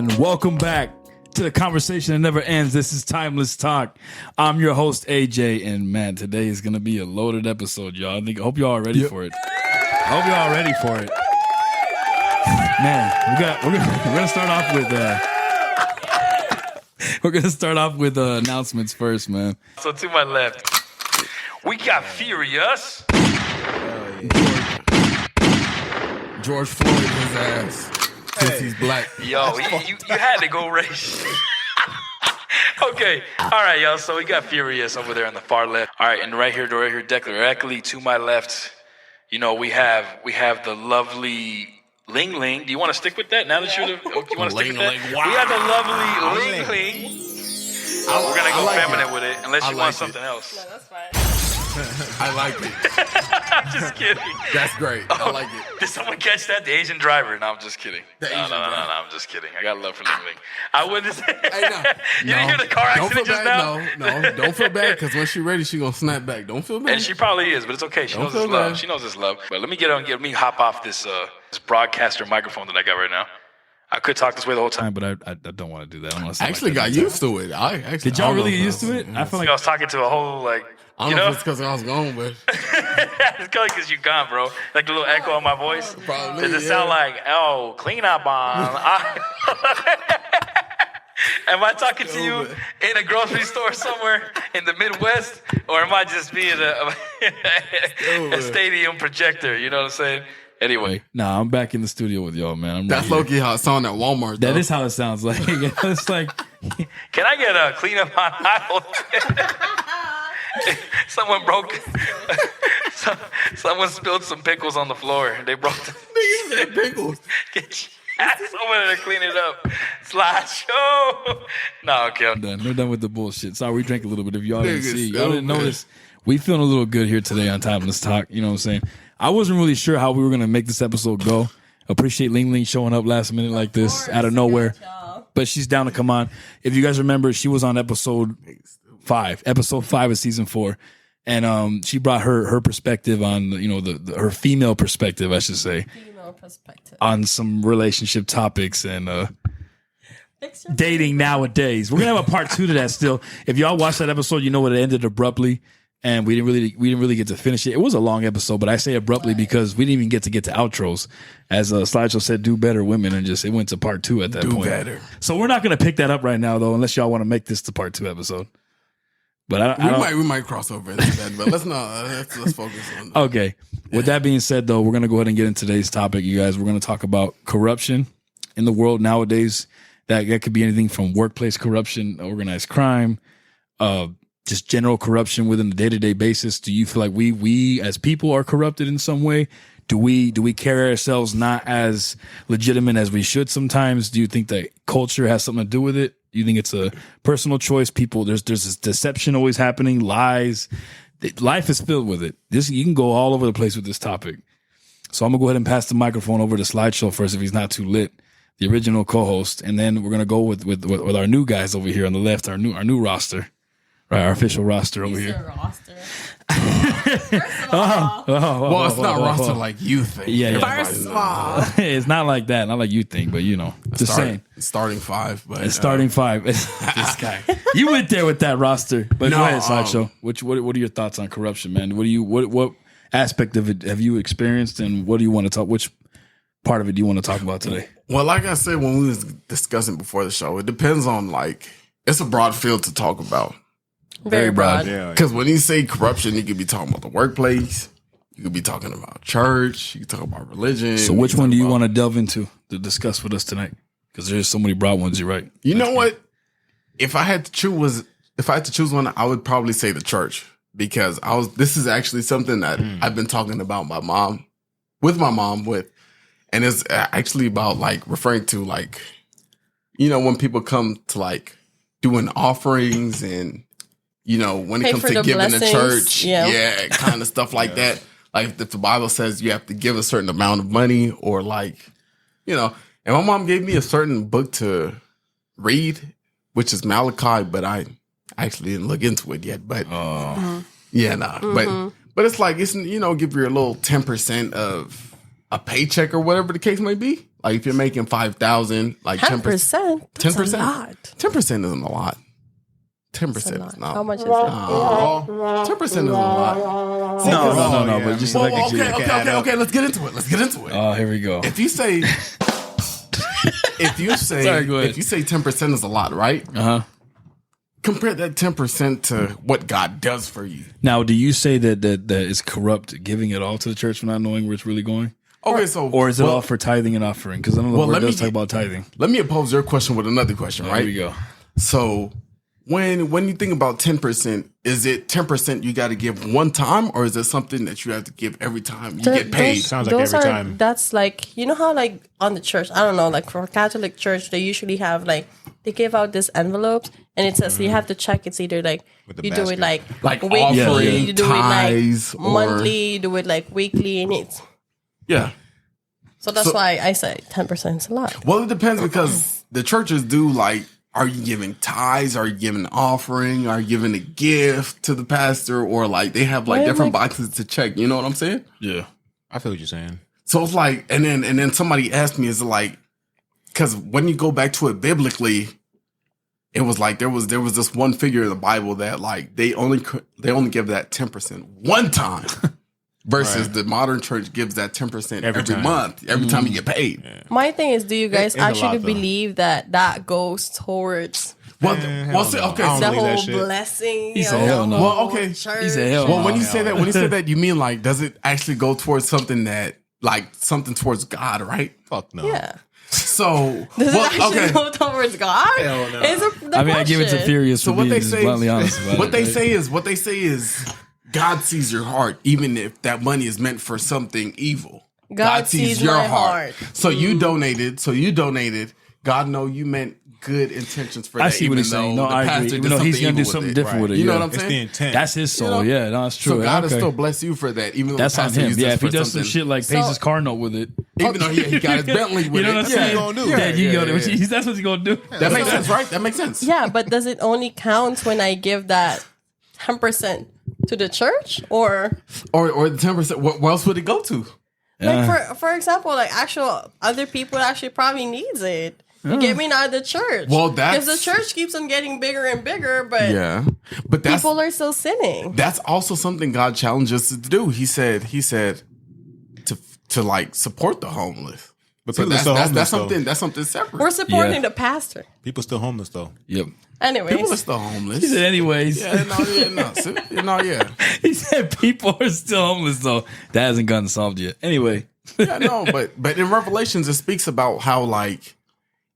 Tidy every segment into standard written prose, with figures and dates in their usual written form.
man. Welcome back to the conversation that never ends. This is Timeless Talk. I'm your host, AJ, and man, today is going to be a loaded episode, y'all. I hope y'all are ready for it. Man, we're gonna start off with announcements first, man. So to my left, we got Furious. George Floyd his ass since he's black. Yo, you had to go race. Okay, all right, y'all. So we got Furious over there on the far left. All right, and right here directly to my left, you know, we have the lovely Ling Ling. Do you want to stick with that? Now that you want to stick with that? Wow. We got the lovely Ling Ling. We're gonna go feminine with it, unless you want something else. No, that's fine. I like it. I'm just kidding. That's great. I like it. Did someone catch that? The Asian driver? No, I'm just kidding. No, I'm just kidding. I got love for Ling Ling. I wouldn't say. Hey, no. You didn't hear the car accident just now? No, don't feel bad, because when she's ready, she gonna snap back. Don't feel bad. And she probably is, but it's okay. She knows it's love. She knows it's love. But let me hop off this broadcaster microphone that I got right now. I could talk this way the whole time, But I don't want to do that. I actually got used to it. Did y'all really get used to it? I feel like I was talking to a whole I don't know if it's because I was gone, but it's probably because you gone, bro. Like the little echo on my voice. Probably, Does it sound like, clean up on? Am I talking to you in a grocery store somewhere in the Midwest, or am I just being a stadium projector? You know what I'm saying? Anyway, nah, I'm back in the studio with y'all, man. that's low-key how it sounded at Walmart, though. That is how it sounds like. It's like, can I get a clean up on aisle? Someone broke. Someone spilled some pickles on the floor. They broke the pickles. Someone to clean it up. SlideShow. No, okay, I'm done. we're done with the bullshit. Sorry, we drank a little bit. If y'all didn't see, y'all didn't notice, we feeling a little good here today on Timeless Talk. You know what I'm saying? I wasn't really sure how we were going to make this episode go. Appreciate Ling Ling showing up last minute like this out of nowhere. But she's down to come on. If you guys remember, she was on episode 5 of season 4. And she brought her perspective on, you know, her female perspective, I should say. Female perspective. On some relationship topics and dating nowadays. We're going to have a part 2 to that still. If y'all watched that episode, you know it ended abruptly. And we didn't really get to finish it. It was a long episode, but I say abruptly because we didn't even get to outros. As SlideShow said, do better, women, and it went to part 2 at that point. Do better. So we're not going to pick that up right now, though, unless y'all want to make this the part 2 episode. But we might cross over into that, but let's not. Let's focus on that. Okay. With that being said, though, we're going to go ahead and get into today's topic, you guys. We're going to talk about corruption in the world nowadays. That could be anything from workplace corruption, organized crime, just general corruption within the day-to-day basis. Do you feel like we as people are corrupted in some way? Do we carry ourselves not as legitimate as we should sometimes? Do you think that culture has something to do with it? Do you think it's a personal choice? People, there's this deception always happening, lies. Life is filled with it. You can go all over the place with this topic. So I'm gonna go ahead and pass the microphone over to SlideShow first, if he's not too lit, the original co-host, and then we're gonna go with our new guys over here on the left, our new roster. Right, our official roster over here. Roster. Well, it's not roster like you think. Yeah. First of all, it's not like that. Not like you think, but you know, just saying. Starting 5, but starting 5. This guy, you went there with that roster, but go ahead, SlideShow. What are your thoughts on corruption, man? What aspect of it have you experienced, and what do you want to talk? Which part of it do you want to talk about today? Well, like I said when we was discussing before the show, it depends on it's a broad field to talk about. very broad. Because when you say corruption, you could be talking about the workplace. You could be talking about church. You could talk about religion. So which one do you want to delve into to discuss with us tonight? Because there's so many broad ones, you're right. You know what? If I had to choose one, I would probably say the church. Because this is actually something that I've been talking about with my mom. And it's actually about referring to when people come to doing offerings and when it comes to giving the church, kind of stuff like that. Like if the Bible says you have to give a certain amount of money or and my mom gave me a certain book to read, which is Malachi, but I actually didn't look into it yet. But but it's give your little 10% of a paycheck or whatever the case may be. Like if you're making 5,000, like 10%. 10%. 10% isn't a lot. 10% is not. How much is it? 10% isn't a lot. No. But just like Okay. Let's get into it. Oh, here we go. If you say, Sorry, go ahead. if you say 10% is a lot, right? Compare that 10% to what God does for you. Now, do you say that it's corrupt giving it all to the church for not knowing where it's really going? Okay, so Or is it all for tithing and offering? Because I know the word let me does talk about tithing. Let me oppose your question with another question, right? Here we go. So when you think about 10%, is it 10% you got to give one time, or is it something that you have to give every time you get paid? Sounds like every time. That's like, you know how like on the church, I don't know, like for Catholic church, they usually have like, they give out this envelopes and it says you have to check. It's either like you do it like weekly, offering, you do tithes, it like monthly, you do it like weekly, and it's So that's why I say 10% is a lot. Well, it depends because the churches do like, are you giving tithes? Are you giving an offering? Are you giving a gift to the pastor? Or like they have like different boxes to check. You know what I'm saying? Yeah. I feel what you're saying. So it's like, and then somebody asked me, is it like, because when you go back to it biblically, it was like there was this one figure in the Bible that like they only give that 10% one time, versus the modern church gives that 10% every month, every time you get paid. Yeah. My thing is, do you guys actually lot, believe that goes towards Okay, the whole shit. blessing? He said hell no. Well, okay. Church. He said hell Well, no. when you say that, you mean like, does it actually go towards something that like something towards God, right? Fuck no. Yeah. So, Does it actually go towards God? Hell no. I I give it to Furious So for what being they just say, bluntly honest about what it. they right? say is God sees your heart, even if that money is meant for something evil. God sees my heart. So you donated. God know you meant good intentions for that. I see what he's saying. No, I agree. Even though he's going to do something different with it. You know yeah. what I'm It's saying? the intent. That's his soul. You know? Yeah, no, that's true. So God will Okay. still bless you for that, even though That's the on pastor him. used Yeah, this if he for does some something. shit like pays his car note with it. Even though he got his Bentley with You know it. what I'm saying? he gonna do. Yeah, you Yeah, go. yeah. That's what he's going to do. That makes sense, right? That makes sense. Yeah, but does it only count when I give that 10% to the church, or Or the 10%. Where else would it go to? like for example, like actual other people actually probably needs it. Get me out of the church. Well, because the church keeps on getting bigger and bigger, but But that's people are still sinning. that's also something God challenges us to do. He said to like support the homeless. But So people are still homeless, that's something separate. We're supporting Yeah. the pastor. People still homeless though. Yep. Anyways, People are still homeless. He said, anyways. Yeah. He said people are still homeless, though. That hasn't gotten solved yet. Anyway. Yeah, no, but in Revelations it speaks about how like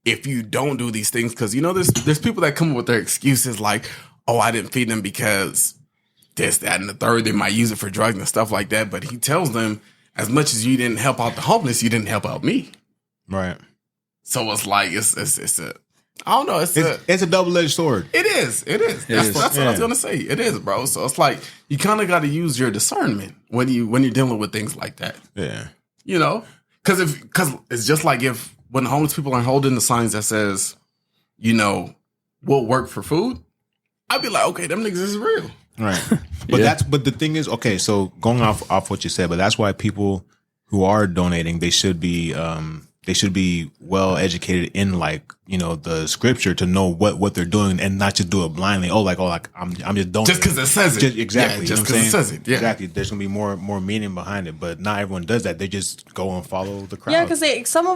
if you don't do these things, because you know there's people that come up with their excuses like, oh, I didn't feed them because this, that, and the third. They might use it for drugs and stuff like that. But he tells them, as much as you didn't help out the homeless, you didn't help out me. Right. So it's like it's a I don't know. It's a double-edged sword. It is. That's what I was gonna say. It is, bro. So it's like you kind of got to use your discernment when you're dealing with things like that. Yeah. You know, because it's just like if when homeless people are holding the signs that says, you know, we'll work for food, I'd be like, okay, them niggas is real. Right. But the thing is, okay, so going off what you said, but that's why people who are donating, they should be well educated in like, you know, the scripture to know what they're doing and not just do it blindly. I'm just donating. Just because it says it. Exactly. Yeah, just you know what I'm because it saying? says it. Yeah. Exactly. There's gonna be more meaning behind it, but not everyone does that. They just go and follow the crowd. yeah, because some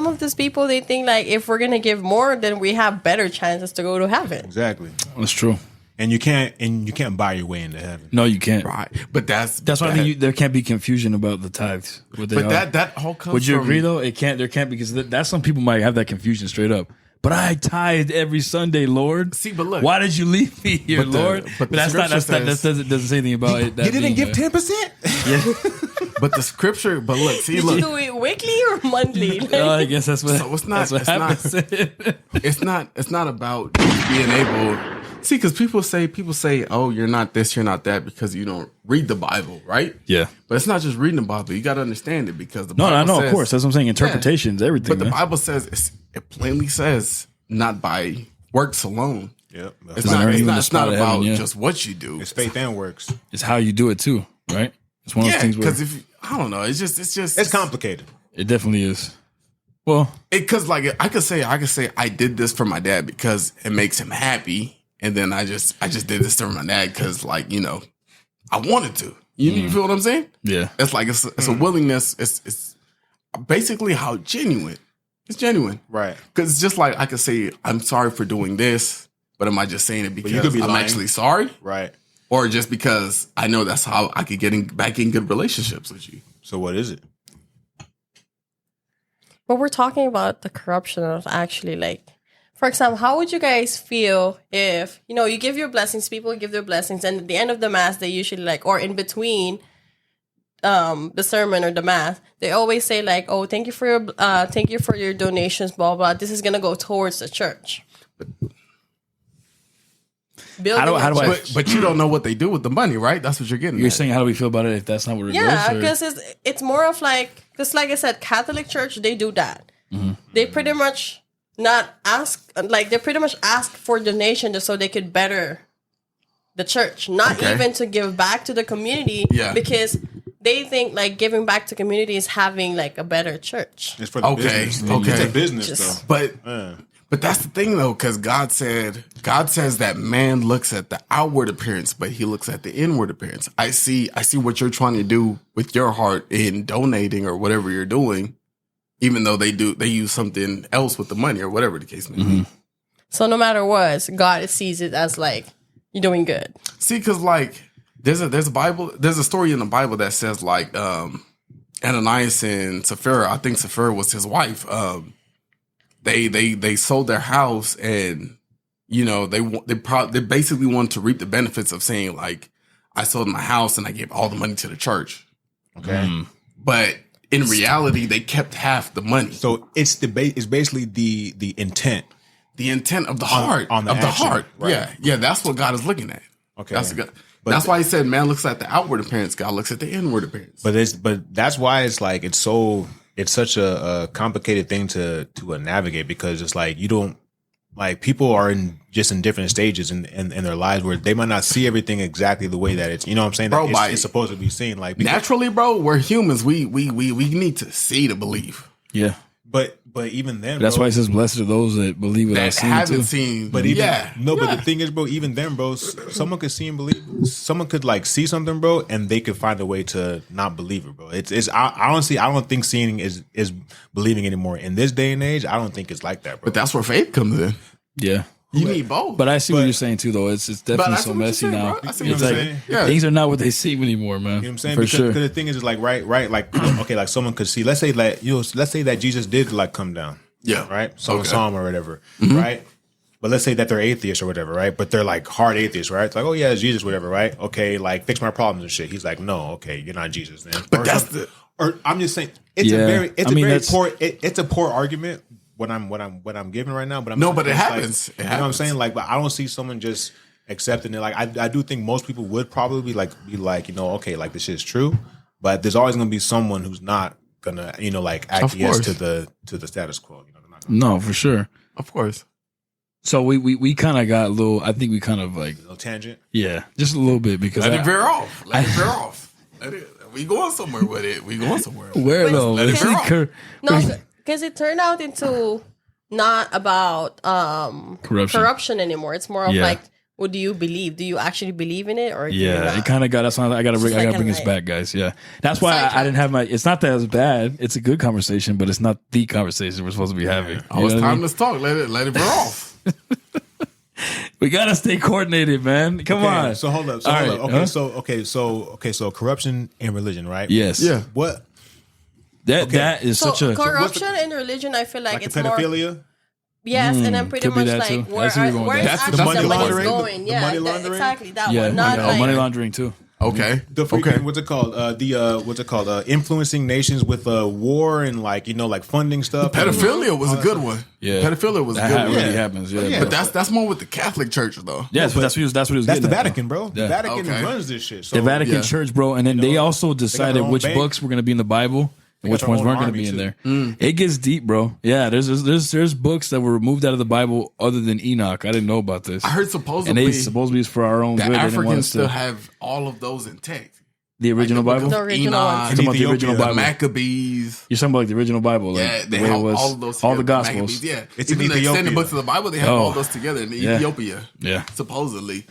of these people, they think like if we're gonna give more, then we have better chances to go to heaven. Exactly. That's true. And you can't buy your way into heaven. No, you can't. Right. But that's why I think there can't be confusion about the tithes. that all comes Would you from, agree, though? There can't, because that's some people might have that confusion straight up. But I tithed every Sunday, Lord. See, but look. Why did you leave me here, But the- Lord? but the that's not. scripture That doesn't say anything about it. You didn't give 10%? But the scripture, but look, see, Did look. you do it weekly or monthly? I guess that's what. So it's not- That's what it's not- happens. It's not about being able. See, because people say, oh, you're not this, you're not that, because you don't read the Bible, right? Yeah. But it's not just reading the Bible. You got to understand it, because the No, Bible I know, says, of course. That's what I'm saying. Interpretations, everything. But the man. Bible says it plainly says not by works alone. Yep. It's not earning the about spot of heaven, yeah. just what you do. It's faith and works. It's how you do it too, right? It's one of those things where because if I don't know, it's It's complicated. It definitely is. Well, because like I could say I did this for my dad because it makes him happy, and then I just did this for my dad because like I wanted to. You feel what I'm saying? yeah. It's like it's a willingness. It's basically how genuine. It's genuine, Right. Because it's just like I could say I'm sorry for doing this, but am I just saying it because you could be I'm lying. actually sorry, Right. or just because I know that's how I could get back in good relationships with you? So what is it? But we're talking about the corruption of actually, like, for example, how would you guys feel if, you give your blessings, people give their blessings, and at the end of the mass, they usually like, or in between the sermon or the mass, they always say like, oh, thank you for your donations, blah, blah. This is going to go towards the church. How do I? But you don't know what they do with the money, right? That's what you're getting. You're at. saying how do we feel about it if that's not what it Yeah, goes? because it's more of like, because like I said, Catholic Church, they do that. Mm-hmm. They pretty much not ask, like they pretty much ask for donation just so they could better the church, not even to give back to the community. Yeah. Because they think like giving back to community is having like a better church. It's for the business. Okay. It's a business Just- though. But that's the thing though, because God says that man looks at the outward appearance, but he looks at the inward appearance. I see what you're trying to do with your heart in donating or whatever you're doing, even though they use something else with the money or whatever the case may be. So no matter what, God sees it as like, you're doing good. See, because like there's a story in the Bible that says like Ananias and Sapphira, I think Sapphira was his wife. They sold their house, and they basically wanted to reap the benefits of saying like, I sold my house and I gave all the money to the church. Okay. But in reality, they kept half the money. So it's basically the intent. The intent of the heart, on the action, heart. right. Yeah. That's what God is looking at. Okay. That's why he said man looks at the outward appearance. God looks at the inward appearance. But that's why it's like it's such a complicated thing to navigate, because it's like you don't, like, people are in different stages in their lives where they might not see everything exactly the way that it's, you know what I'm saying, Bro, that it's supposed to be seen. Like naturally, bro, we're humans. We need to see to believe. Yeah. But even then, That's bro, why it says blessed are those that believe without That seeing haven't too. seen. But but the thing is, bro, even then, bro, someone could see and believe. Someone could like see something, bro, and they could find a way to not believe it, bro. Honestly, I don't think seeing is believing anymore in this day and age. I don't think it's like that, bro. But that's where faith comes in. Yeah. You need both. But I see what you're saying too, though. It's definitely I so see what you're messy saying, now. bro. I see what It's you're like saying. Yeah. things are not what they seem anymore, man. You know what I'm saying? For Because sure. the thing is like right, like okay, like someone could see. Let's say that Jesus did like come down. Yeah. Right. Someone Okay. saw him or whatever. Right. But let's say that they're atheists or whatever, right? But they're like hard atheists, right? It's like, oh yeah, it's Jesus, whatever, right? Okay, like fix my problems and shit. He's like, no, okay, you're not Jesus, then. But that's Or I'm just saying, it's Yeah. it's a poor argument. What I'm giving right now, but but it it's happens. Like, It you know what I'm happens. saying? Like, but I don't see someone just accepting it. Like, I do think most people would probably be like, okay, like this shit's true, but there's always gonna be someone who's not gonna, like acquiesce course. to the status quo. They're not No, for sure. Of course. So we kind of got a little. I think we kind of like, a little tangent. yeah, just a little bit because Let it veer off. We going somewhere with it. We going somewhere. where Wait, though? let it veer off. No, because it turned out into not about corruption anymore. It's more of Yeah. like, what do you believe? Do you actually believe in it, or do you Yeah, not? it kind of got us on. I gotta Just like bring a us light. back, guys. Yeah, that's why I didn't have my. It's not that it's bad. It's a good conversation, but it's not the conversation we're supposed to be having. You Oh, it's know what I time mean? to talk. Let it veer off. We gotta stay coordinated, man. Come on. So hold up. All right, So corruption in religion, right? Yes. Yeah. What? That is So such a. corruption in religion, I feel like Like it's the more. pedophilia? Yes, and then pretty could be much that like too. where That's where you're going with where's that. That's actually the money the money's laundering? going. The Yeah, money laundering? exactly that Yeah, one. Not like money laundering too. Okay. The freaking what's it called? Influencing nations with war and like funding stuff. Pedophilia was a good one. Yeah. Pedophilia was a That good one. really happens. Yeah, Yeah. But that's more with the Catholic Church though. yeah. But that's what he was That's getting the at, though. Vatican, bro. The Yeah. Vatican Okay. runs this shit. So The Vatican yeah. Church, bro, and then they also decided their own which bank. books were going to be in the Bible and which their ones own weren't going to army, be in too. there. It gets deep, bro. Yeah, there's books that were removed out of the Bible other than Enoch. I didn't know about this. I heard and supposedly they supposedly is for our own the good. They didn't want Africans us still to. have all of those intact. The original Like the Bible? book of The original Enoch, ones. You're talking about the original the Bible. Maccabees. You're talking about like the original Bible. Like Yeah, the they way have it was, all of those. all the together, Gospels. Maccabees, yeah, It's in even the extended Ethiopia. books of the Bible, they have all those together in Yeah. Ethiopia. Yeah. Supposedly.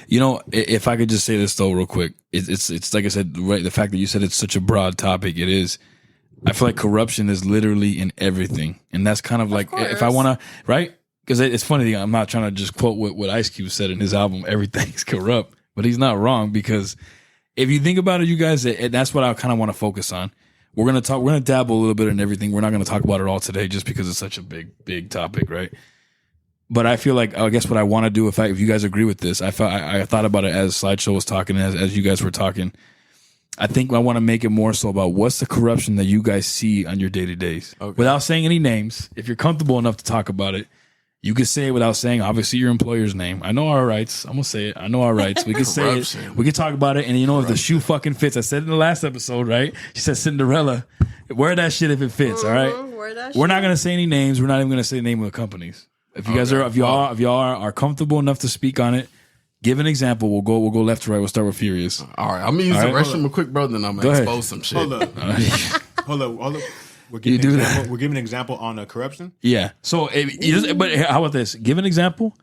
You know, if I could just say this though, real quick, it's like I said, right? The fact that you said it's such a broad topic, it is. I feel like corruption is literally in everything, and that's kind of like if I course. want to, right? Because it's funny. I'm not trying to just quote what Ice Cube said in his album, "Everything's corrupt," but he's not wrong because if you think about it, you guys, that's what I kind of want to focus on. We're gonna dabble a little bit in everything. We're not gonna talk about it all today, just because it's such a big topic, right? But I feel like I guess what I want to do, if you guys agree with this, I thought about it as SlideShow was talking, as you guys were talking. I think I want to make it more so about what's the corruption that you guys see on your day-to-days. Okay. Without saying any names, if you're comfortable enough to talk about it, you can say it without saying, obviously, your employer's name. I know our rights. I'm going to say it. I know our rights. We can say it. We can talk about it. And, you know, if the shoe fucking fits, I said in the last episode, right? She said, Cinderella, wear that shit if it fits, all right? We're not going to say any names. We're not even going to say the name of the companies. If you guys if y'all are comfortable enough to speak on it, give an example. We'll go left to right. We'll start with Furious. All right, I'm gonna use the restroom real quick, bro. Then I'm gonna expose some shit. Hold up. Hold up. We're giving an example on corruption. Yeah. So, but how about this? Give an example.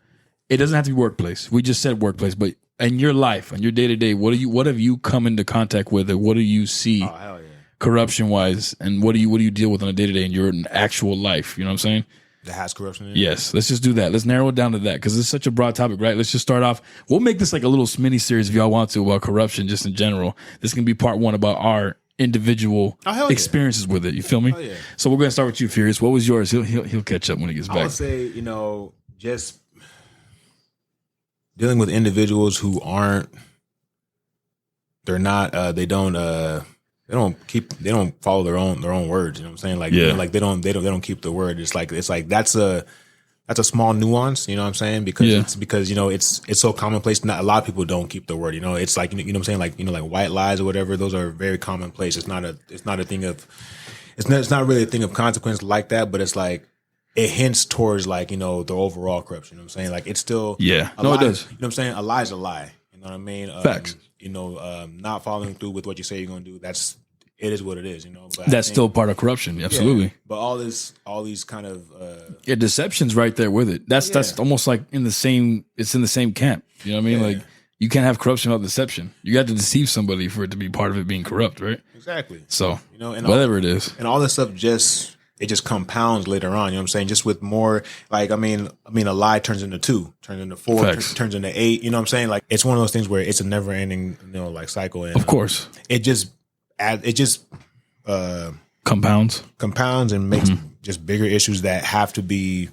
It doesn't have to be workplace. We just said workplace, but in your life, in your day to day, what have you come into contact with, and what do you see Hell yeah. corruption wise, and what do you deal with on a day to day in your actual life? You know what I'm saying? That has corruption in it? Yes. Let's just do that. Let's narrow it down to that because it's such a broad topic, right? Let's just start off. We'll make this like a little mini series if y'all want to about corruption just in general. This can be part one about our individual experiences with it. You feel me? Yeah. So we're going to start with you, Furious. What was yours? He'll catch up when he gets back. I would say, just dealing with individuals who they don't follow their own words. You know what I'm saying? Like, like they don't keep the word. It's like that's a small nuance. You know what I'm saying? Because it's so commonplace. Not a lot of people don't keep the word. It's like, you know what I'm saying? Like, like white lies or whatever. Those are very commonplace. It's not really a thing of consequence like that, but it's like, it hints towards like, the overall corruption. You know what I'm saying? Like it's still, it does. You know what I'm saying? A lie is a lie. You know what I mean? Facts. Not following through with what you say you're going to do. It is what it is, But that's still part of corruption. Absolutely. Yeah, but all these kind of deception's right there with it. That's almost like it's in the same camp. You know what I mean? Like you can't have corruption without deception. You got to deceive somebody for it to be part of it being corrupt, right? Exactly. So and whatever it is. And all this stuff just compounds later on, you know what I'm saying? Just with more, like, I mean, a lie turns into 2, turns into 4, turns into 8, you know what I'm saying? Like, it's one of those things where it's a never ending, like cycle. And of course. It just compounds and makes just bigger issues that have to be,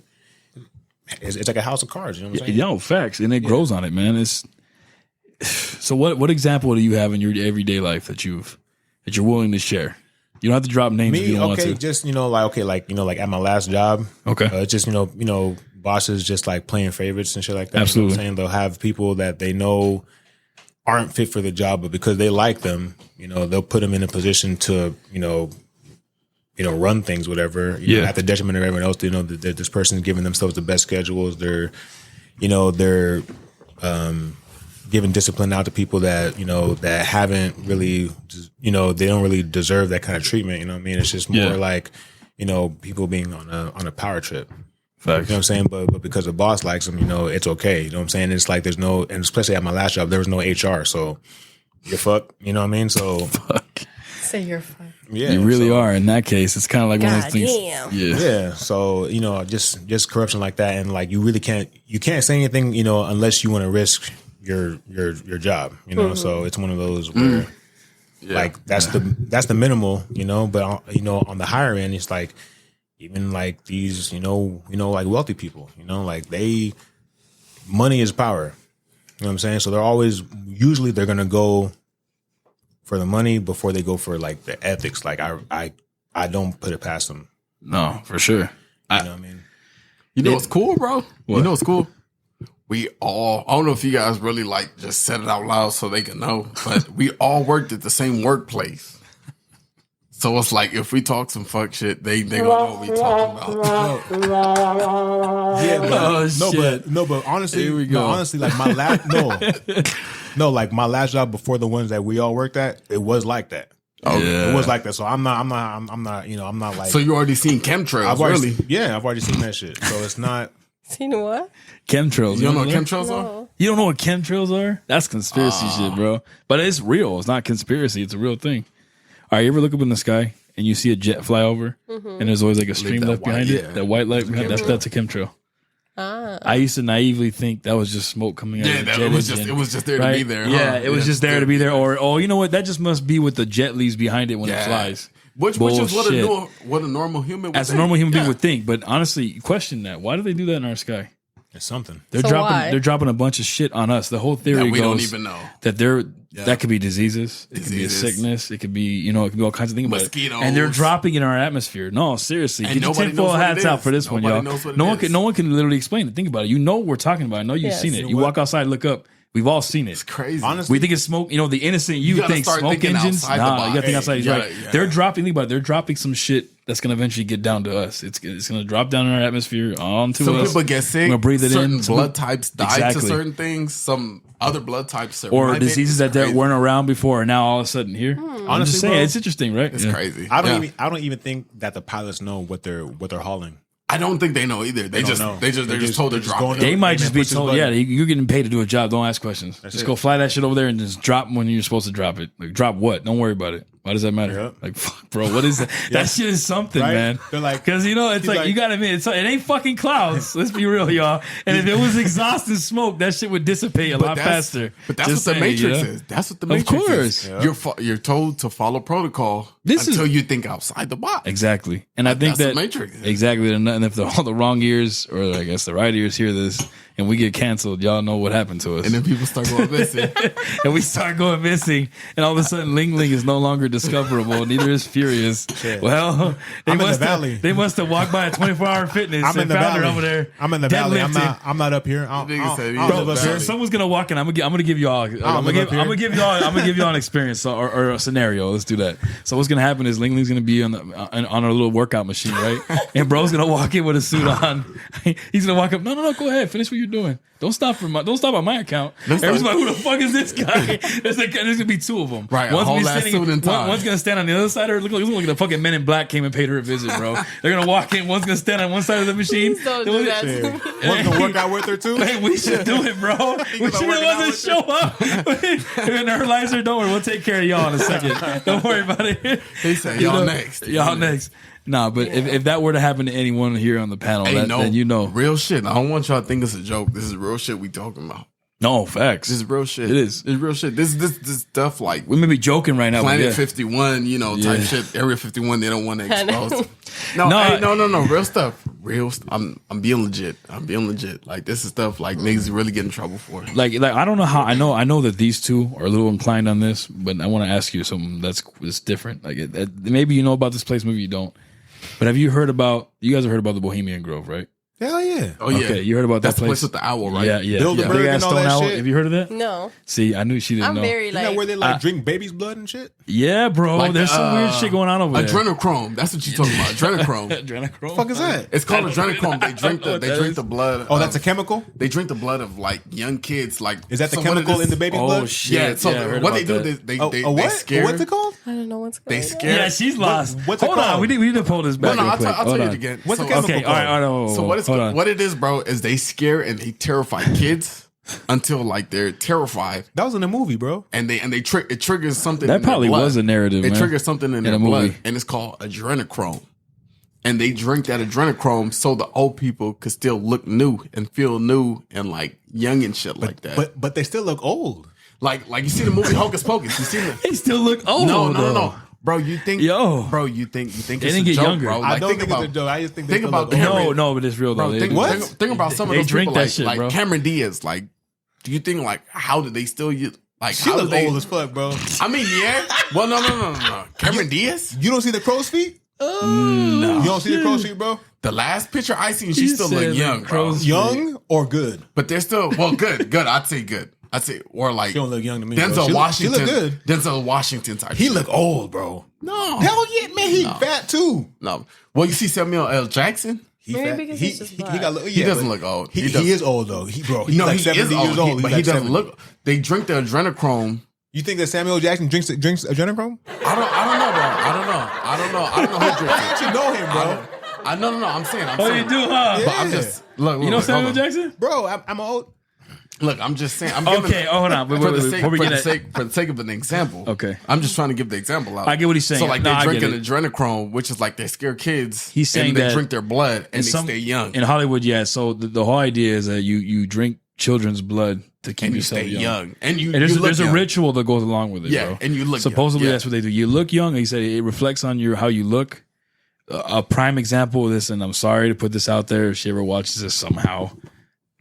it's like a house of cards, you know what I'm saying? Yo, facts. And it grows on it, man. So what example do you have in your everyday life that you're willing to share? You don't have to drop names if you don't want to. Just, like at my last job. Okay. It's just, bosses just like playing favorites and shit like that. Absolutely. You know what I'm saying? They'll have people that they know aren't fit for the job, but because they like them, they'll put them in a position to, run things, whatever, at the detriment of everyone else. That this person's giving themselves the best schedules. They're giving discipline out to people that, that haven't really, they don't really deserve that kind of treatment. You know what I mean? It's just more like, people being on a power trip. Facts. You know what I'm saying? But because the boss likes them, it's okay. You know what I'm saying? It's like and especially at my last job, there was no HR. So you're fucked. You know what I mean? So Say you're fucked. Yeah. You really are. In that case, it's kind of like one of those things. Damn. Yeah. So, just corruption like that. And like, you really can't say anything, unless you want to risk your job, So it's one of those where like that's the minimal, but on the higher end, it's like even like these, like wealthy people, like money is power. You know what I'm saying? So usually they're going to go for the money before they go for like the ethics. Like I don't put it past them. No, for sure. You know what I mean? You know what's cool, bro? What? You know what's cool? I don't know if you guys really like just said it out loud so they can know, but we all worked at the same workplace. So it's like if we talk some fuck shit, they gonna know what we talking about. Yeah, but honestly, Here we go. Honestly, like my last No, like my last job before the ones that we all worked at, it was like that. Yeah. It was like that. So I'm not. You know, I'm not like. So you already seen chemtrails, I've already, really? yeah, I've already seen that shit. So it's not. Seen what? Chemtrails. You don't know what that? chemtrails are? No. You don't know what chemtrails are? That's conspiracy shit, bro. But it's real. It's not conspiracy. It's a real thing. All right, you ever look up in the sky and you see a jet fly over, and there's always like a stream that left behind white- it? yeah. That white light behind that's a chemtrail. Ah. I used to naively think that was just smoke coming out Yeah, of the that jet was engine, just it was just there right? to be there. Yeah, huh? it was just there to be there. Or oh, you know what? That just must be what the jet leaves behind it when it Yeah. flies. Which is what Bullshit. what a normal human would As a think. normal human being Yeah. would think. But honestly, question that. Why do they do that in our sky? It's something. They're So dropping why? they're dropping a bunch of shit on us. The whole theory That we goes don't even know. that that could be diseases. It could be a Diseases. sickness. It could be, it could be all kinds of things. But- Mosquitoes. And they're dropping in our atmosphere. No, seriously. And Get your nobody tinfoil knows what hats it out is. for this one, Nobody y'all. knows what it No one is. can no one can literally explain it. Think about it. You know what we're talking about. I know you've Yes. seen it. You know You what? walk outside, look up. We've all seen it. It's crazy. Honestly, We think it's smoke. The innocent you gotta think start smoke thinking engines. outside the Nah, box. you got to think outside. He's Yeah, right. yeah. They're dropping. Think about it. They're dropping some shit that's going to eventually get down to us. It's going to drop down in our atmosphere onto Some us. people get sick. We're gonna breathe it certain in. blood types die Exactly. to certain things. Some other blood types are Or might be- diseases that crazy. weren't around before are now all of a sudden here. I'm just Honestly, saying, bro, it's interesting, right? It's Yeah. crazy. I Yeah. don't even think that the pilots know what they're hauling. I don't think they know either. They don't just know. they're just told to just drop going it. They might Hey, just man, be push this told, button. yeah, you're getting paid to do a just don't ask questions. Just it. go fly that shit over there and just drop when you're supposed to drop it. Like, drop what? Don't worry about it. Why does that matter? Yep. Like, fuck, bro, what is that? That shit is something, Right? man. They're like- because it's he's like, like- you gotta admit, it ain't fucking clouds. Let's be real, y'all. And if it was exhaust and smoke, that shit would dissipate a lot faster. But that's Just what the saying, Matrix you know? is. That's what the Of Matrix course. is. You're told to follow protocol This is- until you think outside the box. Exactly. And I think That's that the Matrix. exactly. And if all the wrong ears, or I guess the right ears, hear this and we get canceled, y'all know what happened to us. And then people start going missing. And we start going missing, and all of a sudden, Ling Ling is no longer discoverable. Neither is Furious. Well, I'm in the valley. They must have walked by a 24-hour fitness I'm in and the found her valley over there. I'm in the valley. deadlifting. I'm not up here. I Nigga said he don't was live in up the here. valley. Someone's gonna walk in. I'm gonna give y'all. I'm live up here. gonna give y'all an experience or a scenario. Let's do that. So what's gonna happen is Ling Ling's gonna be on our little workout machine, right? And bro's gonna walk in with a suit on. He's gonna walk up. No, go ahead. Finish what you're doing. Don't stop on my account. Everyone's like, who the fuck is this guy? There's gonna be two of them. Right, a One's whole gonna be ass suit and tie. One's gonna stand on the other side. Or look like the fucking Men in Black came and paid her a visit, bro. They're gonna walk in. One's gonna stand on one side of the machine. Please don't do that to me. One's gonna work out with her too. Hey, we should do it, bro. We should have show up. And her lights are, don't worry, we'll take care of y'all in a second. Don't worry about it. He said, You y'all know, next. Y'all next. Nah, but if that were to happen to anyone here on the panel, then you know. Real shit. I don't want y'all to think it's a joke. This is real shit we talking about. No, facts. This is real shit. It is. It's real shit. This stuff like We may be joking right now, but Planet yeah. 51, type shit. Area 51, they don't want to expose. No, No. Real stuff. I'm being legit. Like this is stuff like niggas really get in trouble for. Like I don't know how I know that these two are a little inclined on this, but I want to ask you something that's different. Like maybe you know about this place, maybe you don't. But have you heard about? You guys have heard about the Bohemian Grove, right? Hell yeah. Oh yeah. Okay, you heard about That's that the place? place with the owl, right? Yeah. Bilderberg Big and ass all stone that owl. shit? Have you heard of that? No. See, I knew she didn't I'm know. very Isn't that like. where they like drink baby's blood and shit? Yeah, bro. Like There's some weird the, shit going on over there. Adrenochrome. That's what you're talking about. Adrenochrome. Adrenochrome. What the fuck is that? It's called adrenochrome. They drink what that is. the blood. Oh, that's a chemical? They drink the blood of like young kids. Like Is that the so what it chemical is- in the baby's Oh blood? shit! Yeah. So I heard what they about do, that. they A what? scare. What's it called? I don't know what's going They on. scare. Yeah, she's lost. what's it Hold on, called? we need to pull this back. Well, no, real quick. I'll Hold tell you on. it again. What's So- the chemical Okay, all right, all right. So what it is, bro, is they scare and they terrify kids until like they're terrified, That was in a movie, bro. and it triggers something. That in their probably blood. was a narrative, It man. triggers something in their a blood, movie. and it's called adrenochrome. And they drink that adrenochrome so the old people could still look new and feel new and like young and shit like that. But they still look old. Like you see the movie Hocus Pocus. You see the They still look old. no. though. Bro, you think Yo. you think They it's didn't a get joke, younger. bro? I Like, don't think it's a joke. I just think they think still about look the old. Henry- No, but it's real though. Bro, They think, do. think about some of They those drink people that like, shit, like bro. Cameron Diaz. Like, do you think like how did they still use like She how look did they? old as fuck, bro. I mean, yeah. Well, no. Cameron Diaz. You don't see the crow's feet? No. You don't see the crow's feet, bro? The last picture I seen, He she still said look young, the bro. crow's- Young or good? But they're still good. I'd say good. I'd say or like She don't look young to me. bro. Denzel She Washington. look good. Denzel Washington type. He shit. look old, bro. no. Hell yeah, man. He fat too. No. Well, you see Samuel L. Jackson. Maybe because he's just black. He doesn't look old. He is old though. He's like 70 years old. But he doesn't look. They drink the adrenochrome. You think that Samuel Jackson drinks adrenochrome? I don't know, bro. I don't know who drinks it. I actually know him, bro. No. I'm saying. Oh, you do, huh? But I'm just look. You know Samuel Jackson? Bro, I'm old. Look, I'm just saying. I'm Okay, hold on. for the sake of an example. Okay. I'm just trying to give the example out. I get what he's saying. So like No, I they drink get an adrenochrome, which is like they scare kids. He's saying and they that drink their blood and they stay young. In Hollywood, yeah. So the whole idea is that you drink children's blood to keep And you yourself stay young. young. And there's a young. ritual that goes along with it, Yeah, bro. and you look Supposedly young. that's what they do. You look young. He said it reflects on how you look. A prime example of this, and I'm sorry to put this out there if she ever watches this somehow.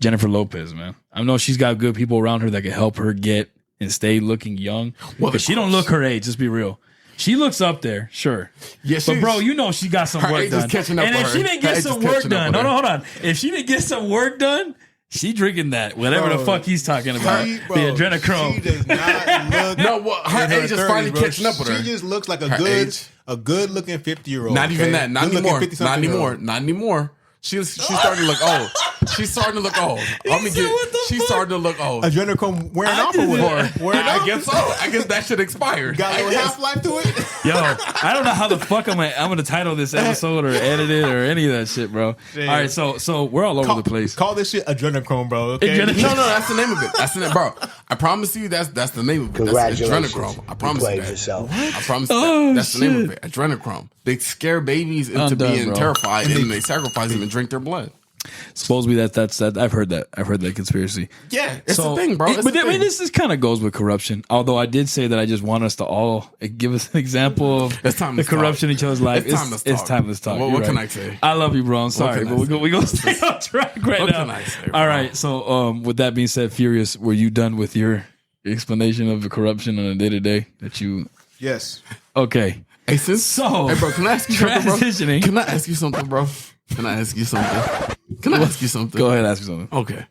Jennifer Lopez, man. I know she's got good people around her that can help her get and stay looking young. Well, But she don't look her age. Just be real. She looks up there, sure. Yeah, but bro, you know she got some her work age is done. catching up And with if her. she didn't Her get age some is work catching up done, with hold her. on. If she didn't get some work done, she drinking that, whatever the fuck he's talking about. She, bro, the adrenochrome. She does not look. No, well, her in her age is 30s, finally bro. catching up with her. She just looks like Her age. a good looking 50-year-old. Not even that. Not Good-looking anymore. 50-something Not year old. anymore. Not anymore. She's starting to look old. She's starting to look old. She's starting to look old. Adrenochrome wearing off or what? Wearing I off? guess so. I guess that should expire. Got a little half-life to it? Yo, I don't know how the fuck I'm gonna title this episode or edit it or any of that shit, bro. Damn. All right, so we're all over the place. Call this shit adrenochrome, bro. Okay? Adrenochrome. No, that's the name of it. That's the name, bro. I promise you, that's the name of it. That's Congratulations. adrenochrome. I You promise you played that. yourself. I promise you Oh, that. That's the name of shit. it. Adrenochrome. They scare babies into I'm done, being bro. terrified, and then they sacrifice them and drink their blood. Supposedly that's that. I've heard that. I've heard that conspiracy. Yeah, it's a thing, bro. It's But a I mean, thing. this kind of goes with corruption. Although I did say that I just want us to all give us an example of It's time the to talk. corruption in each other's life. It's time to It's talk. time to talk. What You're can right. I say? I love you, bro. I'm sorry, can but I we're gonna stay on track right What now. can I say, bro? All right. So, with that being said, Furious, were you done with your explanation of the corruption on a day to day that you? Yes. Okay. Hey, bro, can I ask you something, bro? Transitioning. Can I ask you something, bro? Can I ask you something? Go ahead, ask me something. Okay.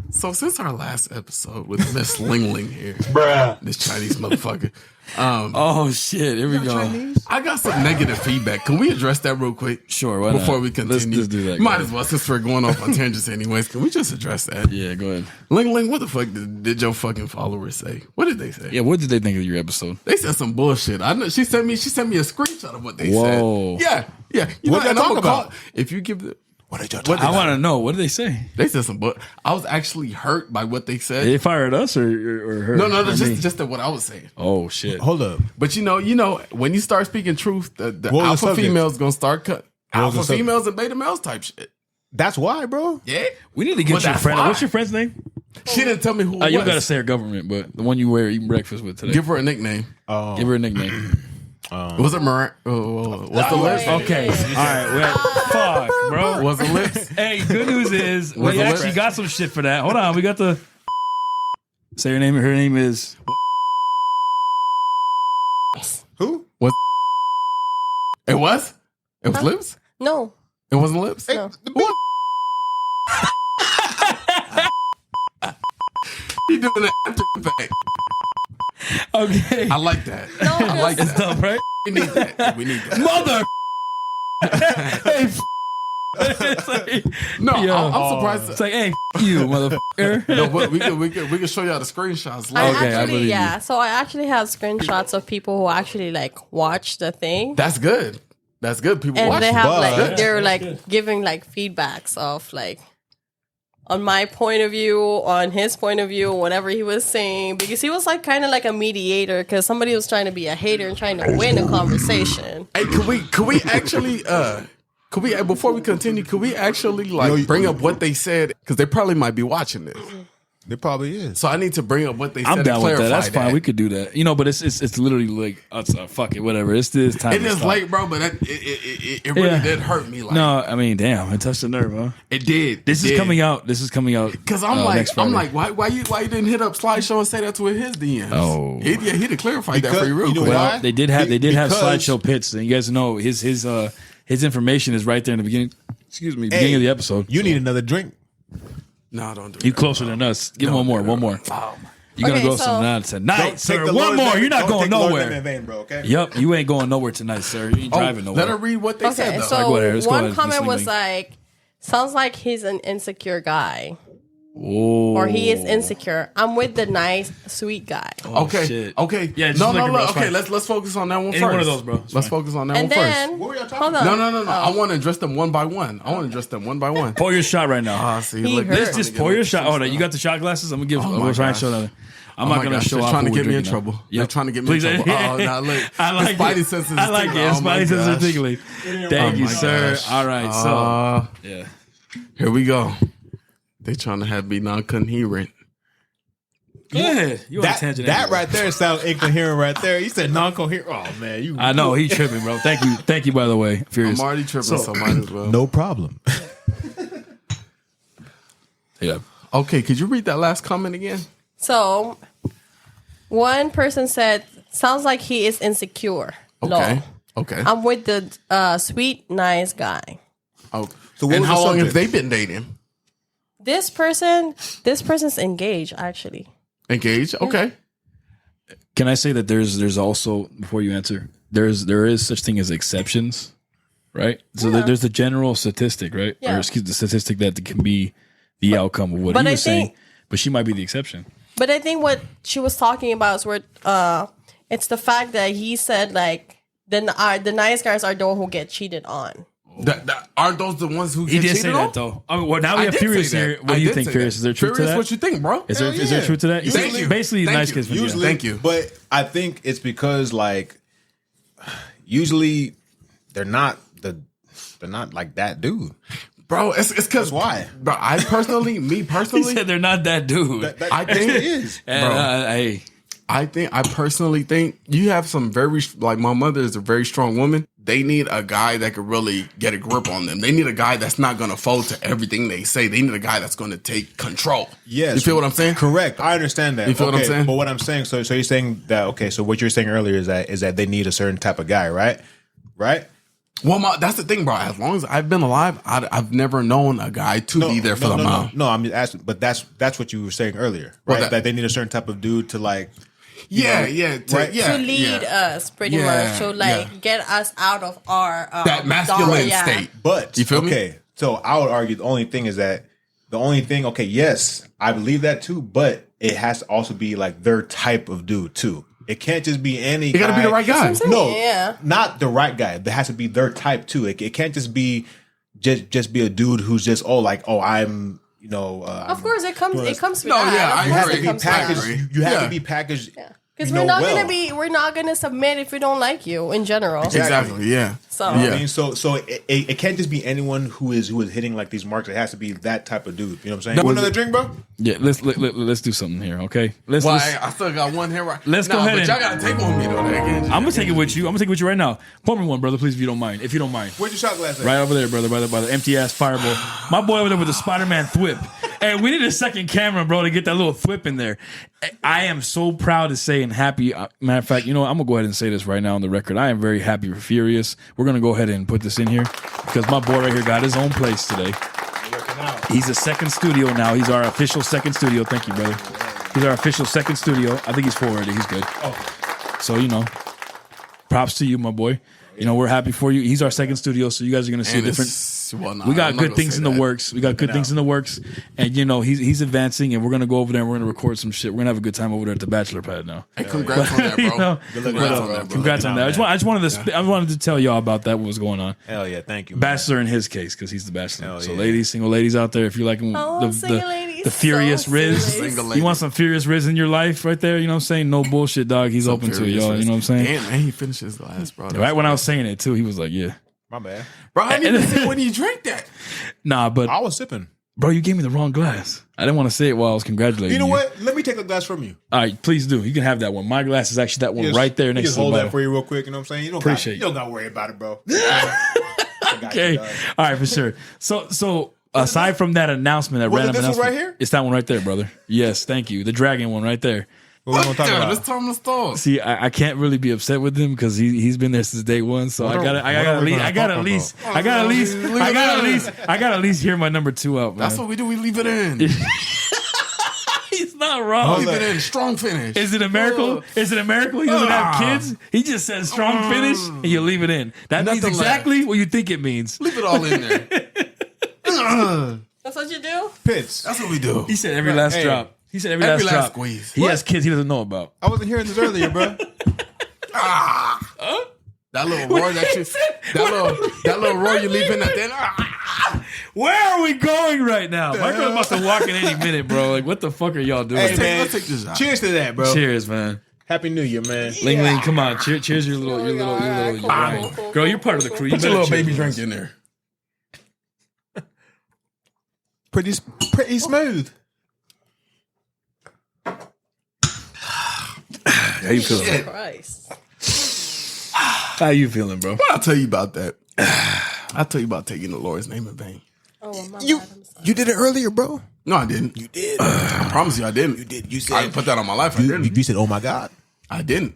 So since our last episode with Miss Ling Ling here, Bruh. this Chinese motherfucker, Oh shit! Here we go. I got some negative feedback. Can we address that real quick? Sure. Why not? Before we continue, Let's do that. Might as well, since we're going off on tangents anyways. Can we just address that? Yeah, go ahead. Ling Ling, what the fuck did your fucking followers say? What did they say? Yeah, what did they think of your episode? They said some bullshit. I know she sent me a screenshot of what they Whoa. said. Yeah. You What know, they and I'm talk gonna about? if you give the What did y'all talk I want to know. What did they say? they said some but I was actually hurt by what they said. Did they fired us or her? No, Or me? just what I was saying. Oh shit! Hold up. But you know, when you start speaking truth, the What was the alpha subject? females gonna start cut. What was Alpha the subject? females and beta males type shit. That's why, bro. Yeah, We need to get Well, your that's friend. why. What's your friend's name? She didn't tell me who. It You was. don't gotta say her government, but the one you were eating breakfast with today. Give her a nickname. Give her a nickname. Was it Moran? What's the lips? Okay. All right. Well, fuck, bro. Was it lips? Hey, good news is we the actually lips? got some shit for that. Hold on, we got the. Say her name. Her name is. Who? It was. It was lips. No. It wasn't lips. No. What? He doing it after the fact. Okay. I like that. No, I like It's that. tough, right? We need that. We need that. Mother. Hey. It's like, No, Yo. I'm surprised. it's like, hey, you motherfucker. No, but we can show y'all the screenshots. I Like, Okay, I actually, believe yeah. So I actually have screenshots of people who actually like watch the thing. that's good. That's good. People And watch they it. have but- like they're like giving like feedbacks of like on my point of view, on his point of view, whatever he was saying, because he was like kind of like a mediator because somebody was trying to be a hater and trying to win a conversation. Hey, could we actually could we before we continue? Could we actually like No, you- bring up what they said because they probably might be watching this. There probably is. So I need to bring up what they said. I'm and down with that. clarify That's fine. We could do that. But it's literally like fuck it, whatever. It's this time. It to is stop. late, bro, but it really Yeah. did hurt me. Like, No, I mean, damn, it touched the nerve, huh? it did. This is coming out. This is coming out. Because next Friday. why you didn't hit up SlideShow and say that to his DMs? Oh. he'd have clarified that Because- for you real you know quick. why? Well, they did have Because- slideshow pits, and you guys know his information is right there in the beginning. Excuse me, beginning of the episode. You need another drink. No, don't do You that. closer than us. Give him one more. Oh, You're gonna Okay, go so- tonight, Don't take sir. the One Lord's more. name- You're not don't going take the Lord's nowhere. name in vain, bro. Okay. Yep, you ain't going nowhere tonight, sir. You ain't driving nowhere. Let her read what they said, Okay, though. so go ahead. Let's go one ahead, comment Miss was Ling. like, sounds like he's an insecure guy. Whoa. Or he is insecure. I'm with the nice, sweet guy. Okay. shit. Okay. Yeah, just No, liquor, no, bro. no. It's Okay, fine. let's focus on that one Any first. one of those, bro. It's Let's fine. focus on that And one then, first. What were y'all talking hold on. No. I want to address them one by one. I want to address them one by one. Pour your shot right now. Ah, see, He look, hurt. Let's just pour your shot. Oh, no, you got the shot glasses? I'm gonna give. Oh I'm my trying to gosh. show that. I'm Oh not my gonna gosh, show they're off. trying to what get we're me in drinking trouble. now. They're Yep. trying to get me Please, in trouble. Oh, now look. I like the Spidey it. senses. I like it. tingling. Oh my Spidey senses are gosh. tingling. Thank Oh you, my sir. gosh. All right, so yeah. Here we go. They trying to have me non-coherent. Go ahead. You on a That tangent that anyway. right there sounds incoherent right there. You said non-coherent. Oh man, you. I know he tripping, bro. Thank you. By the way, Furious. I'm already tripping, so might as well. No problem. Yeah. Okay, could you read that last comment again? So, one person said, sounds like he is insecure. Okay. Lol. Okay. I'm with the sweet, nice guy. Oh. So what And was how the long have subject? they been dating? This person's engaged, actually. Engaged? Okay. Can I say that there's also, before you answer, there is such thing as exceptions, right? So there's the general statistic, right? Yeah. Or excuse the statistic that can be the outcome of what but he I was saying, think- but she might be the exception. But I think what she was talking about is where it's the fact that he said like the nice guys are the one who get cheated on. Aren't those the ones who He get did cheated say on? that though. I mean, well, now we I have did Furious say that. here. What I do you did think, say Furious? that. Is there truth to Furious, that? what you think, bro? Is Hell there yeah. truth to that? Thank you. Basically, Thank nice you. kids. Usually, Thank you. But I think it's because like usually they're not like that dude. Bro, it's because why? Bro, me He personally, said they're not that dude. I think it is. And, bro. hey, I personally think you have some very, like my mother is a very strong woman. They need a guy that could really get a grip on them. They need a guy that's not going to fold to everything they say. They need a guy that's going to take control. Yes. You feel what I'm saying? Correct. I understand that. You feel what I'm saying? But what I'm saying, so you're saying that so what you're saying earlier is that they need a certain type of guy, right? Right? Well, that's the thing, bro. As long as I've been alive, I've never known a guy to be there for the mom. No, I'm just asking, but that's what you were saying earlier, Well, right? That they need a certain type of dude to like. Yeah, right? To lead us, pretty much, to get us out of our that masculine yeah. state. But You feel me? okay, so I would argue the only thing is that okay, yes, I believe that too, but it has to also be like their type of dude too. It can't just be any. You got to be the right guy. That's what I'm No, saying, yeah. not the right guy. There has to be their type too. It can't just be be a dude who's just I'm Of course, it comes with No, that. yeah, Of I you course have agree. to be it comes with I that. agree. packaged. You have Yeah. to be packaged. Because you we're know not well. we're not gonna submit if we don't like you in general. Exactly. Yeah. So You know what Yeah. I mean, so it can't just be anyone who is hitting like these marks. It has to be that type of dude. You know what I'm saying? That Want was another it. drink, bro? yeah. Let's do something here, okay? Let's. Well, I still got one here. Let's go ahead But and- y'all got to take one with me though. I'm gonna take it with you. I'm gonna take it with you right now. Pour me one, brother, please, if you don't mind. If you don't mind. Where's your shot glass at? Right over there, brother, by the empty ass fireball. My boy over there with the Spider-Man thwip. And we need a second camera, bro, to get that little thwip in there. I am so proud to say and happy. Matter of fact, I'm gonna go ahead and say this right now on the record. I am very happy for Furious. We're gonna go ahead and put this in here because my boy right here got his own place today. He's a second studio now. He's our official second studio. Thank you, brother. He's our official second studio. I think he's full already. He's good. So, props to you, my boy. We're happy for you. He's our second studio, so you guys are going to see a different. We got good things in the works. We got good things in the works, and he's advancing, and we're gonna go over there and we're gonna record some shit. We're gonna have a good time over there at the Bachelor Pad now. Hey, congrats on that, bro. Congrats on that, bro. Congrats on that. I wanted to tell y'all about that. What was going on? Hell yeah, thank you, man. Bachelor in his case because he's the bachelor. Hell So, yeah. ladies, single ladies out there, if you like single ladies, the Furious so Riz, single ladies. you want some Furious Riz in your life, right there. You know what I'm saying? No bullshit, dog. He's open to it, y'all. You know what I'm saying? And he finishes the last, bro. Right when I was saying it too, he was like, "Yeah, My bad. Bro, I didn't even say when you drank that. nah," but I was sipping. bro, you gave me the wrong glass. I didn't want to say it while I was congratulating you. You know what? Let me take a glass from you. All right, please do. You can have that one. My glass is actually that one Just- right there let me next just to the hold bottle. that for you real quick. You know what I'm saying? You Appreciate don't got to worry about it, bro. Okay, all right, for sure. So aside from that announcement, that Was it random this one announcement, right here? it's that one right there, brother. Yes, thank you. The dragon one right there. What we gonna talk Dude, about? let's tell him the story. See, I can't really be upset with him because he's been there since day one. So I gotta at least hear my number two out, man. That's what we do. We leave it in. He's not wrong. Leave it in. Strong finish. Is it a miracle? Is it a miracle he doesn't have kids? He just says strong finish and you leave it in. That means exactly what you think it means. Leave it all in there. That's what you do? Pits. That's what we do. He said every last drop. He said every last drop. Squeeze. He has kids he doesn't know about. I wasn't hearing this earlier, bro. That little roar that you, that little roar you leave in at the end. Where are we going right now? My girl's about to walk in any minute, bro. Like, what the fuck are y'all doing? Hey, man. Let's take this out. Cheers to that, bro. Cheers, man. Happy New Year, man. Ling Ling, come on. Cheers your little Cool. Girl, you're part of the crew. You Put your better little baby cheers. drink in there. Pretty smooth. How you feeling? Christ. How you feeling, bro? What I'll tell you about that. I'll tell you about taking the Lord's name in vain. Oh, my You bad. I'm sorry. you did it earlier, bro. No, I didn't. You did. I promise you, I didn't. You did. You I said didn't put that on my life. I didn't. you said, "Oh my God." I didn't.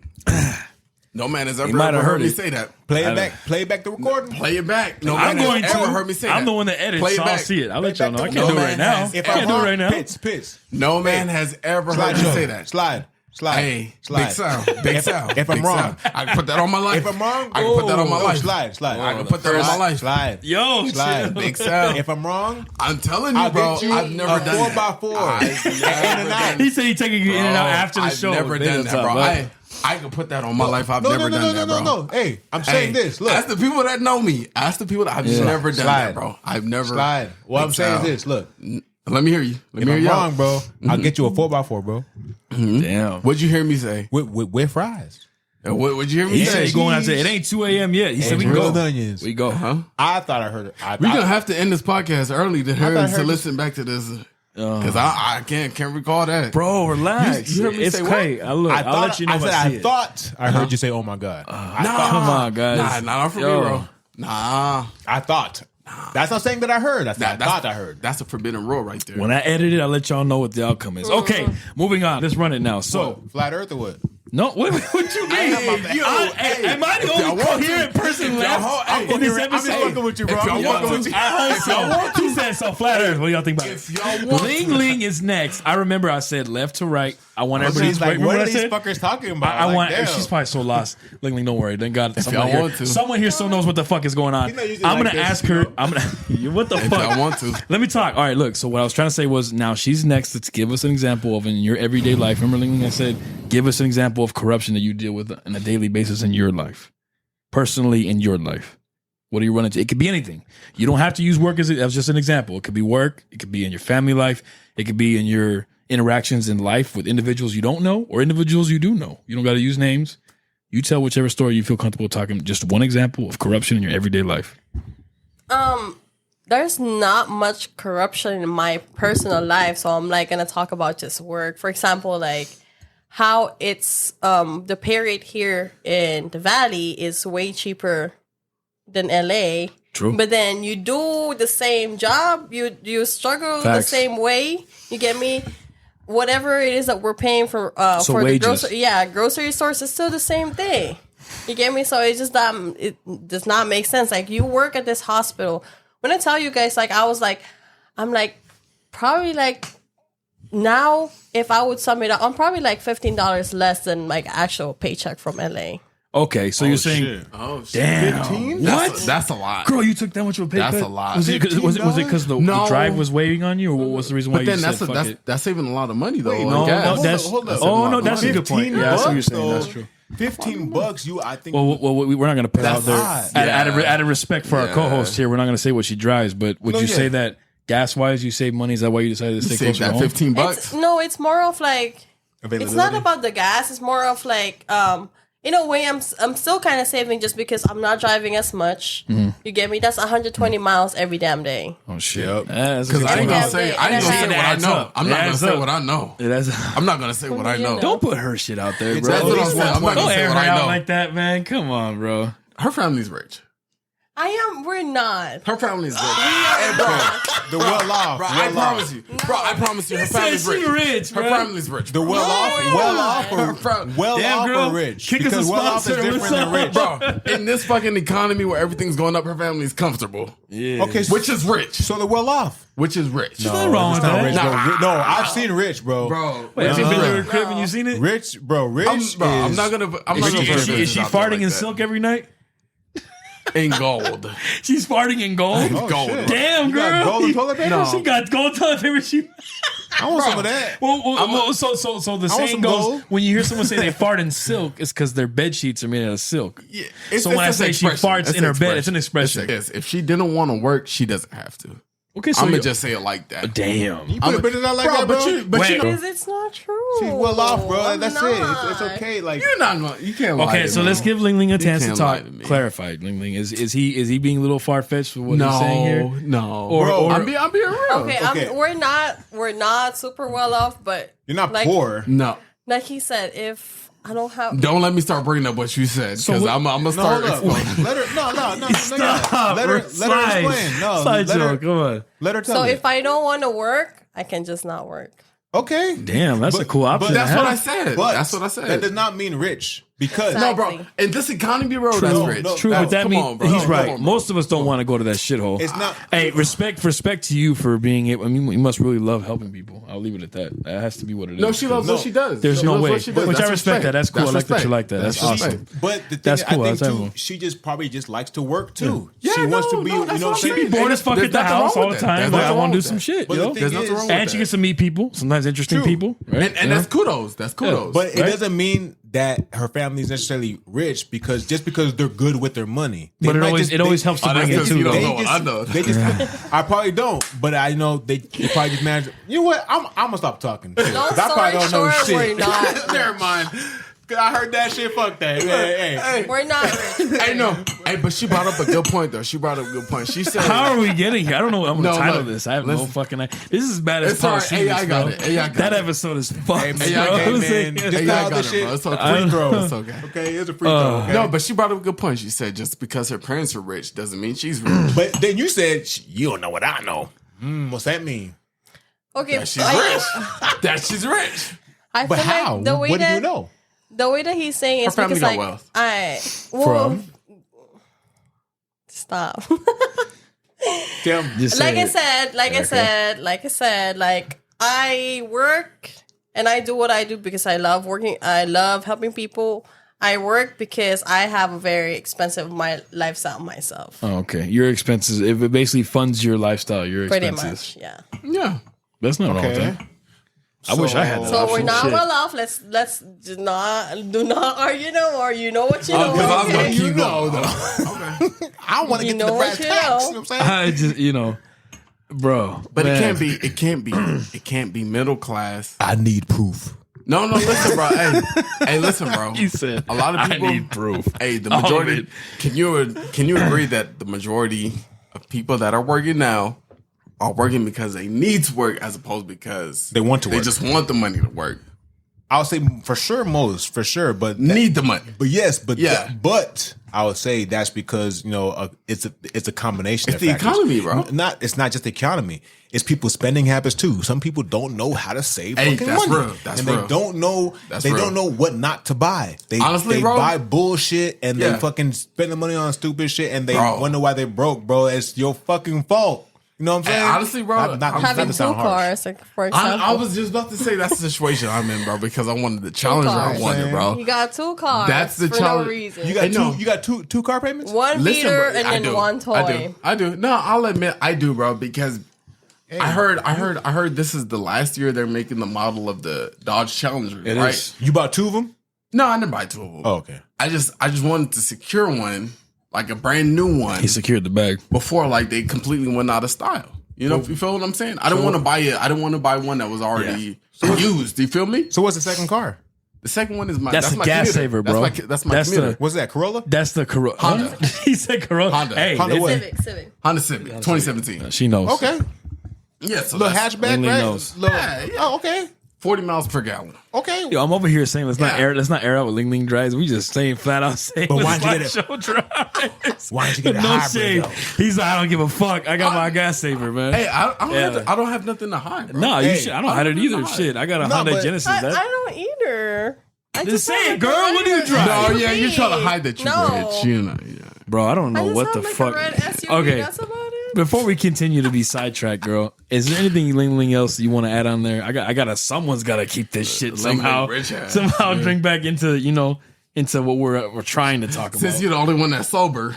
No man has ever, might have heard heard me it. say that. Play it back. Play back the recording. Play it back. No I'm man going has ever to. heard me say that. I'm the one that edits, Play it so I'll back. see it. I'll let y'all know. I No can't do it man right now. has- I if can't do it right now. Pits. No man has ever heard me say that. Slide. Hey, Slide. big sound. Big sound. if I'm big wrong. sound. I can put that on my life. If I'm wrong, I can put that on my life. Slide. I can put that on my life. Slide. Yo, Slide. chill. Big sound. If I'm wrong, I'm telling you, I'll bro. get you I've never a done 4x4. I've never done He said he's taking you in and out after the I've show. never done that, bro. I can put that on my life. I've never done that, bro. No. Hey, I'm saying this. Look. Ask the people that know me. Ask the people that I've never done that, bro. I've never. Slide. What I'm saying is sound. this. Look. Let me hear you. Let If me hear I'm you. wrong, bro, I'll get you a 4x4, bro. Damn. What'd you hear me say? With fries. And what'd you hear me He say? said he's going out to, it ain't 2 a.m. yet. He said we can grilled go. onions. We go. Huh? I thought I heard it. We're gonna have to end this podcast early to thought I heard listen back to this because I can't recall that. Bro, relax. You heard me it's say what? great. I'll let you know I if said I see I it. thought I heard you say, "Oh my God." Come on, guys. Nah, not for me, Yo. bro. Nah, I thought. That's not saying that I heard. I thought I heard. That's a forbidden rule right there. When I edit it, I'll let y'all know what the outcome is. Okay, moving on. Let's run it now. So, Flat Earth or what? no, what you mean? Am I the only coherent person left in this episode? with you, If y'all want to, I hope so. He said so. Flat Earth. What do y'all think about if it? y'all want Ling Ling is next. I remember I said left to right. I want everybody to Like, remember what what are I these said? fuckers talking about? I Like, want. damn. She's probably so lost. Ling Ling, don't worry. Thank God someone y'all here. want to. Someone here still knows what the fuck is going on. You're not usually I'm like gonna this, ask you her. know? I'm gonna. What the If fuck? y'all want to. Let me talk. All right, look. So what I was trying to say was now she's next. Let's give us an example of in your everyday life. Remember, Ling Ling, I said, give us an example of corruption that you deal with on a daily basis in your life, personally in your life. What do you run into? It could be anything. You don't have to use work as just an example. It could be work. It could be in your family life. It could be in your interactions in life with individuals you don't know or individuals you do know. You don't got to use names. You tell whichever story you feel comfortable talking. Just one example of corruption in your everyday life. There's not much corruption in my personal life, so I'm like gonna talk about just work. For example, like how it's the pay rate here in the Valley is way cheaper than LA. True. But then you do the same job, you struggle the Facts. same way. You get me? Whatever it is that we're paying for So for wages. the grocery stores is still the same thing. You get me? So it's just that it does not make sense. Like you work at this hospital. When I tell you guys, like I'm like probably like now if I would sum it up, I'm probably like $15 less than like actual paycheck from LA. Okay, so you're saying, Oh shit! damn, what? That's a lot. Girl, you took that much of a pay That's cut? a lot. Was it because the No. drive was weighing on you, or what was the reason why But you then said fuck it? that's saving a lot of money though. No, on gas. no, that's Hold up. oh no, that's a good point. 15 Yeah, that's what you're bucks, saying. though. That's true. $15, you I think. Well, we're not going to put That's out there hot. out of respect for our co-host here. We're not going to say what she drives, but would No, you yeah. say that gas wise you save money? Is that why you decided to stay Save closer to that home? $15. It's more of like it's not about the gas. It's more of like in a way I'm still kind of saving just because I'm not driving as much. You get me? That's 120 miles every damn day. Oh shit! Yep. Because I ain't gonna say what I know. I'm not gonna say what I know. I'm not gonna say what I know. Don't put her shit out there, bro. That's what I'm saying. I'm not Don't gonna say air what her I out know. like that, man. Come on, bro. Her family's rich. We're not. Her family's rich. Hey, The well off. Bro, I promise you. Bro, I promise you. Her family's she rich. rich, Her bro. family's rich. The well off girl, or rich? kick us a Because well off is sponsor. different than rich. Bro, in this fucking economy where everything's going up, her family's comfortable. Yeah. Okay, Which is rich. so the well off. Which is rich. nothing wrong with It's not that. rich, bro. No, I've seen rich, bro. Bro. Wait, have you which been is to her rich. crib and you seen it? Rich, bro. Rich is. I'm not gonna. I'm not gonna. Is she farting in silk every night? in gold? She's farting in gold. Oh, Gold. shit. Damn, You girl. got golden toilet paper? No. She got gold toilet paper. I want some of that. So the want saying some goes, gold. when you hear someone say they fart in silk, it's because their bed sheets are made out of silk. Yeah, So when I say she farts in her bed, it's an expression. Yes, if she didn't want to work, she doesn't have to. Okay, so I'm gonna you- just say it like that. damn. You put a bitch out like that, bro? But you know, Because it's not true. She's well off, bro. I'm That's not. it. It's okay. Like, you're not gonna. You can't. Lie Okay, to so me. let's give Ling Ling a chance to can't talk. lie to me. Clarify, Ling Ling, is he being a little far fetched for what he's saying here? No, Or- I'm being real. Okay, we're not super well off, but you're not like, poor. No, Like he said, if I don't have, don't let me start bringing up what you said because I'm gonna No, start. hold up. Let her. No. Stop. Let her explain. No, Slide let her. show, come on. Let her tell so me. if I don't want to work, I can just not work. Okay. Damn, that's a cool option. That's to what I have. said. But That's what I said. That does not mean rich because No, bro. Exactly. In this economy, bro, that's rich. no, True, but that come means on, bro. he's Come right. on, bro. Most of us don't want to go to that shithole. it's not. Hey, respect to you for being able. I mean, you must really love helping people. I'll leave it at that. That has to be what it is. No, she loves No. what she does. There's She no loves way. what she does. Which I That's respect that. That's cool. I like that you respect. like that. That's awesome. But the thing That's cool. I think That's too, cool. she just probably just likes to work too. Yeah, she wants no, to be. no, you that's know, what she I'm She be saying. bored as fuck There's at the nothing wrong house all the with that. time. There's Like, I nothing want wrong to do with some that. shit, But yo. the thing There's nothing is- wrong with And she gets to meet people. Sometimes interesting True. people. Right? And that's kudos. That's kudos. But it Right? doesn't mean that her family is necessarily rich because they're good with their money. They But it might always helps to Oh, bring that's it because too. you don't though. know what I know. They just, I probably don't, but I know they probably just manage. You know what? I'm gonna stop talking. Long I probably story don't know short, shit. we're not. Never mind. 'Cause I heard that shit. Fuck that. Hey. We're not rich. Hey, no. Hey, but she brought up a good point, though. She brought up a good point. She said, How are we getting here? I don't know what I'm going to No, title look, this. I have no listen. fucking idea. This is as bad as It's all right. Paul AI got bro. it. AI got That it. episode is fucked, Hey, bro. man, It's man, like- just Hey, all I the got it, shit. bro. It's okay. Free throw. It's okay. Okay, it's a free throw. Okay? No, but she brought up a good point. She said just because her parents are rich doesn't mean she's rich. But then you said you don't know what I know. What's that mean? Okay, That she's rich. That she's rich. I But feel how? like the way What do that you know? the way that he's saying is Her family because got like wealth. stop. Tell me. Just say like I it. said, like I work and I do what I do because I love working. I love helping people. I work because I have a very expensive lifestyle myself. Oh, okay. Your expenses, it basically funds your lifestyle, your Pretty expenses. much, yeah. Yeah. That's not wrong with Okay. that. I wish I had that. So option. we're not Shit. well off. Let's do not argue no more. You know what you know. Because I was going okay? to keep going, though. Okay. I want to You get to know the brass what you tacks. know. You know what I'm saying? I just, bro. But man. it can't be middle class. I need proof. No, listen, bro. Hey, listen, bro. You said a lot of people I need proof. Hey, the All of majority. it. Can you agree that the majority of people that are working now are working because they need to work as opposed because They want to They work. just want the money to work. I would say for sure, but Need the money. But yes, but Yeah. but I would say that's because it's a combination. It's of the factors. economy, bro. It's not just the economy. It's people's spending habits too. Some people don't know how to save Hey, fucking that's money, real. That's and real. they don't know. That's they real. don't know what not to buy. They Honestly, they bro. buy bullshit and Yeah. they fucking spend the money on stupid shit and they Bro. wonder why they broke, bro. It's your fucking fault. You know what I'm Hey, saying? honestly, bro, not Having to two sound harsh. cars, like for example. I was just about to say that's the situation I'm in, bro, because I wanted the challenge I cars. wanted, bro. You got two cars. That's the for challenge. no reason. You I got know. two. You got two car payments. one Listen, beater bro, and I then do. one toy. I do. No, I'll admit I do, bro, because I heard this is the last year they're making the model of the Dodge Challenger, It right? is. You bought two of them. No, I didn't buy two of them. Oh, okay. I just wanted to secure one, like a brand new one, He secured the bag. before like they completely went out of style. You know, you feel what I'm saying? I don't want to buy it. I don't want to buy one that was already used. Do you feel me? So what's the second car? The second one is my. That's the my gas commuter. saver, bro. That's my That's commuter. the- What's that? Corolla? That's the Corolla. Honda. He said Corolla. Honda. Hey, Honda they- what? Civic. Honda Civic, 2017. she knows. Okay. Yeah, so Little that's- hatchback, Ling Ling right? knows. Little- Yeah, yeah. Oh, okay. 40 miles per gallon. Okay. Yo, I'm over here saying let's not Yeah. air out what Ling Ling drives. We just saying flat out saying But why'd you get SlideShow drives. Why don't you get a no hybrid, shade. though? He's like, I don't give a fuck. I got my gas saver, man. Hey, I Yeah. don't have nothing to hide, bro. No, Hey, you should. I don't hide it either. Shit, I got a Honda but- Genesis. I That, don't either. I Just say have, it, girl. What do you drive? No, yeah, you're trying to hide that you rich. You know, yeah. bro, I don't I know just what have the like fuck. a red SUV. Okay, That's about it. before we continue to be sidetracked, girl, is there anything Ling Ling else you want to add on there? I gotta. Someone's gotta keep this shit Ling Ling somehow. rich ass, Somehow yeah. drink back into what we're trying to talk about. Since you're the only one that's sober.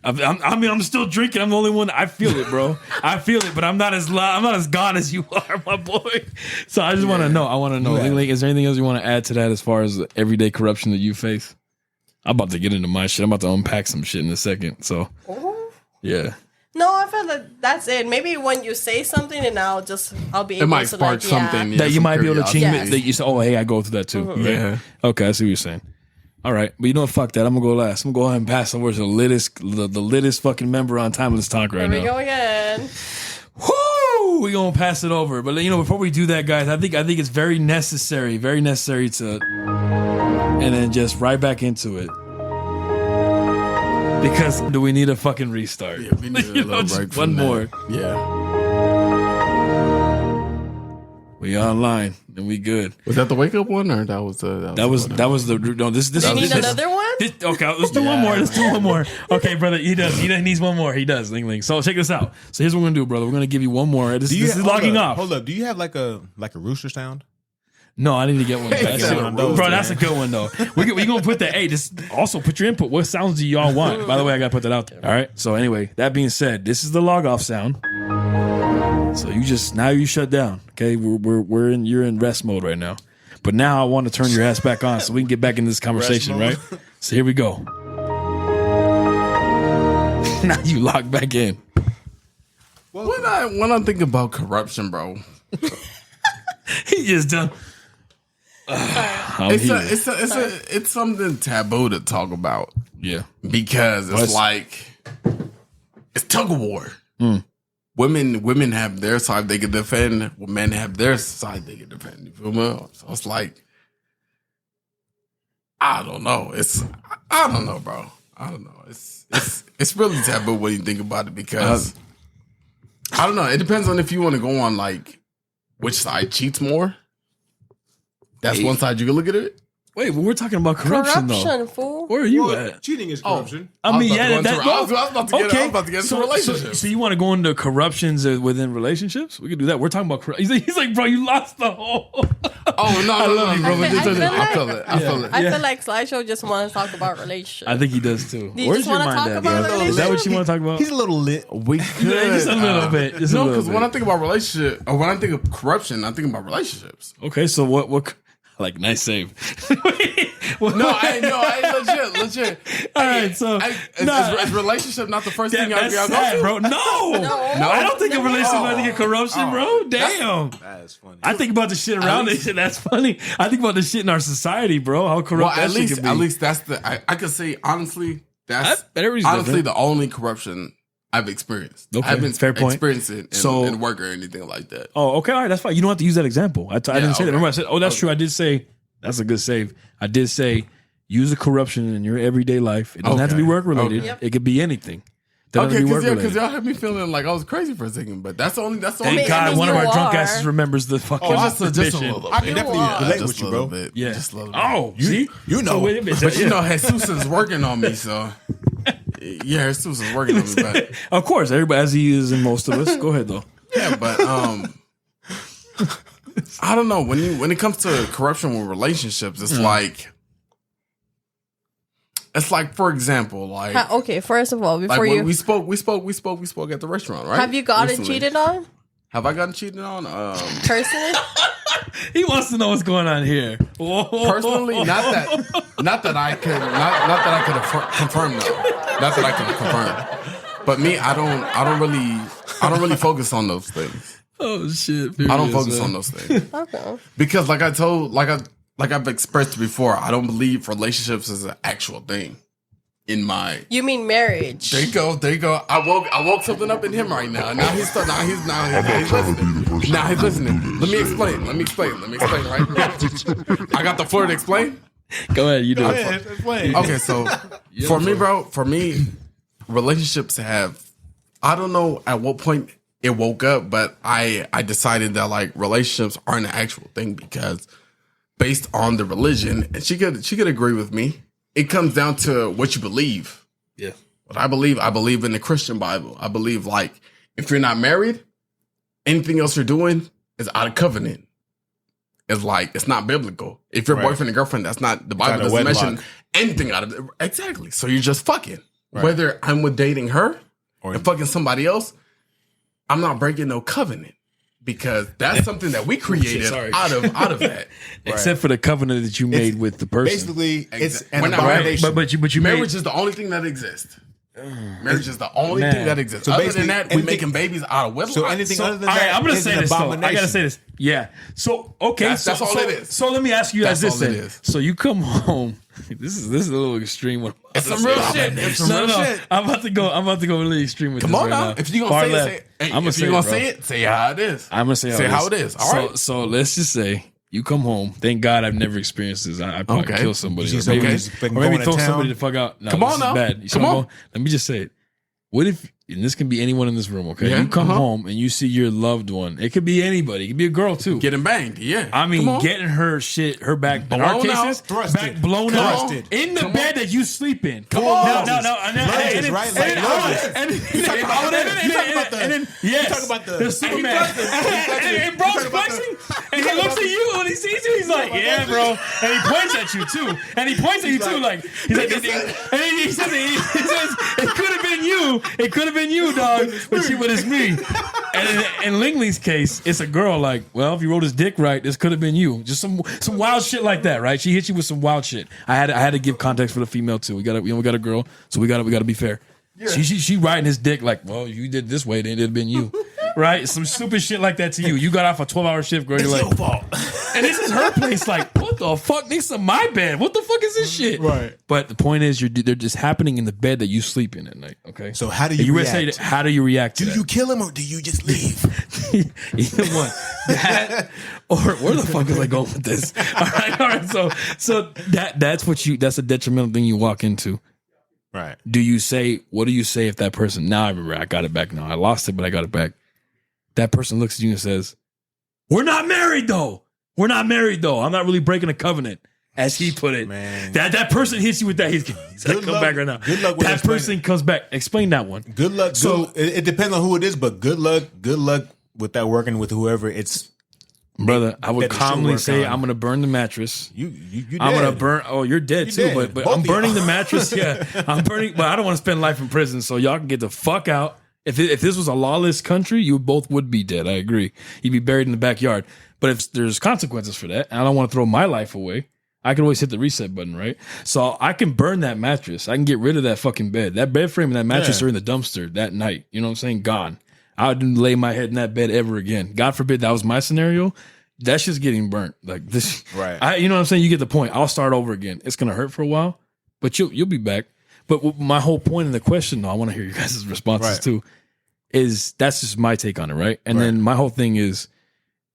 I'm still drinking. I'm the only one. I feel it, bro. I feel it, but I'm not as loud. I'm not as gone as you are, my boy. So I just want to know. I want to know, Ling Ling, is there anything else you want to add to that as far as the everyday corruption that you face? I'm about to get into my shit. I'm about to unpack some shit in a second. So, yeah. No, I feel like that's it. Maybe when you say something, and I'll be able It might to spark like, something. Yeah. That you some might be able to change curiosity. it. That you say, oh, hey, I go through that too. Mm-hmm. Yeah. Okay, I see what you're saying. All right, but you know what? Fuck that. I'm gonna go last. I'm gonna go ahead and pass over to the littest fucking member on Timeless Talk right Here now. we go again. Woo! We gonna pass it over, but before we do that, guys, I think it's very necessary to, and then just right back into it. Because do we need a fucking restart? Yeah, we need a little just break one from that. more. Yeah. We online and we good. Was that the wake up one or that was the No, this. Do you need this- another one? Okay, let's do one more. Let's do one more. Okay, brother, he needs one more. He does, Ling Ling. So check this out. So here's what we're gonna do, brother. We're gonna give you one more. This is logging off. Hold up. Do you have like a rooster sound? No, I need to get one. That's Get it. one of those, Bro, that's a good one though. We gonna put that. Hey, just also put your input. What sounds do y'all want? By the way, I gotta put that out there. All right. So anyway, that being said, this is the log off sound. So now you shut down. Okay, you're in rest mode right now. But now I want to turn your ass back on so we can get back in this conversation, right? So here we go. Now you lock back in. when I think about corruption, bro, He just done. it's something taboo to talk about Yeah. because it's What's- like it's tug of war. Women have their side they can defend. Men have their side they can defend. You feel me? So it's like I don't know. I don't know, bro. I don't know. It's really taboo when you think about it because I don't know. It depends on if you want to go on like which side cheats more. That's one side you can look at it. Wait, but we're talking about corruption, though. Fool. Where are you at? Cheating is corruption. I mean, yeah, I was about to get into relationships. So you want to go into corruptions within relationships? We could do that. We're talking about corruption. He's like, bro, you lost the whole. Oh no, I love you, bro. I feel I feel it. I feel like SlideShow just wants to talk about relationships. I think he does too. Do you Where's just your wanna mind talk at, about bro? Is that what you want to talk about? He's a little lit. We could. Yeah, just a little bit. Just a no, little because when I bit. think about relationship, or when I think of corruption, I think about relationships. Okay, so what? Like, nice save. No, I legit. All right, so Is relationship not the first thing y'all that's go sad, to? bro. No, I don't think of relationship. I think of corruption, bro. Damn. That's funny. I think about the shit around it. That's funny. I think about the shit in our society, bro. How Well, corrupt at that shit could be. least that's the. I could say honestly, that's everybody's honestly different. the only corruption I've experienced. Okay, I haven't fair point. experienced it in work or anything like that. Oh, okay, all right, that's fine. You don't have to use that example. I didn't say that. okay. Remember, I said, "Oh, that's true." I did say that's a good save. I did say use the corruption in your everyday life. It doesn't have to be Okay. work related. Okay. Yep. It could be anything. Doesn't Okay, have to be work because related. y'all had me feeling like I was crazy for a second, but that's the only. Thank mean, God, I one of you our drunk are. asses remembers the fucking just a mission. little I bit. can definitely are. relate Just with you, a bro. little bit. Yeah. Just a little bit. Oh, see, You know. So wait a minute. But you Yeah. know, Jesus is working on me, so yeah, Jesus is working on me. But Of course, everybody as he is in most of us. Go ahead though. yeah, but I don't know when it comes to corruption with relationships, it's like for example, like Okay, first of all, before when you we spoke at the restaurant, right? have you gotten Recently. cheated on Have I gotten cheated on? personally? He wants to know what's going on here. Whoa. Personally, not that I could confirm though. Not that I can confirm. But me, I don't really focus on those things. Oh shit! I don't focus on those things Okay. because, like I've expressed before, I don't believe relationships is an actual thing. in my. You mean marriage? There you go. There you go. I woke something up in him right now. Now he's listening. Now he's listening. Let me explain right now. I got the floor to explain. Go ahead. You do it. Explain. Okay, so for me, bro, relationships have, I don't know at what point it woke up, but I decided that like relationships aren't an actual thing because based on the religion, and she could agree with me, it comes down to what you believe. Yeah. What I believe in the Christian Bible. I believe like if you're not married, anything else you're doing is out of covenant. It's like, it's not biblical. If you're boyfriend and girlfriend, that's not, the Bible doesn't mention anything out of it. Exactly. So you're just fucking. Right. Whether I'm with dating her or fucking somebody else, I'm not breaking no covenant because that's something that we created out of that. Except for the covenant that you made with the person. Basically, it's an We're not abomination. But you marriage is the only thing that exists. Marriage is the only thing that exists. So other than that, we're making babies out of wedlock. So anything other than all right, that, I'm gonna is say an this. Though. I abomination. gotta say this. Yeah. So okay, that's all it is. So let me ask you guys That's this all it then. is. So you come home. This is a little extreme. One. It's some real shit. It's some real shit. I'm about to go really extreme with Come this on right now. now. If you're gonna say it, say how it is. I'm gonna say how it is. All right. So let's just say you come home. Thank God I've never experienced this. I probably kill somebody. You Or see maybe, somebody or maybe going throw to town? somebody the fuck out. No, Come this on is now. bad. You see Come where I'm on. going? Let me just say it. What if, and this can be anyone in this room, okay? Yeah, You come home and you see your loved one. It could be anybody. It could be a girl too. Getting banged, yeah. I mean, getting her back, in our Blown out, cases, thrusted. back blown out Thrusted. in the bed that you sleep in. Come on. No. Lunges, right? Like lunges. And then You talk about the Superman. And bro's flexing, and he looks at you and he sees you. He's like, "Yeah, bro," and he points at you too. And he points at you too, like he's like, and he says, "It could have been you. It could have been you, dog." But it's me. And in Ling Ling's case, it's a girl. Like, well, if you wrote his dick right, this could have been you. Just some wild shit like that, right? She hit you with some wild shit. I had to give context for the female too. We got a girl, so we got to be fair. Yeah. She riding his dick like, well, you did this way, then it'd have been you. Right? Some stupid shit like that to you. You got off a 12-hour shift, girl. You're like, your fault. And this is her place. Like, what the fuck? This is my bed. What the fuck is this shit? Right. But the point is, they're just happening in the bed that you sleep in at night. Okay. So how do you react? Say that, how do you react? Do to you kill him or do you just leave? Either one. That or where the fuck is I going with this? All right. So that's a detrimental thing you walk into. Right. What do you say if that person, now I remember, I got it back now. I lost it, but I got it back. That person looks at you and says, we're not married though. I'm not really breaking a covenant, as he put it. Man. That person hits you with that. He's gonna come back right now. Good luck with that person comes back. Explain that one. Good luck. So it depends on who it is, but good luck with that working with whoever. It's brother. I would calmly say, I'm gonna burn the mattress. You dead. I'm gonna burn. Oh, you're dead too. Dead. But Both I'm of burning y'all. the mattress. Yeah, I'm burning. But I don't want to spend life in prison. So y'all can get the fuck out. If this was a lawless country, you both would be dead. I agree. You'd be buried in the backyard. But if there's consequences for that, and I don't want to throw my life away, I can always hit the reset button, right? So I can burn that mattress. I can get rid of that fucking bed. That bed frame and that mattress are in the dumpster that night. You know what I'm saying? Gone. I wouldn't lay my head in that bed ever again. God forbid that was my scenario. That shit's getting burnt. Like this. Right. You know what I'm saying? You get the point. I'll start over again. It's gonna hurt for a while, but you'll be back. But my whole point in the question, though, I want to hear you guys' responses too. That's just my take on it, right? And then my whole thing is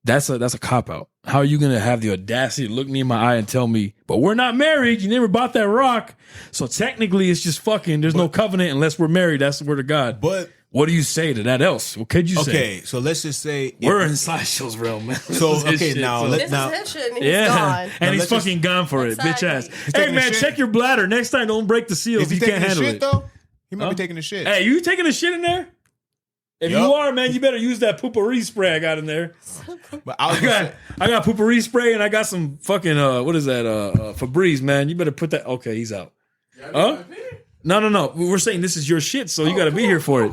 that's a cop out. How are you gonna have the audacity to look me in my eye and tell me, but we're not married, you never bought that rock. So technically it's just fucking, there's no covenant unless we're married. That's the word of God. But what do you say to that else? What could you say? Okay, so let's just say we're in SlideShow's realm, man. So This is okay, shit, now so- let This now is his shit and he's gone. and he's let's just- fucking gone for it, bitch ass. Exactly. Hey taking a man, shit? check your bladder. Next time, don't break the seals. is he You taking can't a handle shit it. though? He might Huh? be taking a shit. Hey, you taking a shit in there? If Yup. you are, man, you better use that poopery spray I got in there. But I was I got poopery spray and I got some fucking what is that? Febreze, man. You better put that. Okay, he's out. Huh? No. We're saying this is your shit, so you got to be here for it.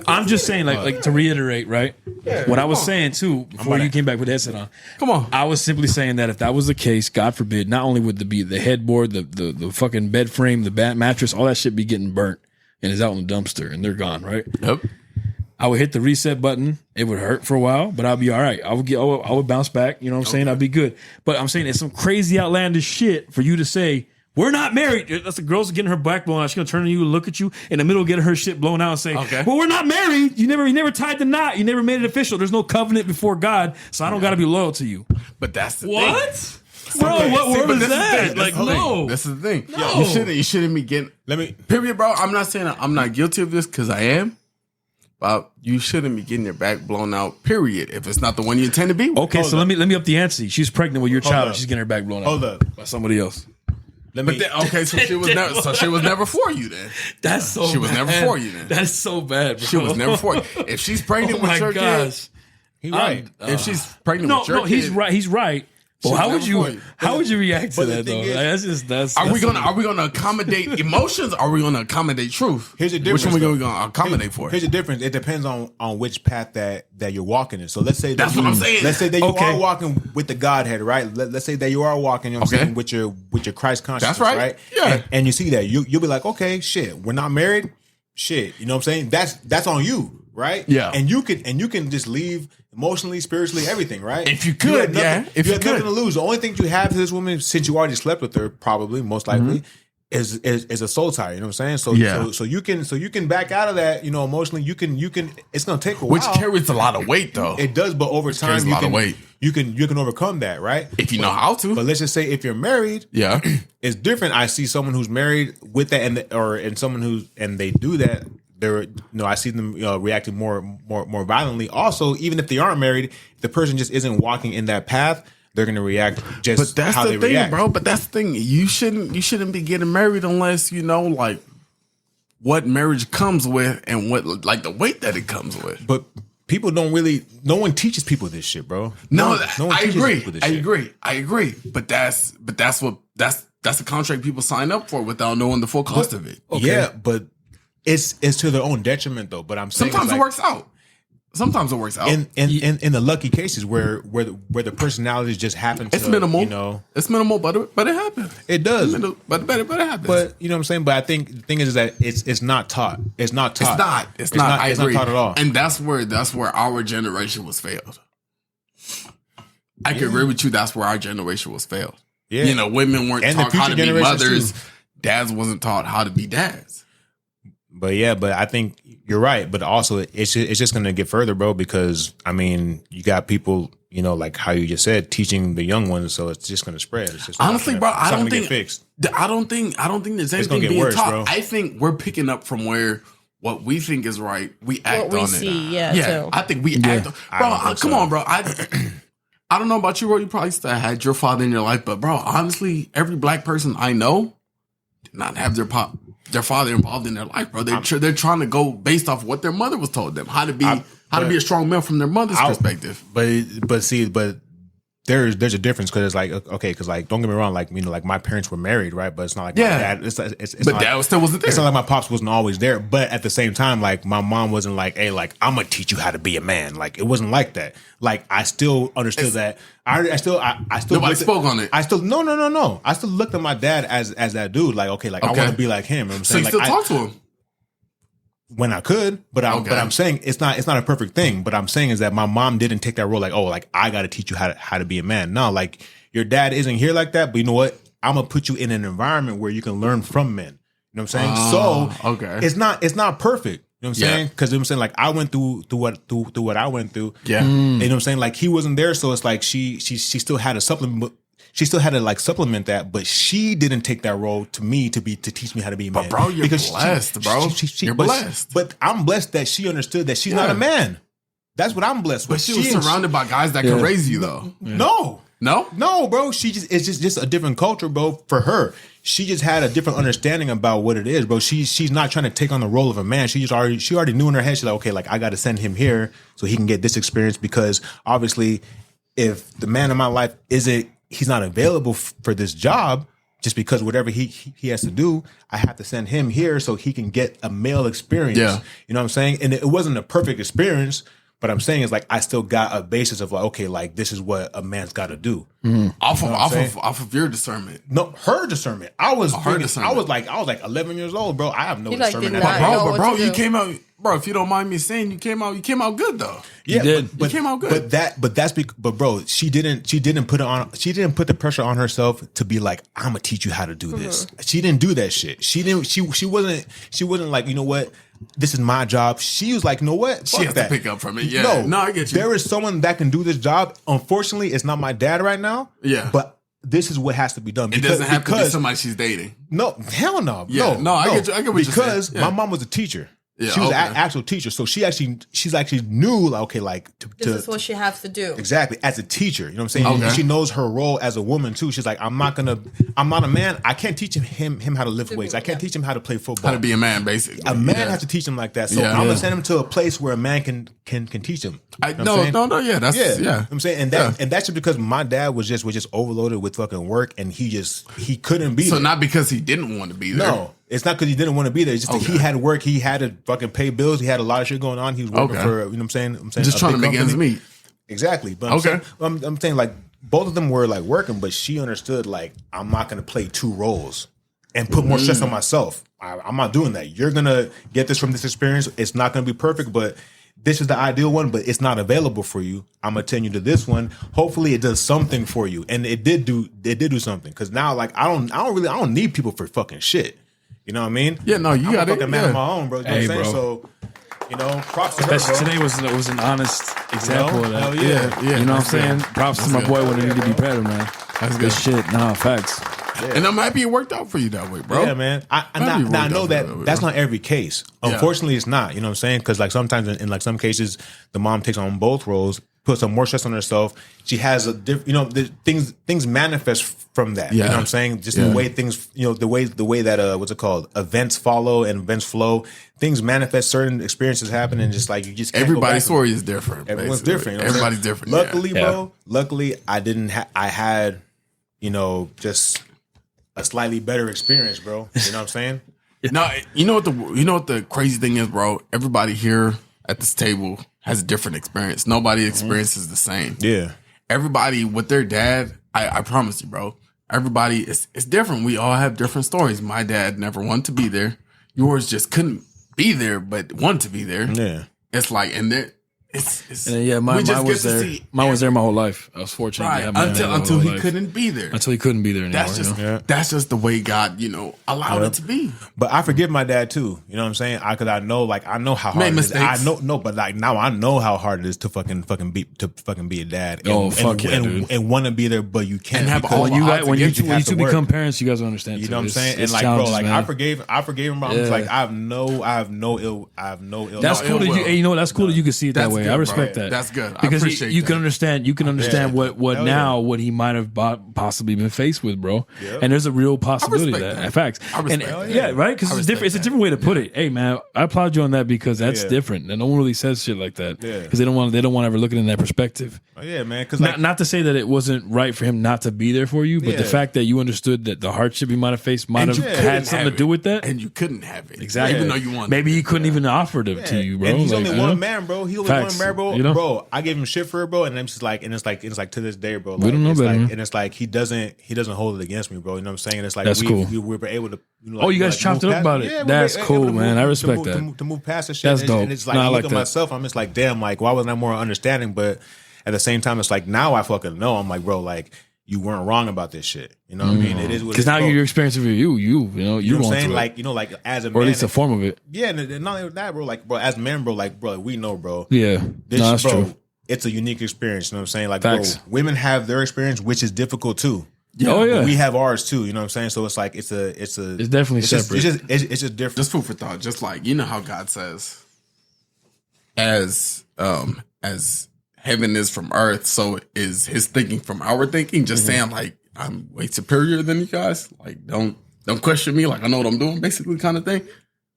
I'm just saying, like to reiterate, right? What I was saying too before you came back with the headset on. Come on. I was simply saying that if that was the case, God forbid, not only would the headboard, the fucking bed frame, the mattress, all that shit be getting burnt and is out in the dumpster and they're gone, right? Yep. I would hit the reset button. It would hurt for a while, but I'll be all right. I would bounce back. You know what I'm saying? I'll be good. But I'm saying it's some crazy outlandish shit for you to say, we're not married. That's the girl's getting her back blown out. She's gonna turn to you and look at you in the middle, getting her shit blown out and say, well, we're not married. You never tied the knot. You never made it official. There's no covenant before God, so I don't gotta be loyal to you. But that's the thing. What? Bro, what word is that? Like, no. This is the thing. No. You shouldn't be getting. Period, bro. I'm not saying I'm not guilty of this because I am. But you shouldn't be getting your back blown out. Period. If it's not the one you intend to be with. Okay, so let me up the ante. She's pregnant with your child. And she's getting her back blown out. Hold up by somebody else. So she was never for you then. That's so. She was bad. never for you then. That's so bad, bro. She was never for you. If she's pregnant with your kid, he's right. If she's pregnant with your kid, he's right. He's right. Well, how would you react to that though? Are we gonna accommodate emotions? Or are we gonna accommodate truth? Here's the difference. Which one we gonna accommodate for? Here's the difference. It depends on which path that you're walking in. So let's say that's what I'm saying. Let's say that you are walking with the Godhead, right? Let's say that you are walking, you know what I'm saying, with your Christ consciousness, that's right? Yeah. And you see that you'll be like, okay, shit, we're not married, shit. You know what I'm saying? That's on you, right? Yeah. And you can just leave. Emotionally, spiritually, everything, right? If you could, if you have nothing to lose, the only thing you have to this woman, since you already slept with her, probably most likely, is a soul tie. You know what I'm saying? So you can back out of that. You know, emotionally, you can. It's gonna take a while, which carries a lot of weight, though. It does, but over time, you can overcome that, right? If you know how to. But let's just say if you're married, it's different. I see someone who's married with that, and someone who's and they do that. I see them reacting more violently. Also, even if they aren't married, if the person just isn't walking in that path, they're going to react just how they react. But that's the thing, bro. But that's the thing. You shouldn't be getting married unless you know like what marriage comes with and what like the weight that it comes with. But people don't really. No one teaches people this shit, bro. No one I agree. But that's the contract people sign up for without knowing the full cost of it. Okay. Yeah, but. It's to their own detriment though, but I'm saying sometimes it works out. Sometimes it works out. In the lucky cases where the personalities just happen to, it's minimal. You know, it's minimal, but it happens. It does, but it happens. But you know what I'm saying. But I think the thing is that it's not taught. It's not taught. It's not. I agree. It's not taught at all. And that's where our generation was failed. I can agree with you. That's where our generation was failed. Yeah, you know, women weren't taught how to be mothers. Dads wasn't taught how to be dads. But I think you're right. But also, it's just going to get further, bro. Because I mean, you got people, you know, like how you just said, teaching the young ones, so it's just going to spread. It's just honestly, bro, I don't think fixed. I don't think there's anything being taught. Bro. I think we're picking up from where what we think is right. We act on it. Yeah. I think we act. Bro, come on, bro. I don't know about you, bro. You probably still had your father in your life, but bro, honestly, every black person I know did not have their father involved in their life, bro. They're trying to go based off what their mother was told them, how to be a strong man from their mother's perspective. But there's a difference because it's like okay, because like don't get me wrong, like you know, like my parents were married, right? But it's not like my dad. But dad still wasn't there. It's not like my pops wasn't always there. But at the same time, like my mom wasn't like, hey, like I'm gonna teach you how to be a man. Like it wasn't like that. Like I still understood that. I still nobody spoke on it. I still no. I still looked at my dad as that dude. Like okay, like I want to be like him. You know what I'm saying? So you still talk to him when I could, but I'm saying it's not a perfect thing. But I'm saying is that my mom didn't take that role. Like oh, like I got to teach you how to be a man. No, like your dad isn't here like that. But you know what? I'm gonna put you in an environment where you can learn from men. You know what I'm saying? It's not perfect. You know what I'm saying? Because you know what I'm saying, like I went through what I went through. Yeah. You know what I'm saying? Like he wasn't there, so it's like she still had a supplement. She still had to like supplement that, but she didn't take that role to teach me how to be a man. But bro, you're blessed, bro. You're blessed. But I'm blessed that she understood that she's not a man. That's what I'm blessed with. But she was surrounded by guys that could raise you, though. No, bro. It's just a different culture, bro. For her, she just had a different understanding about what it is, bro. She's not trying to take on the role of a man. She already knew in her head. She's like, okay, like I got to send him here so he can get this experience because obviously, if the man in my life he's not available for this job just because whatever he has to do, I have to send him here so he can get a male experience. Yeah. You know what I'm saying? And it wasn't a perfect experience, but I'm saying is like I still got a basis of like, okay, like this is what a man's got to do. Mm-hmm. Off of your discernment. No, her discernment. I was like 11 years old, bro. I have no discernment. Bro, you came out. bro, if you don't mind me saying, you came out good though. Yeah, did. But, you came out good. But bro, she didn't put the pressure on herself to be like, I'm gonna teach you how to do this. She didn't do that shit. She wasn't like, you know what, this is my job. She was like, you know what, She fuck has that. to pick up from it. Yeah. No, I get you. There is someone that can do this job. Unfortunately, it's not my dad right now. Yeah. But this is what has to be done. It doesn't have to be somebody she's dating. No, hell no. Yeah, no, I get you. I get what you're saying. Because Yeah. my mom was a teacher. Yeah, she was okay. an actual teacher, so she's actually knew, like, okay, like This is what she has to do. exactly as a teacher. You know what I'm saying? Okay. And she knows her role as a woman too. She's like, I'm not a man. I can't teach him how to lift weights. I can't teach him how to play football. How to be a man, basically. A man has to teach him like that. So Yeah. I'm Yeah. gonna send him to a place where a man can teach him. You know what I'm saying? No, yeah, that's Yeah, yeah. I'm saying, and that's just because my dad was just overloaded with fucking work, and he couldn't be So there. not because he didn't want to be there. No, it's not because he didn't want to be there. It's just that he had work. He had to fucking pay bills. He had a lot of shit going on. He was working Okay. for, you know what I'm saying? Just a trying to big make ends company. meet. Exactly. But Okay. I'm saying like both of them were like working, but she understood like, I'm not going to play two roles and put more stress on myself. I'm not doing that. You're going to get this from this experience. It's not going to be perfect, but this is the ideal one, but it's not available for you. I'm going to send you to this one. Hopefully it does something for you. And it did do something. Cause now like, I don't need people for fucking shit. You know what I mean? Yeah, no, you I'm got a it. fucking man Yeah. of my own, bro. You know Hey, what I'm saying? bro. So, you know, props to her, Especially bro. today was an honest example of that. Hell Yeah, yeah. You know what I'm that's saying? good. Props That's to my good. boy when he need to be better, man. That's Good good. shit. Nah, facts. And I'm happy it worked out for you that way, bro. Yeah, man. I That'd be now I worked know out that for you, that's bro. not every case. Unfortunately, it's not. You know what I'm saying? Because like sometimes in like some cases, the mom takes on both roles, puts some more stress on herself. She has a different, you know, the things manifest from that. You Yeah. know what I'm saying? Just Yeah. the way things, you know, the way that what's it called? Events follow and events flow. Things manifest. Certain experiences happen, and just like you just can't go Everybody's back. story is different. Everyone's basically. different. You know what I'm Everybody's saying? different. Luckily, Yeah. bro. Luckily, I had, you know, just a slightly better experience, bro. You know what I'm saying? No, you know what the crazy thing is, bro? Everybody here at this table has a different experience. Nobody experiences the same. Yeah. Everybody with their dad, I promise you, bro. Everybody it's different. We all have different stories. My dad never wanted to be there. Yours just couldn't be there, but wanted to be there. Yeah. It's like, and then it's And yeah, we mine just was get to there. see Mine was there my whole life. I was fortunate to right have my dad my until whole he life. couldn't be there. Until he couldn't be there anymore. That's just you know? that's just the way God, allowed it to be. But I forgive my dad too. You know what I'm saying? Cause I know how hard Made it is. mistakes. But like now I know how hard it is to fucking be a dad. Oh, fuck yeah, dude. And want to be there, but you can't. And have because all When the you odds guys, when against you you have to two work. become parents, you guys will understand. You too. know what I'm It's- saying? And it's like, bro, challenges, like man. I forgave him. Bro. I'm just Yeah. like, I have no ill. That's No, cool that ill you. will. Hey, you know, that's cool that you can see it that That's way. good, I bro. respect that. That's good. I because appreciate you that. can understand. You can understand what Hell now yeah. what he might have possibly been faced with, bro. Yep. And there's a real possibility of respect that. that. Facts. I respect And that. yeah, right. Because I it's respect different. It's a that. different way to put it. Hey, man, I applaud you on that because that's Yeah. different. And no one really says shit like that. Yeah. Because they don't want to ever look at it in that perspective. Oh, yeah, man. Because like, Not to say that it wasn't right for him not to be there for you, but the Yeah. fact that you understood that the hardship he might have faced might have you had couldn't something have to do it. with that. And you couldn't have it. Exactly. Even though you wanted Maybe it. he couldn't even offer it to you, bro. And he's Like, only you know? one man, bro. He only Facts. one man, bro. You know? Bro, I gave him shit for it, bro. And I'm just like, it's like to this day, bro. Like, We don't know it's better, like, man. and it's like he doesn't hold it against me, bro. You know what I'm saying? And it's like That's cool. we were able to. Oh, you guys chopped it up about it. That's cool, man. I respect that. To move past the shit. That's and dope. it's like, Nah, I I like look at that. myself. I'm just like, damn. Like, why wasn't I more understanding? But at the same time, it's like now I fucking know. I'm like, bro, like you weren't wrong about this shit. You know what I mean? It is what it Because is, now bro. your experience of you You know what I'm going saying? through Like, it. like as a Or man, at least a form of it. yeah, and not only that, bro. Like, bro, as men, bro, like, bro, we know, bro. Yeah. This, No, that's bro, true. it's a unique experience. You know what I'm saying? Like, Facts. bro, women have their experience, which is difficult too. Oh, yeah. But we have ours too. You know what I'm saying? So it's like it's definitely separate. It's just different. Just food for thought. Just like, you know how God says, as heaven is from earth, so is his thinking from our thinking. Just saying like, I'm way superior than you guys. Like, don't question me. Like, I know what I'm doing, basically, kind of thing.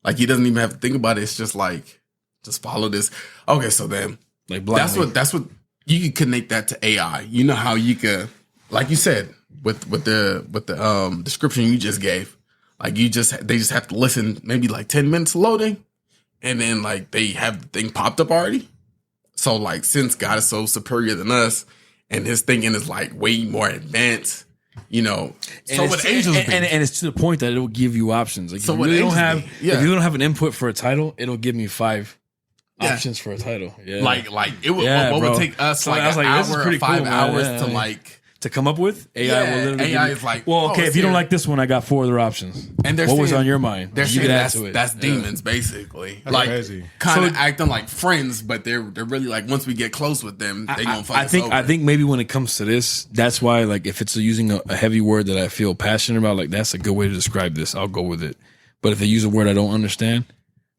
Like, he doesn't even have to think about it. It's just like, just follow this. Okay, so then Like that's what you can connect that to AI. You know how you could, like you said, with the description you just gave, like they just have to listen maybe like 10 minutes loading, and then like they have the thing popped up already. So like, since God is so superior than us and his thinking is like way more advanced, You know, And so it's, would angels be. and it's to the point that it'll give you options. Like So if you would really don't angels have, be? Yeah. if you don't have an input for a title, it'll give me 5 Yeah. options for a title. Yeah, Like it would. Yeah, what bro. would take us So like I was an like, this is hour or pretty 5 cool, man. hours Yeah, to yeah. like. to come up with AI Yeah, will literally AI give is you, like, well, oh, okay, it's if you don't here. like this one, I got 4 other options. And they're what was saying- on your mind? They're You saying could add to it. that's Yeah. demons, basically. That's like crazy. kind of So- acting like friends, but they're really like once we get close with them, they gonna fuck us over. I think maybe when it comes to this, that's why like if it's using a heavy word that I feel passionate about, like that's a good way to describe this. I'll go with it. But if they use a word I don't understand,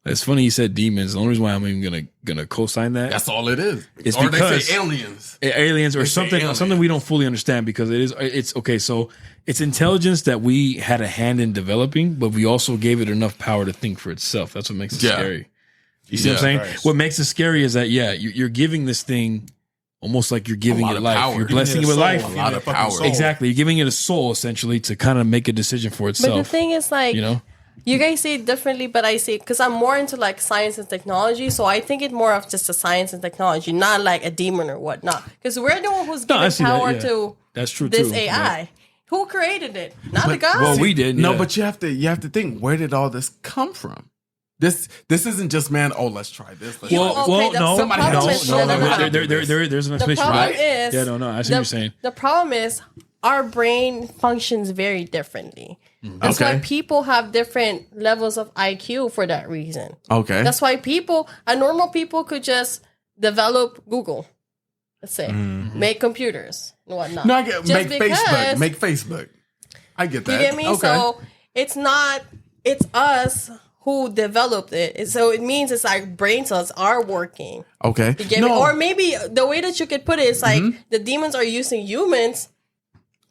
it's funny you said demons. The only reason why I'm even gonna co-sign that that's all it is. It's or because- they say aliens. aliens or They say something aliens. something we don't fully understand because it's okay. So it's intelligence that we had a hand in developing, but we also gave it enough power to think for itself. That's what makes it Yeah. scary. You see what I'm Yeah. saying? Right. What makes it scary is that you're giving this thing almost like you're giving lot it of life. power. You're Giving blessing it it a with soul, life. a lot of power. Exactly. You're giving it a soul essentially to kind of make a decision for But itself. the thing is, like, you know? you guys say it differently, but I say because I'm more into like science and technology, so I think it more of just a science and technology, not like a demon or whatnot. Because we're the one who's No, I giving see that, power yeah. to That's true this too. AI. Who created it? Not the But- God. Well, we did. No, yeah. but you have to think, where did all this come from? This isn't just, man, oh, let's try this. Let's You- try this. okay, the Somebody problem had to is- show them how to do this. There's an the explanation. problem Right? is, Yeah, no, I see what you're saying. The problem is our brain functions very differently. That's why Okay. people have different levels of IQ for that reason. Okay. That's why normal people could just develop Google, let's say, make computers and whatnot. no, I get Just make because- Facebook. Make Facebook. I get that. You get me? Okay. So it's us who developed it. So it means it's like brain cells are working. okay. You get me? Or maybe the way that you could put it is like the demons are using humans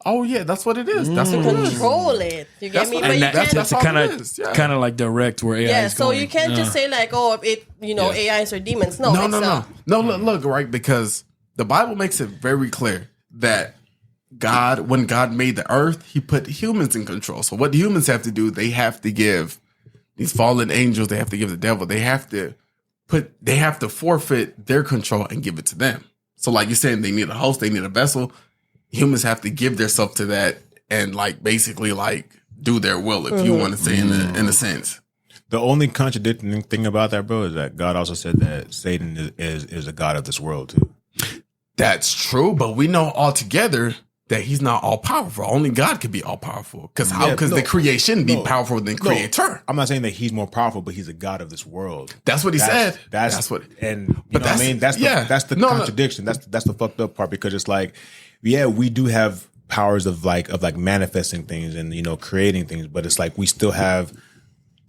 Oh yeah, that's what it is. That's to what it is. control it. You get That's me? what- But you And can't. that's all kind it is, yeah. of like direct where AI Yeah, is so going. you can't just say like, oh, AIs are demons. No, it's No. Look, right? Because the Bible makes it very clear that when God made the earth, He put humans in control. So what the humans have to do, they have to give these fallen angels. They have to give the devil. They have to forfeit their control and give it to them. So, like you're saying, they need a host, they need a vessel. Humans have to give themselves to that and like basically like do their will, if you want to say in a sense. The only contradicting thing about that, bro, is that God also said that Satan is a god of this world too. That's true, but we know altogether that he's not all powerful. Only God could be all powerful. Because the creation be powerful than creator. I'm not saying that he's more powerful, but he's a god of this world. That's what he said. That's what, and you But know what I mean. That's the No, no. contradiction. That's the fucked up part because it's like, yeah, we do have powers of manifesting things and creating things, but it's like we still have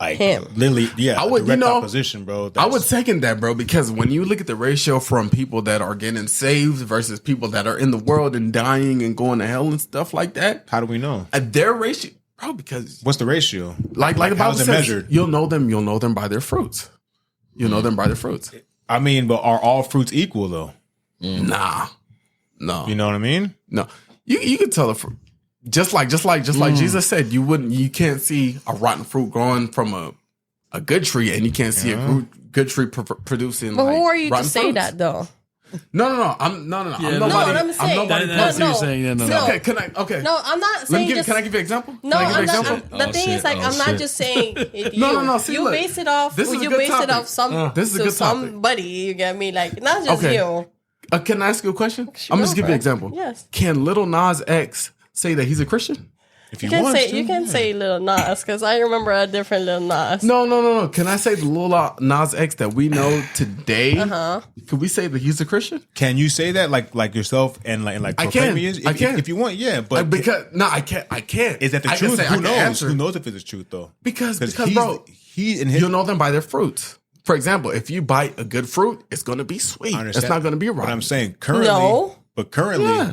like Him. literally, I would, direct opposition, bro. I would second that, bro, because when you look at the ratio from people that are getting saved versus people that are in the world and dying and going to hell and stuff like that, How do we know? their ratio, bro, because What's the ratio? like the Bible how's it says, measured? you'll know them by their fruits. You'll know them by their fruits. I mean, but are all fruits equal though? Nah, no, You know what I mean? no. You can tell the fruit. Just like Jesus said, you can't see a rotten fruit growing from a good tree, and you can't see a good tree producing. But like, who are you to rotten say fruits. that though? No. I'm nobody. Yeah, No, what I'm I'm saying. nobody. That's no, what you're saying. Yeah, no. no. Okay, can I? Okay, No, I'm not Let saying me give. just. Can I give you an example? No, Can I give I'm you an not. example? The thing is, like, I'm not just saying it, you. No. See, you look, base it off. this is a You good base it topic. off some. This is a good topic. somebody. You get me? Like, not just Okay. you. Can I ask you a question? I'm just Go give for you an it. example. Yes. Can Little Nas X say that he's a Christian? If You he can wants say to, you can yeah. say Lil Nas because I remember a different Lil Nas. No. Can I say the Little Nas X that we know today? Uh-huh. Could we say that he's a Christian? Can you say that like yourself and like I proclaim can. he is? I can. If you want, yeah. But Because I can't. is that the I can truth? say- I Who can knows? answer. Who knows if it's the truth though? Because he's, bro, he in his you'll know them by their fruits. For example, if you bite a good fruit, it's going to be sweet. I understand. It's not going to be But rotten. I'm saying currently, No. but currently, Yeah.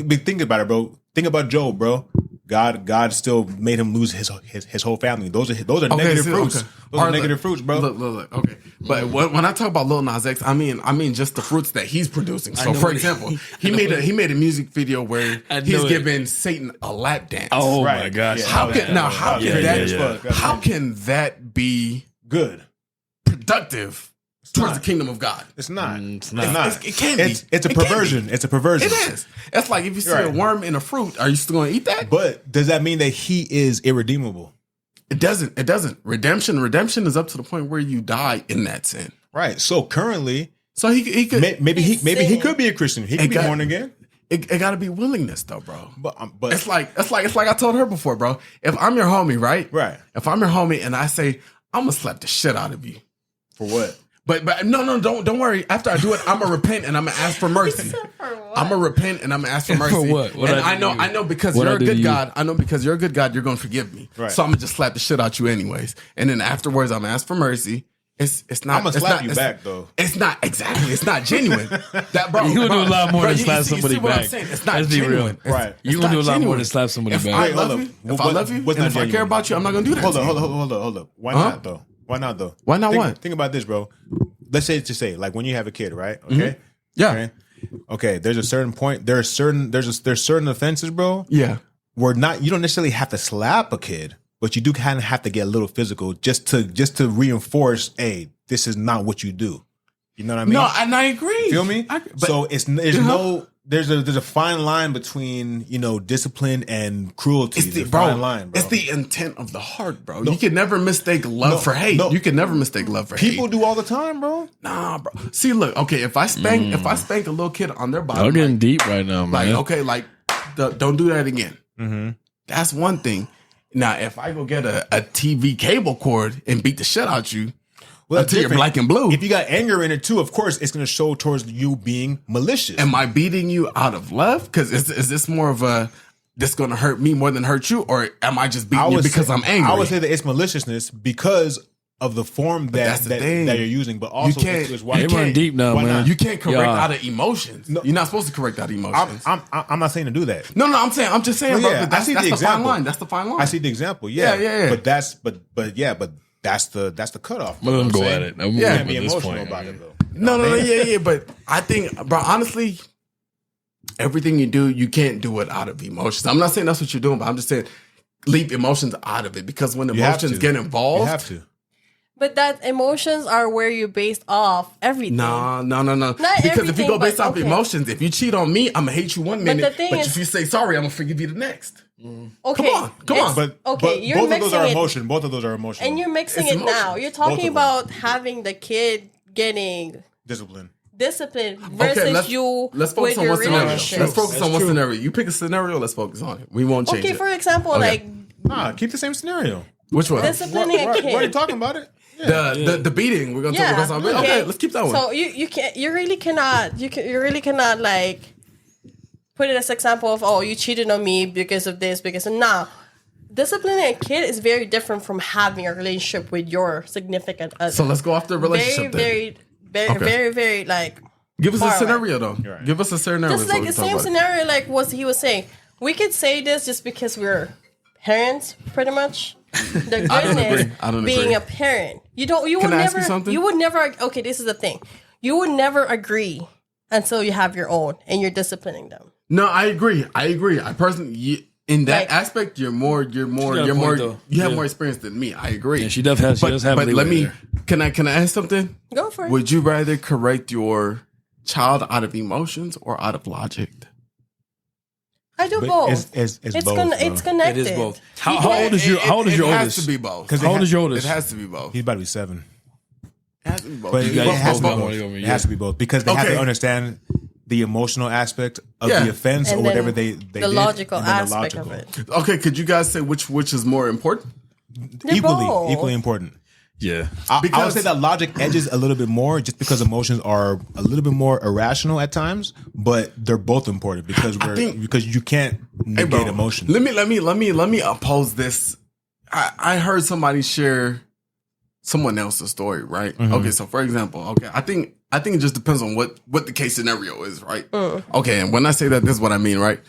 but think about it, bro. Think about Job, bro. God still made him lose his whole family. Those are negative see, fruits. okay. Those are Or negative look, fruits, bro. Look. Okay, but when I talk about Lil Nas X, I mean just the fruits that he's producing. So, know for what- example, he made a music video where I he's know it. giving Satan a lap dance. Oh my Right. gosh! Yeah. how can Yeah, that yeah. how can that be Good. productive towards the kingdom of God. It's not. It's not. It can't be. It's a perversion. It's a perversion. It is. It's like if you see a worm in a fruit, are you still going to eat that? But does that mean that he is irredeemable? It doesn't. It doesn't. Redemption is up to the point where you die in that sin. Right. So currently, so he could maybe he could be a Christian. He could be born again. It got to be willingness though, bro. But it's like I told her before, bro. If I'm your homie, right? Right. If I'm your homie and I say I'm gonna slap the shit out of you, for what? But no, don't worry. After I do it, I'm gonna repent and I'm gonna ask for mercy. I'm gonna repent and I'm gonna ask for mercy. For what? And I know because you're a good God. I know because you're a good God, you're gonna forgive me. Right. So I'm gonna just slap the shit out you anyways. And then afterwards, I'm gonna ask for mercy. It's not. I'm gonna slap you back though. It's not exactly. It's not genuine. That bro, You would do a lot more than slap you somebody see what back. I'm saying? It's not Let's be real. genuine. Right. You would do a lot more than slap somebody If back. I Wait, hold love up. you, if What- I love you, what's and not if I care genuine? about you, I'm not gonna do that. Hold up. Why not though? Why not though? Why not what? Think about this, bro. Let's say like when you have a kid, right? Okay. Yeah. Okay. There's a certain point. There's certain offenses, bro. Yeah. Where you don't necessarily have to slap a kid, but you do kind of have to get a little physical just to reinforce, hey, this is not what you do. You know what I mean? No, and I agree. Feel me? So there's a fine line between discipline and cruelty. It's a fine line, bro. It's the intent of the heart, bro. You can never mistake love for hate. You can never mistake love for hate. People do all the time, bro. Nah, bro. See, look, okay, if I spank a little kid on their body, I'm getting deep right now, man. Don't do that again. Mm-hmm. That's one thing. Now, if I go get a TV cable cord and beat the shit out you, until you're black and blue. If you got anger in it too, of course, it's going to show towards you being malicious. Am I beating you out of love? Because is this more of a this going to hurt me more than hurt you, or am I just beating you because I'm angry? I would say that it's maliciousness because of the form that you're using, but also it's why you run deep now, man. You can't correct out of emotions. No, you're not supposed to correct out of emotions. I'm not saying to do that. No, I'm just saying, bro. That's the fine line. That's the fine line. I see the example. Yeah. But that's the cutoff. Let them go at it. You can't be emotional about it though. No. But I think, bro, honestly, everything you do, you can't do it out of emotions. I'm not saying that's what you're doing, but I'm just saying leave emotions out of it, because when emotions get involved, you have to. But that emotions are where you based off everything. No. Not Because if you go based everything, off but okay. emotions, if you cheat on me, I'm gonna hate you one minute. the thing But is- if you say sorry, I'm gonna forgive you the next. Okay, Come on. But you're both of those mixing are it, emotion. Both of those are emotional. and you're mixing It's it now. emotions. You're Both talking of them. about having the kid getting discipline. discipline versus let's focus with on your one scenario. relationship. Let's focus on That's one true. scenario. You pick a scenario. Let's focus on it. We won't change Okay, it. for example, Okay. like Nah, keep the same scenario. Which one? disciplining a We're kid. already talking about it. Yeah. The beating. We're gonna talk about something. Okay, let's keep that one. So you really cannot like put it as example of you cheated on me because of this now. Disciplining a kid is very different from having a relationship with your significant other. So let's go off the relationship. Very like. Give us a far away. scenario though. Right. Give us a scenario. Just so like we the can talk same about it. scenario, like what he was saying. We could say this just because we're parents, pretty much. The I don't goodness agree. I don't being agree. a parent. You would Can I ask never you something? you would never okay, this is the thing. You would never agree until you have your own and you're disciplining them. No, I agree. I personally, in that Like- aspect, you're more, got a point, though. you have Yeah. more experience than me. I agree. Yeah, she does have But leeway let me, there. can I ask something? Go for it. Would you rather correct your child out of emotions or out of logic? I do But both. it's It's both. bro. it's connected. It is both. You How can't- old is your It has oldest? to be both. How old is your oldest? It has to be both. He's about to be 7. It has to be both. But You it guys has to be both both. want to go, It yeah. has to be both because they have Okay. to understand the emotional aspect of Yeah. the offense And or then whatever they the did, logical and then the aspect logical. of it. Okay, could you guys say which is more important? They're both. Equally important. Yeah. I would Because- say that logic edges a little bit more just because emotions are a little bit more irrational at times, but they're both important because because you can't negate bro, emotion. Let me oppose this. I heard somebody share someone else's story, right? Mm-hmm. Okay, so for example, I think it just depends on what the case scenario is, right? Okay, and when I say that, this is what I mean, right?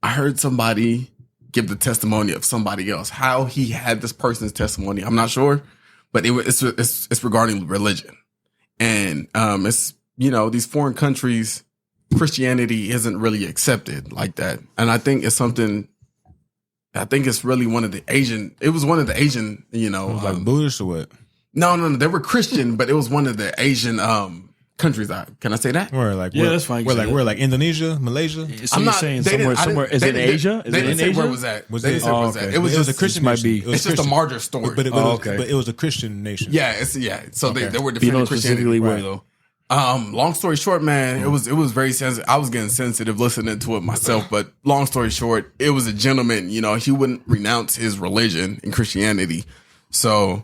I heard somebody give the testimony of somebody else, how he had this person's testimony. I'm not sure, but it's regarding religion, and it's these foreign countries, Christianity isn't really accepted like that, and I think it's something. I think it's really one of the Asian. It was one of the Asian, like Buddhist or what? No. They were Christian, but it was one of the Asian countries. Can I say that? We're like, Yeah, that's fine. We're like Indonesia, Malaysia. So you're saying somewhere? Is it Asia? Is They it didn't in say Asia? where it was at. Was They it? didn't say where it was okay. at. It was It was just a Christian might nation. be- It was It's just a Christian. martyr story. But it was a Christian nation. Yeah, so Okay. they were But you know defending Christianity. specifically where Right. though? Long story short, man, it was very sensitive. I was getting sensitive listening to it myself, but long story short, it was a gentleman, he wouldn't renounce his religion in Christianity. So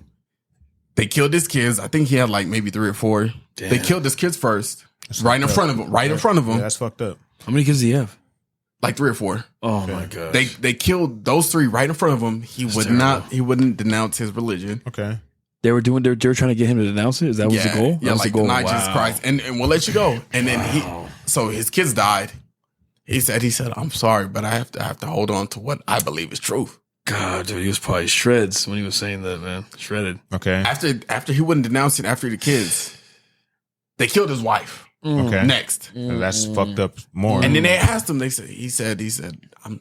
they killed his kids. I think he had like maybe 3 or 4. Damn. They killed his kids first, right in front of him, Yeah, that's fucked up. How many kids do you have? like 3 or 4. Oh my god. They killed those 3 right in front of him. He wouldn't denounce his religion. Okay. They were trying to get him to denounce it. Is that was the goal? Yeah, That was like the goal. deny Jesus Christ, and we'll let you go. And then so his kids died. He said, I'm sorry, but I have to hold on to what I believe is truth. God, dude, he was probably shreds when he was saying that, man. Shredded. Okay. After he wouldn't denounce it after the kids, they killed his wife. Okay. Next, And that's fucked up more. and then they asked him. He said, I'm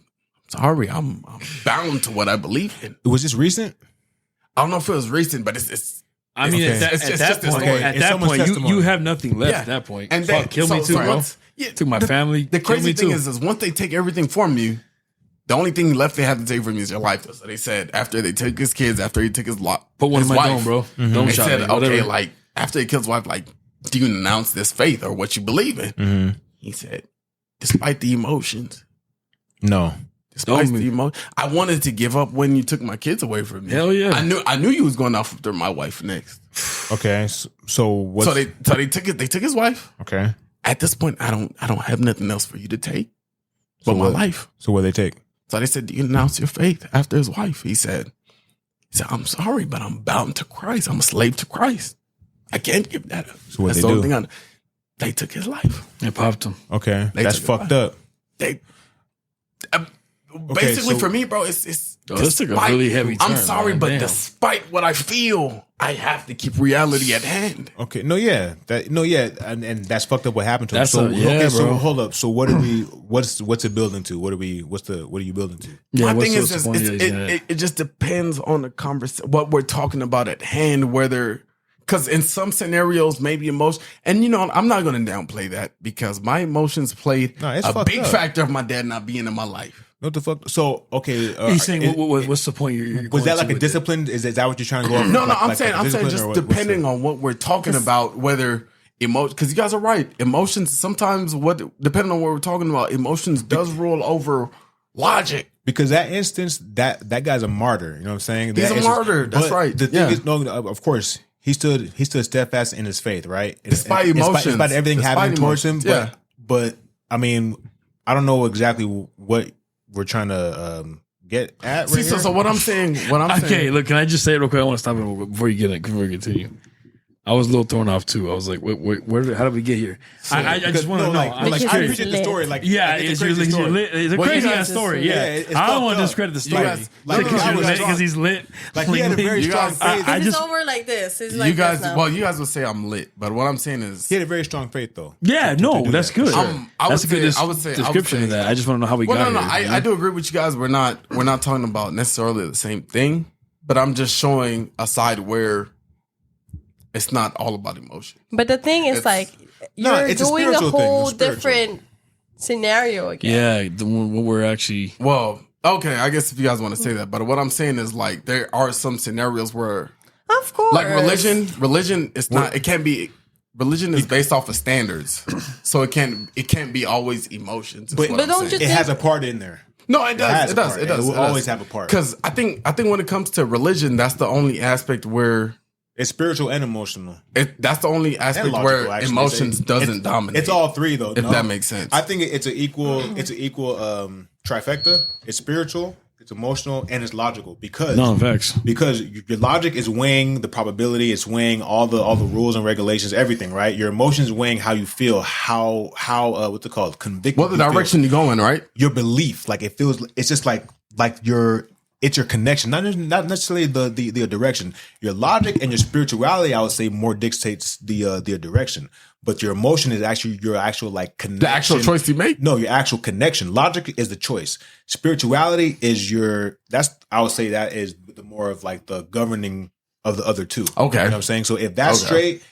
sorry, I'm bound to what I believe in. Was this recent? I don't know if it was recent, but it's. I mean, Okay. at It's that just a point, story. at It's that someone's point, you testimony. have nothing left Yeah. at that point. And Fuck, kill me too, bro. Took my family. The kill crazy me thing too. is once they take everything from you, the only thing left they have to take from you is your life. So they said after they took his kids, after he took his Put one in my wife, dome, bro. Mm-hmm. Dome They shot said, me, okay, whatever. like after he killed his wife, like, do you announce this faith or what you believe in? Mm-hmm. He said, despite the emotions, No. despite me. the emotion, I wanted to give up when you took my kids away from me. Hell yeah. I knew you was going after my wife next. Okay. So what? So they took his wife. Okay. At this point, I don't have nothing else for you to take but my what- life. So what they take? So they said, do you announce your faith after his wife? He said, I'm sorry, but I'm bound to Christ. I'm a slave to Christ. I can't give that up. So what That's they the only do? thing they took his life. They popped him. Okay. They That's took it fucked back. up. They basically so- for me, bro, it's Oh, this took a really heavy I'm turn, sorry, man. but Damn. despite what I feel, I have to keep reality at hand. Okay. No, yeah. And that's fucked up what happened to him. That's So yeah, so bro. hold up. So what are we what's it building to? What are you building to? Yeah, My what's thing is, the point that he's gonna- it just depends on the conversation, what we're talking about at hand, whether, because in some scenarios, maybe emotion, and I'm not going to downplay that because my emotions played No, it's a fucked big up. factor of my dad not being in my life. What the fuck? So okay. He's saying, what's the point? You're was going that to like a with it? discipline? Is that what you're trying to go? No, Like, I'm like saying a discipline just or what's depending the- on what we're talking about, whether emotion, because you guys are right. Emotions sometimes, depending on what we're talking about, emotions does rule over logic. Because that instance, that guy's a martyr. You know what I'm saying? He's That a instance- martyr. That's but right. The thing Yeah. is, no, of course, he stood steadfast in his faith, right? Despite emotions. despite everything Despite happening towards him. emotions, yeah. But I mean, I don't know exactly what we're trying to get at. See, Right so here. what I'm saying, Okay, look, can I just say it real quick? I want to stop it before you continue. I was a little thrown off too. I was like, how did we get here? I just want to know. Like, I'm like, just I curious. appreciate the story. Like, Yeah, like, it's a crazy story. it's a Well, crazy you ass guys- story. yeah, Yeah, it's I don't fucked want to up. discredit the You story guys- like, because I you're was lit. strong. Because he's lit. Like, he had a very You strong guys- faith. I It's just over like this. It's you like guys, this now. well, you guys will say I'm lit, but what I'm saying is, He had a very strong faith, though. yeah, no, do that's that. good. I That's a would good say- I would say- description of that. I just want to know how we well, got no, here. I do agree with you guys. We're not talking about necessarily the same thing, but I'm just showing a side where it's not all about emotion. But the thing is, It's- like, No, you're it's a doing a spiritual thing. whole It's spiritual. different scenario again. Yeah, what we're actually. Well, okay, I guess if you guys want to say that, but what I'm saying is like there are some scenarios where Of course. like religion is not, it can't be, religion is based off of standards, so it can't be always emotions. is But- what But I'm don't saying. you It has a part in there. No, it does. has It a does. part. It does. It will does. always have a part. Because I think when it comes to religion, that's the only aspect where It's spiritual and emotional. that's the only aspect And logical, where actually. emotions doesn't It's- dominate. It's all three, though. if that makes sense. I think it's an equal trifecta. It's spiritual, it's emotional, and it's logical because No, facts. because your logic is weighing the probability, it's weighing all the rules and regulations, everything, right? Your emotions weighing how you feel, how what's it called, convicted. what the you feel. direction you going, right? Your belief, like it feels, it's just like it's your connection, not necessarily the direction. Your logic and your spirituality, I would say, more dictates the direction. But your emotion is actually your actual like connection. The actual choice you make. No, your actual connection. Logic is the choice. Spirituality is I would say that is the more of like the governing of the other two. Okay. You know what I'm saying? So if that's straight,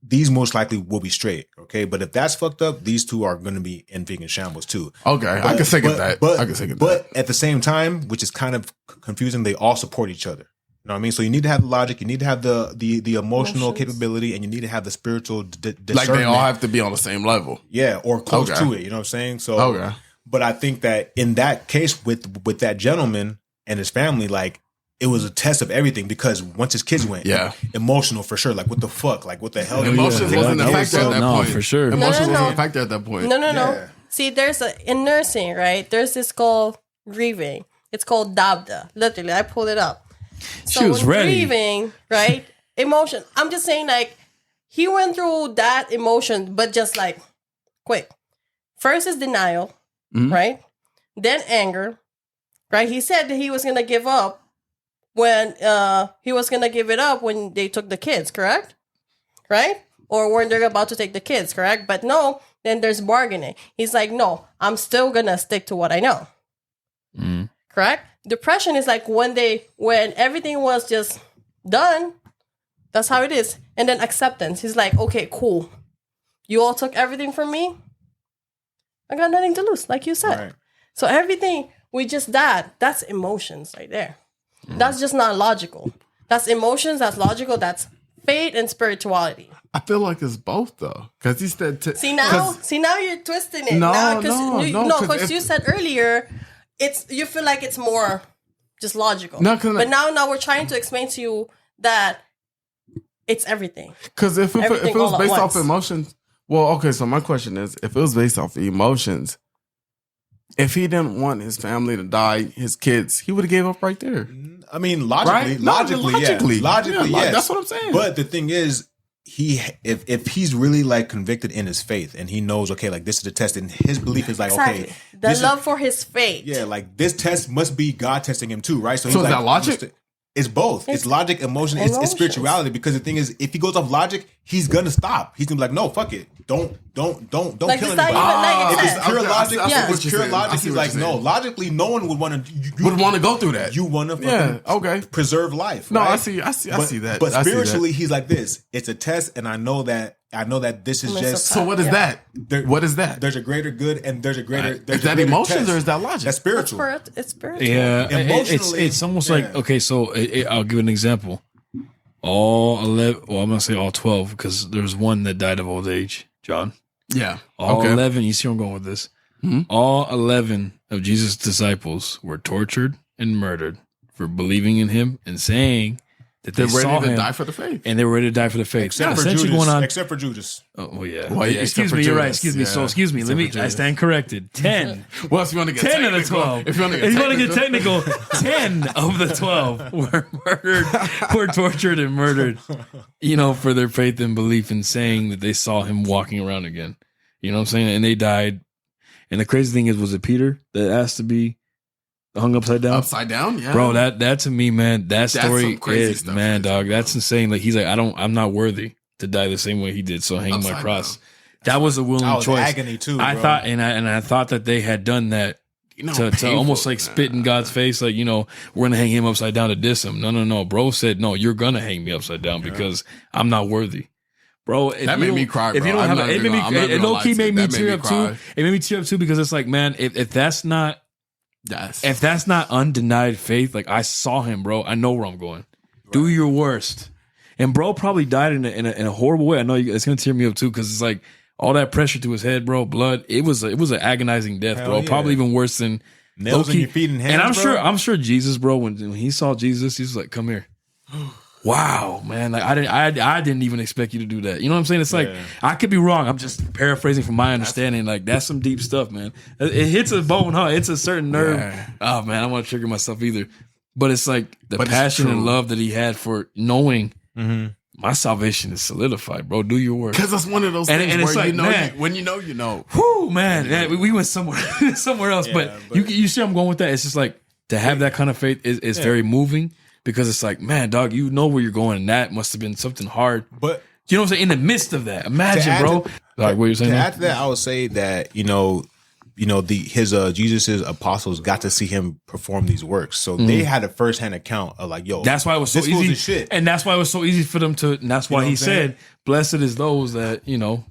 these most likely will be straight. Okay. But if that's fucked up, these two are going to be in vegan shambles too. Okay. I can second that. I can second that. But at the same time, which is kind of confusing, they all support each other. You know what I mean? So you need to have the logic, you need to have the emotional capability, and you need to have the spiritual discernment. Like they all have to be on the same level. Yeah, or close to it. You know what I'm saying? So, but I think that in that case with that gentleman and his family, like it was a test of everything because once his kids went, emotional for sure. Like what the fuck? Like what the hell? Emotions wasn't a factor at that point. For sure. Emotions wasn't a factor at that point. No. See, in nursing, right? There's this called grieving. It's called dabda. Literally, I pulled it up. So she was ready. Grieving, right? Emotion. I'm just saying, like, he went through that emotion, but just like quick. First is denial, right? Then anger, right? He said that he was gonna give up when they took the kids, correct? Right? Or when they're about to take the kids, correct? But no, then there's bargaining. He's like, no, I'm still gonna stick to what I know. Correct? Depression is like when everything was just done. That's how it is. And then acceptance. He's like, okay, cool. You all took everything from me. I got nothing to lose, like you said. Right. So everything we just died. That's emotions right there. That's just not logical. That's emotions. That's logical. That's faith and spirituality. I feel like it's both though, because he said. See now you're twisting it. No, because you said earlier. You feel like it's more just logical. No, but now we're trying to explain to you that it's everything. Because if it was based off emotions, well, okay. So my question is, if it was based off emotions, if he didn't want his family to die, his kids, he would have gave up right there. I mean, logically, logically, yes. That's what I'm saying. But the thing is, if he's really like convicted in his faith and he knows, okay, like this is the test, and his belief is like, okay, the love for his faith. Yeah, like this test must be God testing him too, right? So is like, that logic? It's both. It's logic, emotion, it's spirituality. Because the thing is, if he goes off logic, he's gonna stop. He's gonna be like, no, fuck it. Don't like, kill anybody. If it's pure logic, it's pure logic. He's like, no, logically, no one would want to go through that. You want to preserve life. No, right? I see that. But spiritually, he's like this. It's a test, and I know that this is just. So what is that? What is that? There's a greater good, and there's a greater. Is that emotions or is that logic? That's spiritual. It's spiritual. Yeah, it's almost like, okay. So I'll give an example. All 11. Well, I'm gonna say all 12 because there's one that died of old age. John. Yeah. All 11. You see where I'm going with this? Mm-hmm. All 11 of Jesus' disciples were tortured and murdered for believing in him and saying that they were saw ready to him die for the faith. And they were ready to die for the faith. Except for Judas. Except for Judas. Oh, yeah. Well, excuse me. You're right. Excuse me. So, excuse me. I stand corrected. 10. Well, if you want to get 10 technical, of the 12. If you want to get technical, 10 of the 12 were murdered, were tortured and murdered, for their faith and belief in saying that they saw him walking around again. You know what I'm saying? And they died. And the crazy thing is, was it Peter that asked to be hung upside down? Upside down, yeah. Bro, that to me, man, that's story is, stuff, man, dog. That's insane. Like, he's like, I'm not worthy to die the same way he did, so hang my cross. Down. That was a willing choice. Agony too, bro. I thought, and I thought that they had done that to almost like spit in God's face, like, we're gonna hang him upside down to diss him. No. Bro said, no, you're gonna hang me upside down because I'm not worthy. Bro, that made me cry, bro. If you don't have it low-key made me tear up too. It made me tear up too because it's like, man, if that's not undenied faith, like, I saw him, bro. I know where I'm going. Right. Do your worst. And bro probably died in a horrible way. I know it's gonna tear me up too because it's like all that pressure to his head, bro. Blood. It was an agonizing death, bro. Yeah. Probably even worse than nails in your feet and hands. And I'm sure Jesus, bro. When he saw Jesus, he was like, "Come here." Wow, man! Like I didn't even expect you to do that. You know what I'm saying? It's like, I could be wrong. I'm just paraphrasing from my understanding. Like, that's some deep stuff, man. It hits a bone, huh? It's a certain nerve. Yeah. Oh man, I don't want to trigger myself either. But it's like the passion and love that he had for knowing my salvation is solidified, bro. Do your work. Because that's one of those things and where like, when you know. Whoo, man. We went somewhere else. Yeah, but you see, I'm going with that. It's just like to have that kind of faith is very moving. Because it's like, man, dog, you know where you're going, and that must have been something hard. But you know what I'm saying? In the midst of that, imagine, bro. Like, what you're saying? To add to that, I would say that, Jesus's apostles got to see him perform these works, so they had a firsthand account of like, yo, that's why it was so easy, and that's why it was so easy for them to. And that's why he said, "Blessed is those that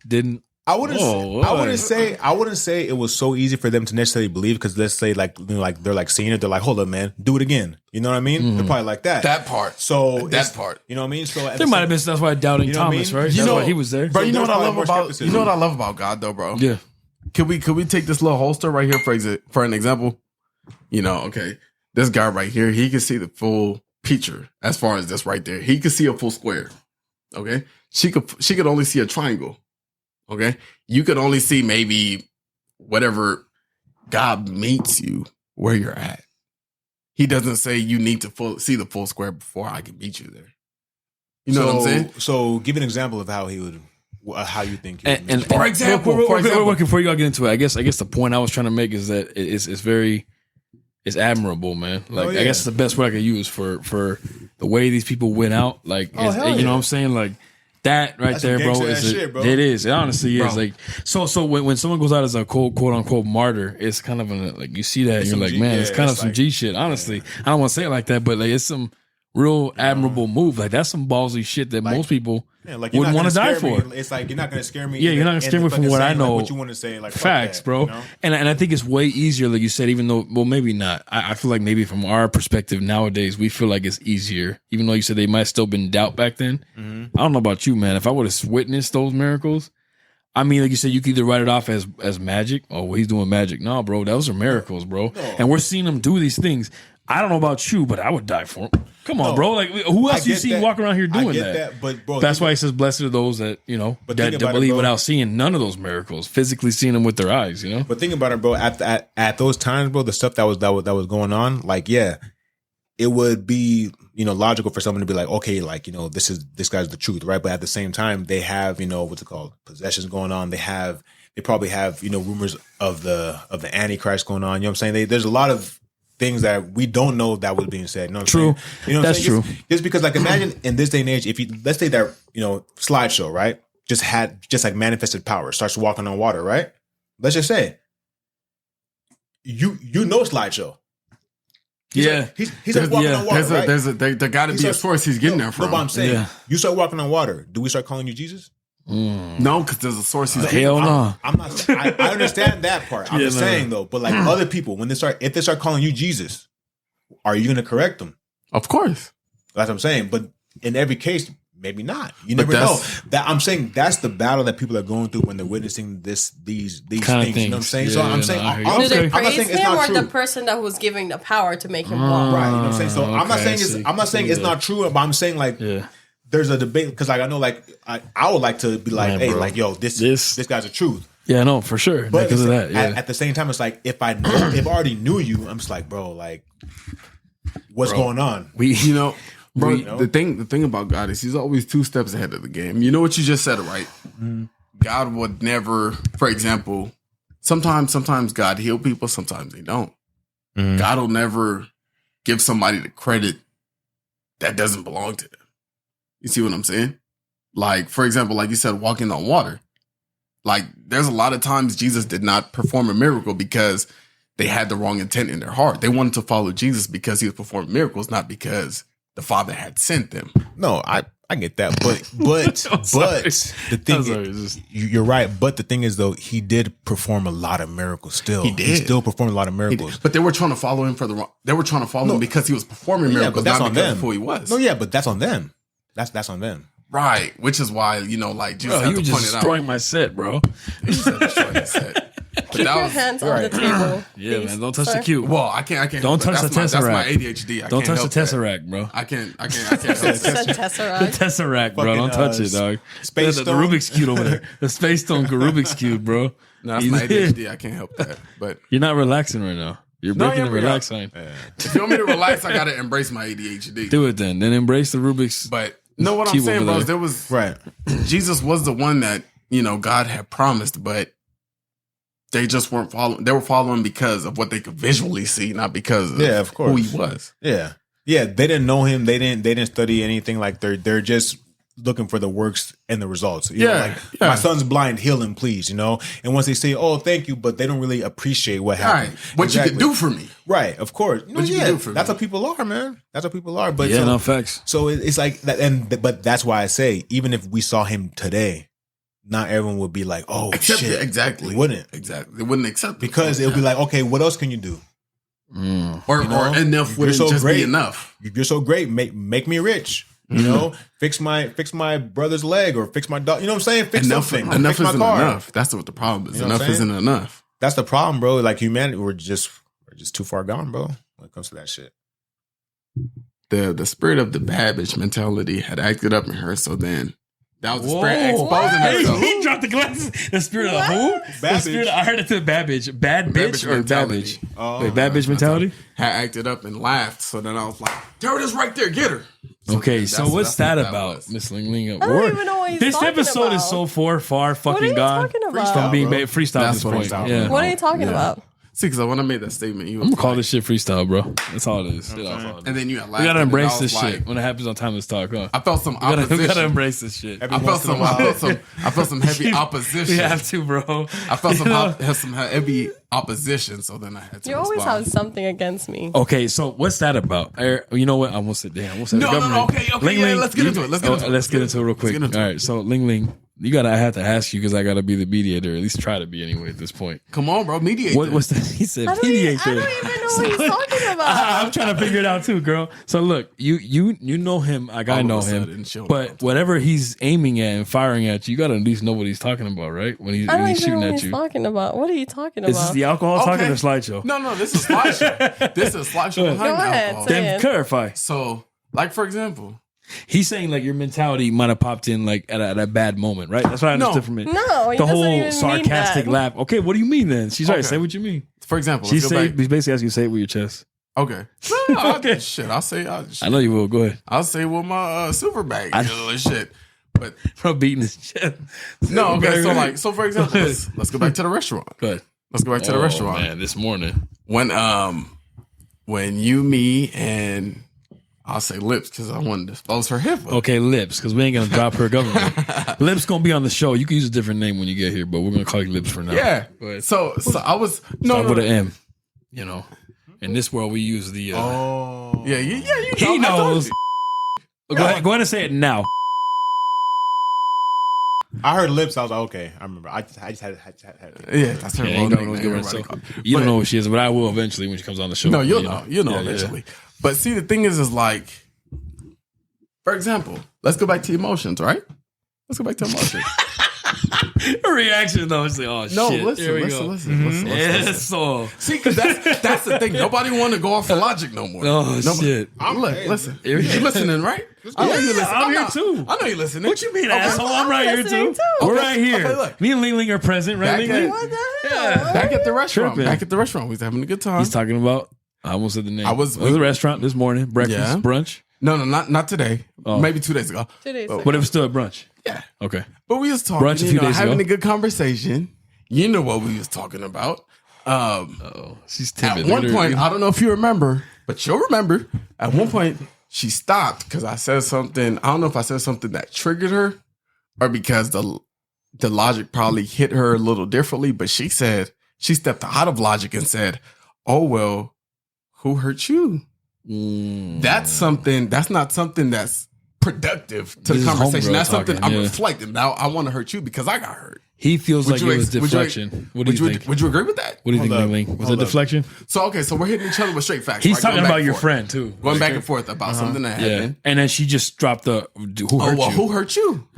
didn't." I wouldn't say it was so easy for them to necessarily believe, because let's say they're like seeing it, they're like, hold up, man, do it again. You know what I mean? They're probably like that. That part. So that part. You know what I mean? So there might have been, that's why doubting Thomas, right? That's why he was there. Bro, you know what I love about God though, bro? Yeah. Could we take this little holster right here for an example? Okay, this guy right here, he can see the full picture as far as this right there. He could see a full square. Okay, she could only see a triangle. Okay, you could only see maybe whatever God meets you where you're at. He doesn't say you need to see the full square before I can meet you there. You know what I'm saying? So give an example of how he would. How you think? And for example, before you gotta get into it, I guess the point I was trying to make is that it's admirable, man. Like I guess it's the best word I could use for the way these people went out. Like you know what I'm saying? Like that right there, bro. It is. It honestly is. Like so when someone goes out as a quote unquote martyr, it's kind of like you see that and you're like, man, it's kind of some G shit. Honestly, I don't want to say it like that, but like it's some real admirable move. Like that's some ballsy shit that most people wouldn't want to die for. It's like, you're not going to scare me. Yeah, you're not going to scare me from what I know. What you want to say, like facts, bro. And I think it's way easier, like you said. Even though, well, maybe not. I feel like maybe from our perspective nowadays, we feel like it's easier. Even though you said they might have still been doubt back then. I don't know about you, man. If I would have witnessed those miracles, I mean, like you said, you could either write it off as magic. Oh, well, he's doing magic. No, bro, those are miracles, bro. No. And we're seeing them do these things. I don't know about you, but I would die for him. Come on, bro. Like, who else you see walking around here doing that? But bro, that's why he says, "Blessed are those that that believe without seeing none of those miracles, physically seeing them with their eyes." But think about it, bro. At those times, bro, the stuff that was going on, like, yeah, it would be logical for someone to be like, okay, like this guy's the truth, right? But at the same time, they have what's it called, possessions going on. They probably have rumors of the Antichrist going on. You know what I'm saying? There's a lot of things that we don't know that was being said. You know what I'm saying? That's true. Just because, like, imagine in this day and age, if let's say that SlideShow, right, just like manifested power, starts walking on water, right? Let's just say you SlideShow. He's like walking on water. Right? There got to be a source he's getting there from. No, but I'm saying you start walking on water. Do we start calling you Jesus? No, because there's a source he's getting. Hell no. I'm not. I understand that part. I'm just saying though. But like other people, if they start calling you Jesus, are you going to correct them? Of course. That's what I'm saying. But in every case, maybe not. You never know. That I'm saying that's the battle that people are going through when they're witnessing these things. You know what I'm saying? So I'm saying, I'm not saying it's not true. Or the person that was giving the power to make him walk. Right. You know what I'm saying? So I'm not saying it's not true, but I'm saying like. Yeah. There's a debate because like I know like I would like to be like, hey, bro, like, yo, this guy's the truth. Yeah, no, for sure. But because of that, at the same time, it's like if I already knew you, I'm just like, bro, like, what's going on? The thing about God is he's always 2 steps ahead of the game. You know what you just said, right? Mm-hmm. God would never, for example, sometimes God heal people, sometimes they don't. Mm-hmm. God will never give somebody the credit that doesn't belong to them. You see what I'm saying? Like, for example, like you said, walking on water. Like, there's a lot of times Jesus did not perform a miracle because they had the wrong intent in their heart. They wanted to follow Jesus because he was performing miracles, not because the Father had sent them. No, I get that. But the thing is, you're right. But the thing is, though, he did perform a lot of miracles still. He did. He still performed a lot of miracles. But they were trying to follow him they were trying to follow him because he was performing miracles, but that's not on because them. of who he was. No, yeah, but that's on them. That's on them. Right, which is why, like, Jesus had to point it out. You just destroying my set, bro. You just destroying the set. Keep your hands on the table. Yeah, man, don't touch the cube. Well, I can't. Don't touch the Tesseract. That's my ADHD. Don't touch the Tesseract, bro. I can't help that. The Tesseract, bro. Don't touch it, dog. Space the Rubik's Cube over there. The Space Stone Rubik's Cube, bro. No, that's my ADHD. I can't help that. But you're not relaxing right now. You're breaking the relax sign. If you want me to relax, I gotta embrace my ADHD. Do it then. Then embrace the Rubik's. But know what I'm saying, bro? There was Jesus was the one that God had promised, but they just weren't following. They were following because of what they could visually see, not because of course, who he was. Yeah. They didn't know him. They didn't study anything. Like they're just looking for the works and the results. You know, Yeah, like yeah. my son's blind, heal him, please. You know, and once they say, "Oh, thank you," but they don't really appreciate what happened. Right. What you could do for me. Right, of course. You know, What you can do for that's me. how people are, man. That's how people are. But Yeah, so, no facts. so it's like that, but that's why I say, even if we saw him today, not everyone would be like, "Oh, Accept shit." it. Exactly. They wouldn't, Exactly. They wouldn't accept it. because it would be like, "Okay, what else can you do? or you know, enough you're wouldn't so just great. be enough. You're so great. Make me rich." You know, fix my brother's leg, or fix my dog. You know what I'm saying? Fix Enough something. enough fix my isn't car. enough. That's what the problem is. You know what Enough I'm saying? isn't enough. That's the problem, bro. Like humanity, we're just too far gone, bro, when it comes to that shit. The spirit of the bad bitch mentality had acted up in her, so then that was the spirit Whoa. exposing Hey, herself. he dropped the glasses. The spirit of who? Bad The spirit bitch. I heard it to bad bitch. Bad bitch or bad mentality. bitch? Oh, Wait, bad bitch mentality? Had acted up and laughed, so then I was like, there it is right there, get her. Okay, then so that's- what's that's that what about, was. Miss Ling Ling? I don't even know what he's This talking episode about. is so far What are fucking you gone talking about? from being bro. freestyle at That's this what I'm point. talking Yeah. about. What are you talking about? See, because when I made that statement, you was I'm gonna call like, this shit freestyle, bro. That's all it is. That's all it is. and then you had We laughed. gotta and then embrace I was this like, shit when it happens on Timeless Talk, huh? I felt some We gotta opposition. embrace this shit. I felt some heavy opposition. We have to, bro. I felt You know? some heavy opposition, so then I had to You always respond. have something against me. Okay, so what's that about? You know what? I almost said, damn. Almost said No, the no, no, government. okay, Ling yeah, Ling, let's get into it. Let's get into it real quick. get into All it. right, so Ling Ling, I have to ask you because I gotta be the mediator, at least try to be anyway at this point. Come on, bro, mediate. What's that? He said I don't even mediator. know what he's talking about. I'm trying to figure it out too, girl. So look, you know him, like I All of know a sudden, him, show me. but whatever he's aiming at and firing at you gotta at least know what he's talking about, right? When he's, I don't when he's even know shooting what at he's you. talking about. What are you talking Is this about? the alcohol talking Okay. or slideshow? No, this is slideshow. This is slideshow behind Go ahead, alcohol. say Then it. clarify. So, like for example, He's saying like your mentality might have popped in like at a bad moment, right? That's what I No. understood from it. No, he The doesn't whole even mean sarcastic that. laugh. Okay, what do you mean then? She's right. Okay. Say what you mean. for example, She's let's go back. basically asking you to say it with your chest. Okay. No, Okay. shit. I'll say. I know you will. Go ahead. I'll say with my super bag and shit. But From beating his chest. no, okay. Go ahead. So for example, let's go back to the restaurant. Go ahead. Let's go back to the restaurant. Man, this morning. When you, me, and I'll say Lips because I want to expose her hip. Okay, Lips, because we ain't gonna drop her government. Lips gonna be on the show. You can use a different name when you get here, but we're gonna call you Lips for now. Yeah. Go ahead. So I was Start with an M. You know, in this world we use the. Oh, Yeah. You He know, I told knows. you. Go ahead and say it now. I heard Lips. I was like, okay, I remember. I just had. Yeah, that's her Yeah, real ain't no name. one's giving her Everybody so- call her. You don't But- know who she is, but I will eventually when she comes on the show. No, you'll know. You'll know Yeah, yeah. eventually. But see, the thing is like, for example, let's go back to emotions, right? Let's go back to emotions. Her reaction though, it's like, oh No, shit. listen, Here we listen, go. listen, listen. Yes, so. See, because that's the thing. Nobody want to go off the logic no more. Oh shit. Listen. Here we go. You listening, right? I know you listening. I'm here too. I know you listening. What you mean, asshole? I'm right here listening too. too. We're Okay, right here. okay, look. Me and Ling Ling are present, right? Back Ling at- Ling? What the Yeah. hell? Back at the restaurant. Tripping. Back at the restaurant. We was having a good time. He's talking about. I almost said the name. I was- It was a restaurant this morning. Breakfast, Yeah. brunch. No, not today. Oh. Maybe 2 days ago. 2 days Oh. ago. But it was still at brunch. Yeah. Okay. But we was talking, Brunch a few days having ago. a good conversation. You know what we was talking about. Oh, she's At timid. one Look at her. point, I don't know if you remember, but you'll remember. At one point, she stopped because I said something. I don't know if I said something that triggered her, or because the logic probably hit her a little differently. But she said she stepped out of logic and said, "Oh well, who hurt you?" That's something. That's not something that's productive to This the is conversation. homegirl That's something talking, I'm yeah. reflecting. Now I want to hurt you because I got hurt. He feels like it was would you- deflection. What do you think? Would you agree with that? What do you think, Hold up. Ling Ling? Was it Hold up. deflection? So okay, so we're hitting each other with straight facts. He's right? talking Going back about and your forth. friend too. Going back and forth about something that Yeah. happened. And then she just dropped the who Oh hurt well, you. who hurt you?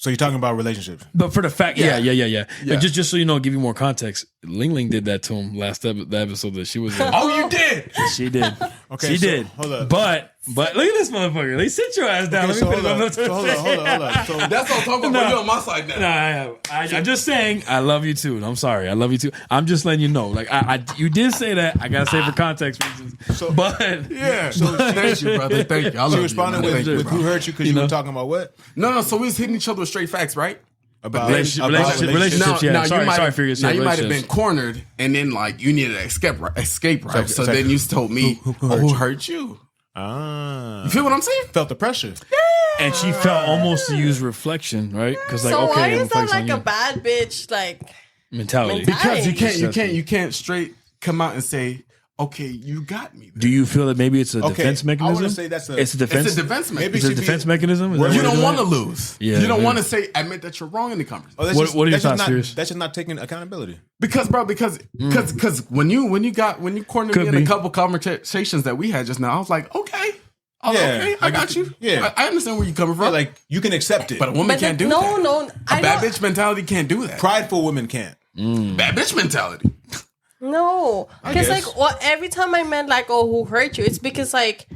So you're talking about relationships? But for the fact, yeah. Yeah. And just so you know, give you more context. Ling Ling did that to him the episode that she was in. Oh, you did. She did. Okay, she so, did. hold up. But look at this motherfucker. Let me sit your ass down. Okay, Let me so finish hold my up. So hold up. So That's what I'm talking about. No. You on my side now. I'm just saying I love you too. I'm sorry. I love you too. I'm just letting you know. Like you did say that. I gotta say for context reasons. But Yeah. Thank you, brother. Thank you. I love she you, responded man. with, Thank you, with bro. who hurt you because You you know? were talking about what? No. So we was hitting each other with straight facts, right? About relationships, yeah. Sorry, Furious. Now Yeah, you might have been relationships. cornered, and then like you needed to escape, right? So so- then you told me, who "Oh, hurt who you? hurt you?" You feel what I'm saying? Felt the pressure. And she felt almost to use reflection, right? Because like, So okay, why I'm is that focused on like a you. bad bitch like mentality? Because Nice. you can't straight come out and say, okay, you got me. Do you feel that maybe it's a Okay, defense mechanism? I wouldn't say that's it's a defense. It's a defense mechanism. Maybe It's a should be- defense mechanism. Is that You what don't you're want to doing? lose. Yeah, you don't yeah. want to say, admit that you're wrong in the conversation. Oh, that's What- just, what are your that's just thoughts, not, Fierce? That's just not taking accountability. Because when you cornered Could me in be. a couple conversations that we had just now, I was like, okay. I was Yeah, okay, I like, got you. yeah. I understand where you're coming from. Yeah, like you can accept it, but a woman But can't do no, that. no, I A bad don't. bitch mentality can't do that. prideful women can't. Bad bitch mentality. No, because guess. like what every time I meant like, oh, who hurt you? It's because like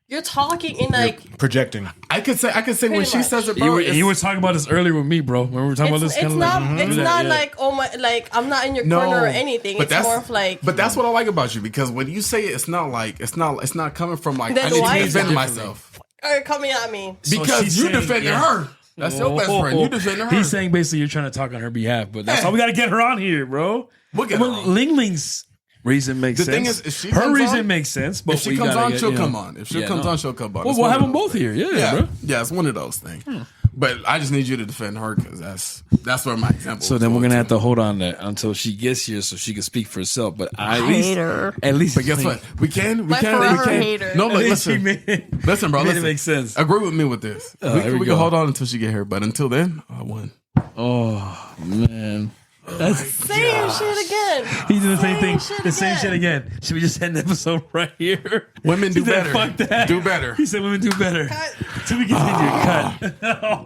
you're talking in like Projecting. I could say when Pretty she much. says it, You bro. were, it's- you were talking about this earlier with me, bro. Remember we were talking about this? it's Kinda not like, it's yeah, not yeah. like oh my like I'm not in your No, corner or anything. but It's that's- more of like But that's what I like about you, because when you say it, it's not coming from like Then I need why to is defend that? myself. or coming at me. So Because she's you saying- defending yeah. her. That's your best friend. You defending her. He's saying basically you're trying to talk on her behalf, but that's Yeah. why we got to get her on here, bro. We'll get her Well, on. Ling Ling's reason makes The sense. thing is, if she her comes reason on- makes sense, but if she we comes gotta on, get, she'll you know. come on. If she Yeah, comes no. on, she'll come on. Well, It's we'll one have of them those both here. Yeah, Yeah, bro. yeah, it's one of those things. But I just need you to defend her, because that's where my example. So was then we're going gonna have to hold on that until she gets here, so she can speak for herself. But at least, her. at least. But guess what? We can. My forever hater. No, At look, least she listen, made, listen, bro. made Listen. it make sense. Agree with me with this. here we we can go. hold on until she get here, but until then, I won. Oh man, that's Same shit again. he did the same thing. shit The same again. shit again. Should we just end the episode right here? Women do He said, better. Fuck that. Do better. He said women do better. Cut. So we continue. Cut.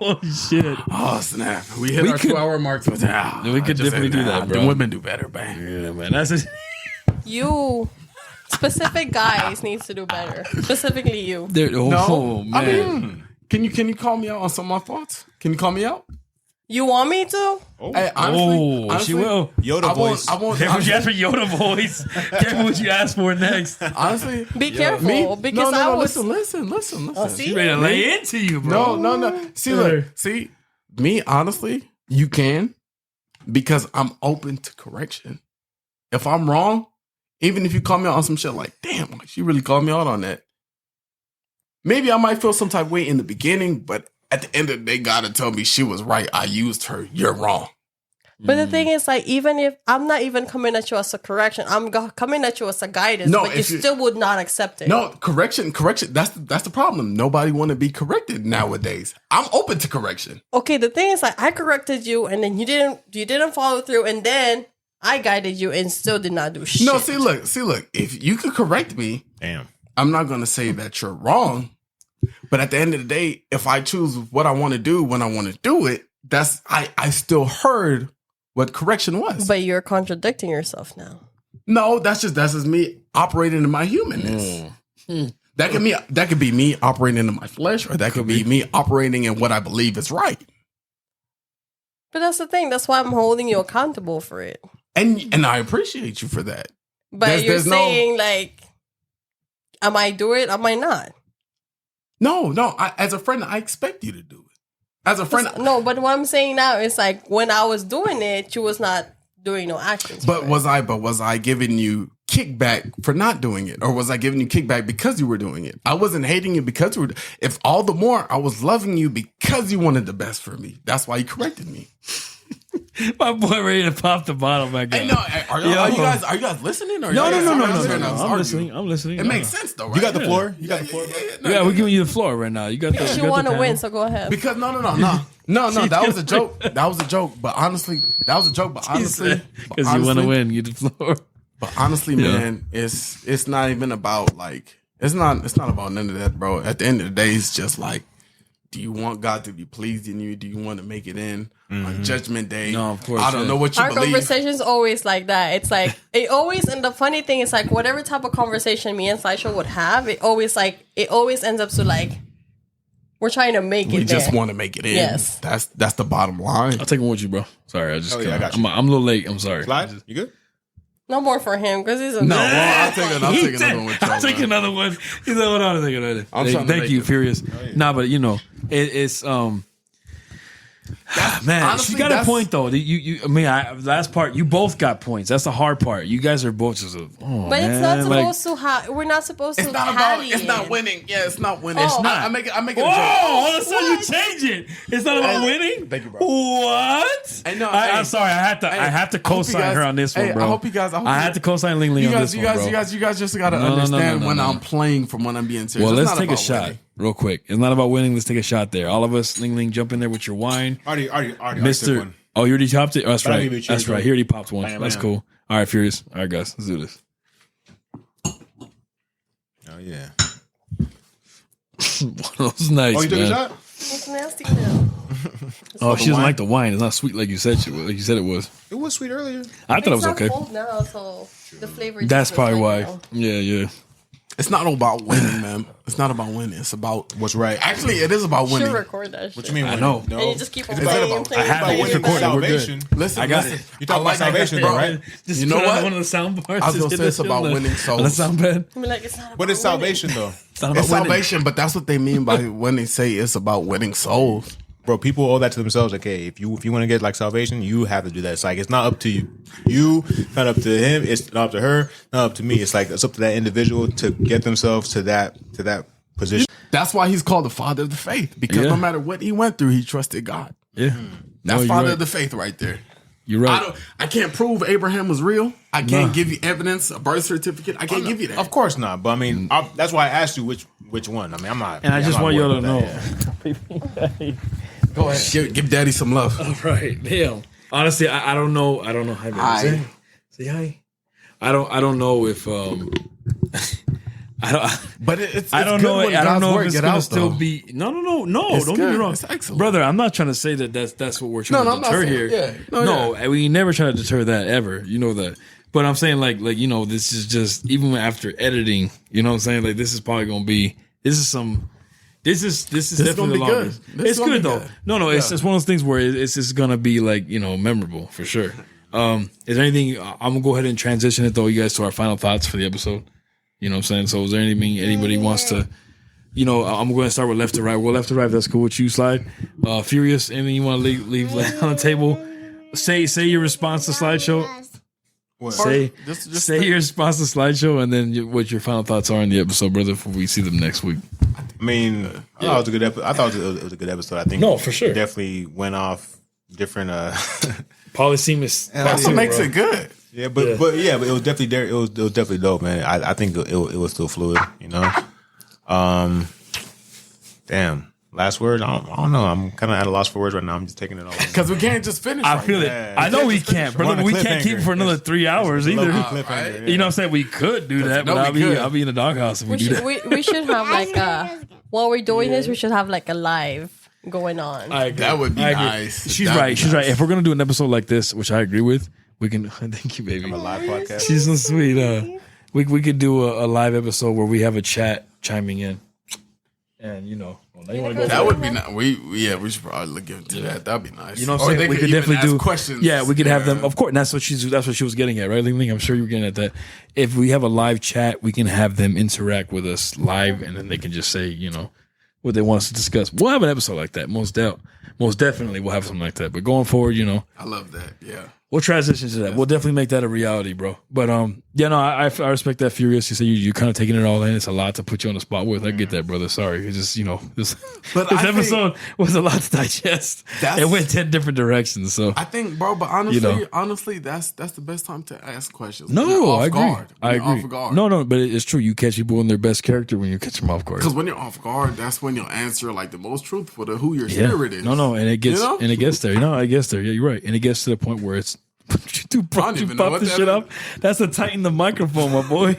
Oh shit. Oh snap! We hit We our could- 2-hour mark. We could definitely do that, bro. The women do better, man. Yeah, man. That's a, You specific guys needs to do better. Specifically you. there, oh, No, man. I mean, can you call me out on some of my thoughts? Can you call me out? You want me to? Hey, honestly, Oh, she will. Yoda I voice. won't. Careful what you ask for Yoda voice. Careful what you ask for next. Honestly, Be careful me? because no, I no, was listen. see? She ready to lay into you, bro. No. See, me, honestly, you can, because I'm open to correction. If I'm wrong, even if you call me out on some shit like, damn, like she really called me out on that. Maybe I might feel some type of way in the beginning, but at the end of the day, gotta tell me she was right. I used her. You're wrong. But the thing is, like, even if I'm not even coming at you as a correction, I'm coming at you as a guidance, No, but you if you- still would not accept it. No, correction. That's the problem. Nobody want to be corrected nowadays. I'm open to correction. Okay, the thing is, like, I corrected you, and then you didn't follow through, and then I guided you, and still did not do shit. No, see, look. If you could correct me, Damn. I'm not going to say that you're wrong. But at the end of the day, if I choose what I want to do when I want to do it, I still heard what correction was. But you're contradicting yourself now. No, that's just me operating in my humanness. That could be me operating in my flesh, or that could be me operating in what I believe is right. But that's the thing. That's why I'm holding you accountable for it. And I appreciate you for that. But you're there's no- saying, like, am I do it? Am I not? No. As a friend, I expect you to do it. As a friend, No, but what I'm saying now is, like, when I was doing it, you was not doing no actions. But for it. was I giving you kickback for not doing it, or was I giving you kickback because you were doing it? I wasn't hating you because you were. If all the more, I was loving you because you wanted the best for me. That's why you corrected me. My boy ready to pop the bottle back Hey, up. no, are you guys listening? Or No. y'all just I'm arguing? listening. I'm listening. It makes sense though, right? You got the floor? You got the floor? Yeah, we're giving you the floor right now. You got the. She want to win, so go ahead. Because no. That was a joke. That was a joke. But honestly, because you want to win, get the floor. But honestly, man, it's not even about like it's not about none of that, bro. At the end of the day, it's just like, do you want God to be pleased in you? Do you want to make it in on Judgment Day? No, of course, I don't know what you Our believe. conversation's always like that. It's like it always, and the funny thing is, like, whatever type of conversation me and SlideShow would have, it always ends up to like we're trying to make We it. just there. want to make it in. Yes. That's the bottom line. I'll take one with you, bro. Sorry, I just. Oh, yeah, I got you. I'm a little late. I'm sorry. Slide? You good? No more for him because he's a No, well, I'll take another one with y'all. I'll take man. another one. He's like, hold on, I'll take another. I'm trying to Thank make you, it. Furious. Nah, but you know, it's That's Man, Honestly, she got a that's- point though. Last part, you both got points. That's the hard part. You guys are both just, But it's not supposed to. We're not supposed to. It's not about. It's not winning. Yeah, it's not winning. It's not. I make it. I make it. Whoa! All of a sudden, you change it. It's not about winning. Thank you, bro. What? I know. I'm sorry. I have to co-sign her on this one, bro. I hope you guys. I had to co-sign Ling Ling on this one, bro. You guys just gotta understand when I'm playing from when I'm being serious. Well, It's let's not take a about shot winning. real quick. It's not about winning. Let's take a shot there. All of us, Ling Ling, jump in there with your wine. Already Mr. one. Oh, you already topped it? Oh, that's But I right. didn't even That's choose right. one. He already popped one. Bam, That's bam. cool. All right, Furious. All right, guys. Let's do this. Oh yeah. One of those nice, Oh, you took a man. shot? It's nasty now. Oh, she doesn't like the wine. It's not sweet like you said it was. It was sweet earlier. I thought it was It's okay. not cold now, so the flavor. is That's different probably right why. now. Yeah. It's not all about winning, man. It's not about winning. It's about What's right? Actually, it is about winning. Should record that shit. What you mean? I know. No. And you just keep on It's about- playing. I have it. It's recorded. We're good. Salvation. Listen, I got listen. it. You talking about salvation, bro. though, right? Just You know put it on what? one of the sound bars. I was Just gonna hit say it's that shit about on the- winning souls. on the sound bed. I'm like, it's not. But it's about winning. salvation, though. It's not about It's winning. salvation, but that's what they mean by when they say it's about winning souls. Bro, people owe that to themselves. Like, hey, if you want to get like salvation, you have to do that. It's like it's not up to you, not up to him. It's not up to her, not up to me. It's like it's up to that individual to get themselves to that position. That's why he's called the father of the faith, because Yeah. no matter what he went through, he trusted God. Yeah. That's you're father right. of the faith right there. You're right. I can't prove Abraham was real. I can't No. give you evidence, a birth certificate. I can't give you that. Of course not. But I mean, that's why I asked you which one. I mean, I'm not. And I just I'm not want y'all worried to about know. that, yeah. Go ahead. Give daddy some love. Right. Damn. Honestly, I don't know. I don't know how to Hi. say hi. I don't know if I don't. But it's I don't good know. when I don't God's know word if it's get gonna out, still though. be. No. It's Don't get me good. wrong, It's excellent. brother. I'm not trying to say that's what we're trying No, to I'm not deter saying- here. yeah. No, No, yeah. we never try to deter that ever. You know that. But I'm saying like this is just even after editing. You know what I'm saying? Like this is probably gonna be. This is definitely gonna the be good. longest. This It's gonna good be though. good. No, it's Yeah. just one of those things where it's just gonna be like memorable for sure. Is there anything? I'm gonna go ahead and transition it though, you guys, to our final thoughts for the episode. You know what I'm saying? So is there anything anybody wants to? I'm going to start with left to right. Well, left to right, that's cool with you, Slide. Furious, anything you want to leave on the table? Say your response to SlideShow. What? Say Just say your response to SlideShow, and then what your final thoughts are on the episode, brother, before we see them next week. I mean, I thought it was a good episode. I thought it was a good episode. I think No, for sure. it definitely went off different. Polysemous. That's what makes it good. Yeah, but it was definitely there. It was definitely dope, man. I think it was still fluid, Damn. Last word. I don't know. I'm kind of at a loss for words right now. I'm just taking it all. Because we can't just finish. I right feel now. it. Yeah. I know we Just finish can't, it. brother. We're on a We can't keep it for another 3 hours either. Right? You know what I'm saying? We could do that, no, but we could. I'll be in the doghouse if we do that. We should have like while we're doing this, we should have like a live going on. I agree. That would be I agree. nice. She's That'd right. be She's right. nice. If we're gonna do an episode like this, which I agree with, we can. Thank you, baby. A live podcast. She's so sweet. We could do a live episode where we have a chat chiming in, and now you want to go. That would be nice. We should probably look into that. That'd be nice. You know what Or I'm they saying? We could even definitely ask do questions. Yeah, we could have them. Of course, and that's what she was getting at, right, Ling Ling? I'm sure you were getting at that. If we have a live chat, we can have them interact with us live, and then they can just say, what they want us to discuss. We'll have an episode like that, most definitely. We'll have something like that. But going forward, I love that. Yeah. we'll transition to that. We'll definitely make that a reality, bro. But I respect that. Furious. You say you kind of taking it all in. It's a lot to put you on the spot with. I get that, brother. Sorry. It's just this But this I think- episode was a lot to digest. It went 10 different directions. So I think, bro, but honestly, that's the best time to ask questions. When you're no, off I agree. guard. When I you're agree. Off guard. No, but it's true. You catch people in their best character when you catch them off guard. Because when you're off guard, that's when you'll answer like the most truthful to who your spirit is. No, and it gets You know? and it gets there. I guess there. Yeah, you're right. And it gets to the point where it's you don't even know pop what the that shit is. up. That's to tighten the microphone, my boy.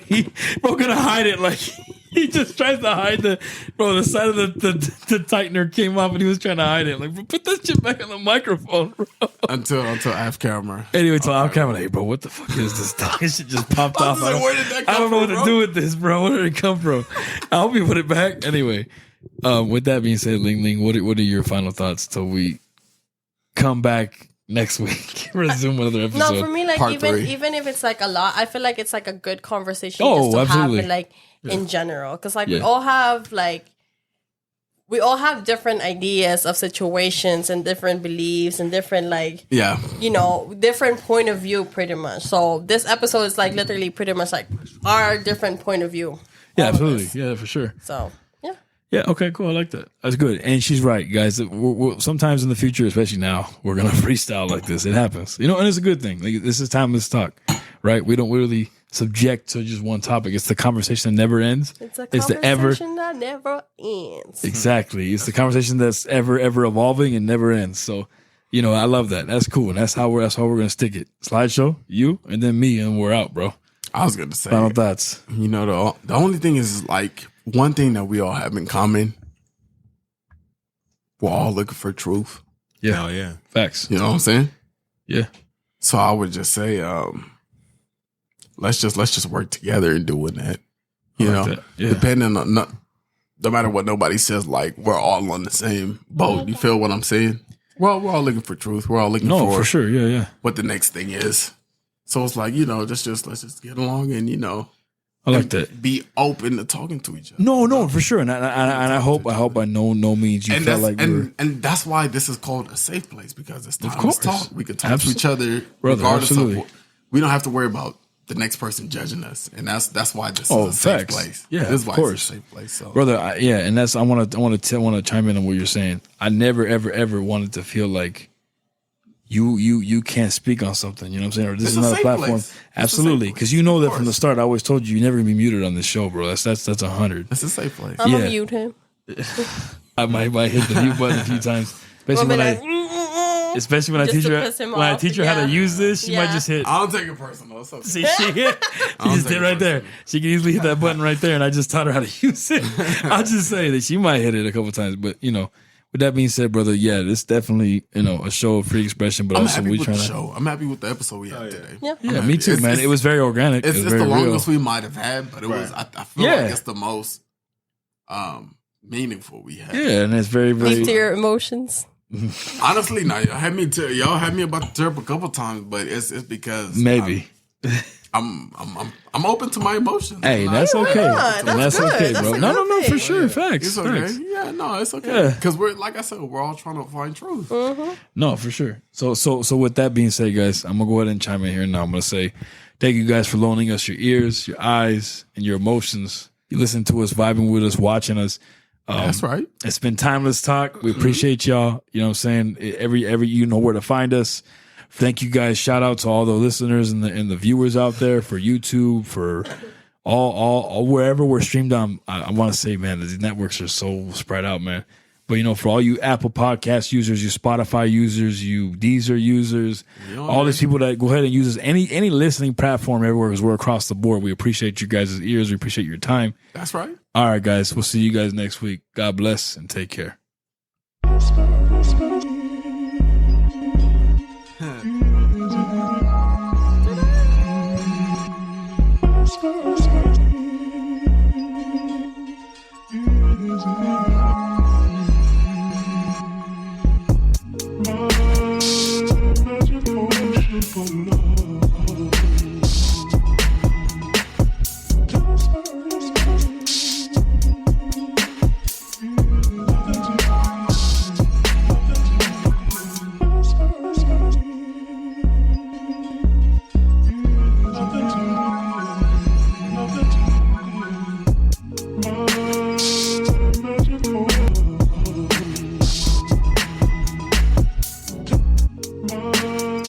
Bro gonna hide it like he just tries to hide the side of the tightener came off and he was trying to hide it. Like, bro, put that shit back on the microphone, bro. Until off camera. Anyway, so I'm kind of like, bro, what the fuck is this? This shit just popped off. just like, where did that come I don't know what from, to bro? do with this, bro. Where did it come from? I hope you put it back. Anyway, with that being said, Ling Ling, what are your final thoughts till we come back next week? Resume another episode. No, for me, like Part three. even if it's like a lot, I feel like it's like a good conversation Oh, just to absolutely. have, and like in general, because like we Yeah. all have like we all have different ideas of situations and different beliefs and different different point of view pretty much. So this episode is like literally pretty much like our different point of view. Yeah, absolutely. Yeah, for sure. So yeah. Yeah, okay, cool. I like that. That's good. And she's right, guys. We're sometimes in the future, especially now, we're going to freestyle like this. It happens. And it's a good thing. Like, this is timeless talk, right? We don't really subject to just one topic. It's the conversation that never ends. It's a conversation that never ends. Exactly. It's the conversation that's ever evolving and never ends. So, I love that. That's cool. And that's how we're going to stick it. SlideShow, you, and then me, and we're out, bro. I was going to say. Final thoughts. The only thing is like one thing that we all have in common. We're all looking for truth. Yeah. Oh, yeah. Facts. You know what I'm saying? Yeah. So I would just say, let's just work together in doing that. Depending on no matter what nobody says, like we're all on the same boat. You feel what I'm saying? We're all looking for truth. We're all looking for sure. Yeah. what the next thing is. So it's like, let's just get along and I like that. Be open to talking to each other. No, for sure. And I hope by no means you felt like and that's why this is called a safe place, because it's time to talk. We can talk to each other regardless of what. We don't have to worry about the next person judging us, and that's why this is a safe place. Yeah, this is why course. It's a safe place. So. Brother, and that's I want to chime in on what you're saying. I never ever wanted to feel like you can't speak on something. You know what I'm saying? Or this is not a platform. Place. Absolutely, because that from the start. I always told you never gonna be muted on this show, bro. That's 100. It's a safe place. I'm gonna mute him. I might hit the mute button a few times, especially when I teach her how to use this. She might just hit. I'll take it personal. It's okay. See, she just did right there. She can easily hit that button right there, and I just taught her how to use it. I'll just say that she might hit it a couple times, but with that being said, brother, yeah, this definitely a show of free expression, but I'm also happy we with trying the to. show. I'm happy with the episode we had today. Yeah, me too, man. It was very organic. It's very the longest real. we might have had, but it was. I feel like it's the most meaningful we had. Yeah, and it's very Speak to your emotions. Honestly, now y'all had me about to tear up a couple times, but it's because maybe. I'm open to my emotions. Hey, that's okay. That's okay, bro. No, for sure. Facts. It's okay. Facts. Yeah, no, it's okay. Because we're like I said, we're all trying to find truth. Mm-hmm. No, for sure. So with that being said, guys, I'm gonna go ahead and chime in here now. I'm gonna say thank you guys for loaning us your ears, your eyes, and your emotions. You listen to us, vibing with us, watching us. That's right. It's been timeless talk. We appreciate y'all. You know what I'm saying? Every you know where to find us. Thank you guys. Shout out to all the listeners and the viewers out there for YouTube, for all wherever we're streamed on. I want to say, man, these networks are so spread out, man. But for all you Apple Podcast users, you Spotify users, you Deezer users, all these people that go ahead and use any listening platform everywhere, because we're across the board. We appreciate you guys' ears. We appreciate your time. That's right. All right, guys. We'll see you guys next week. God bless and take care.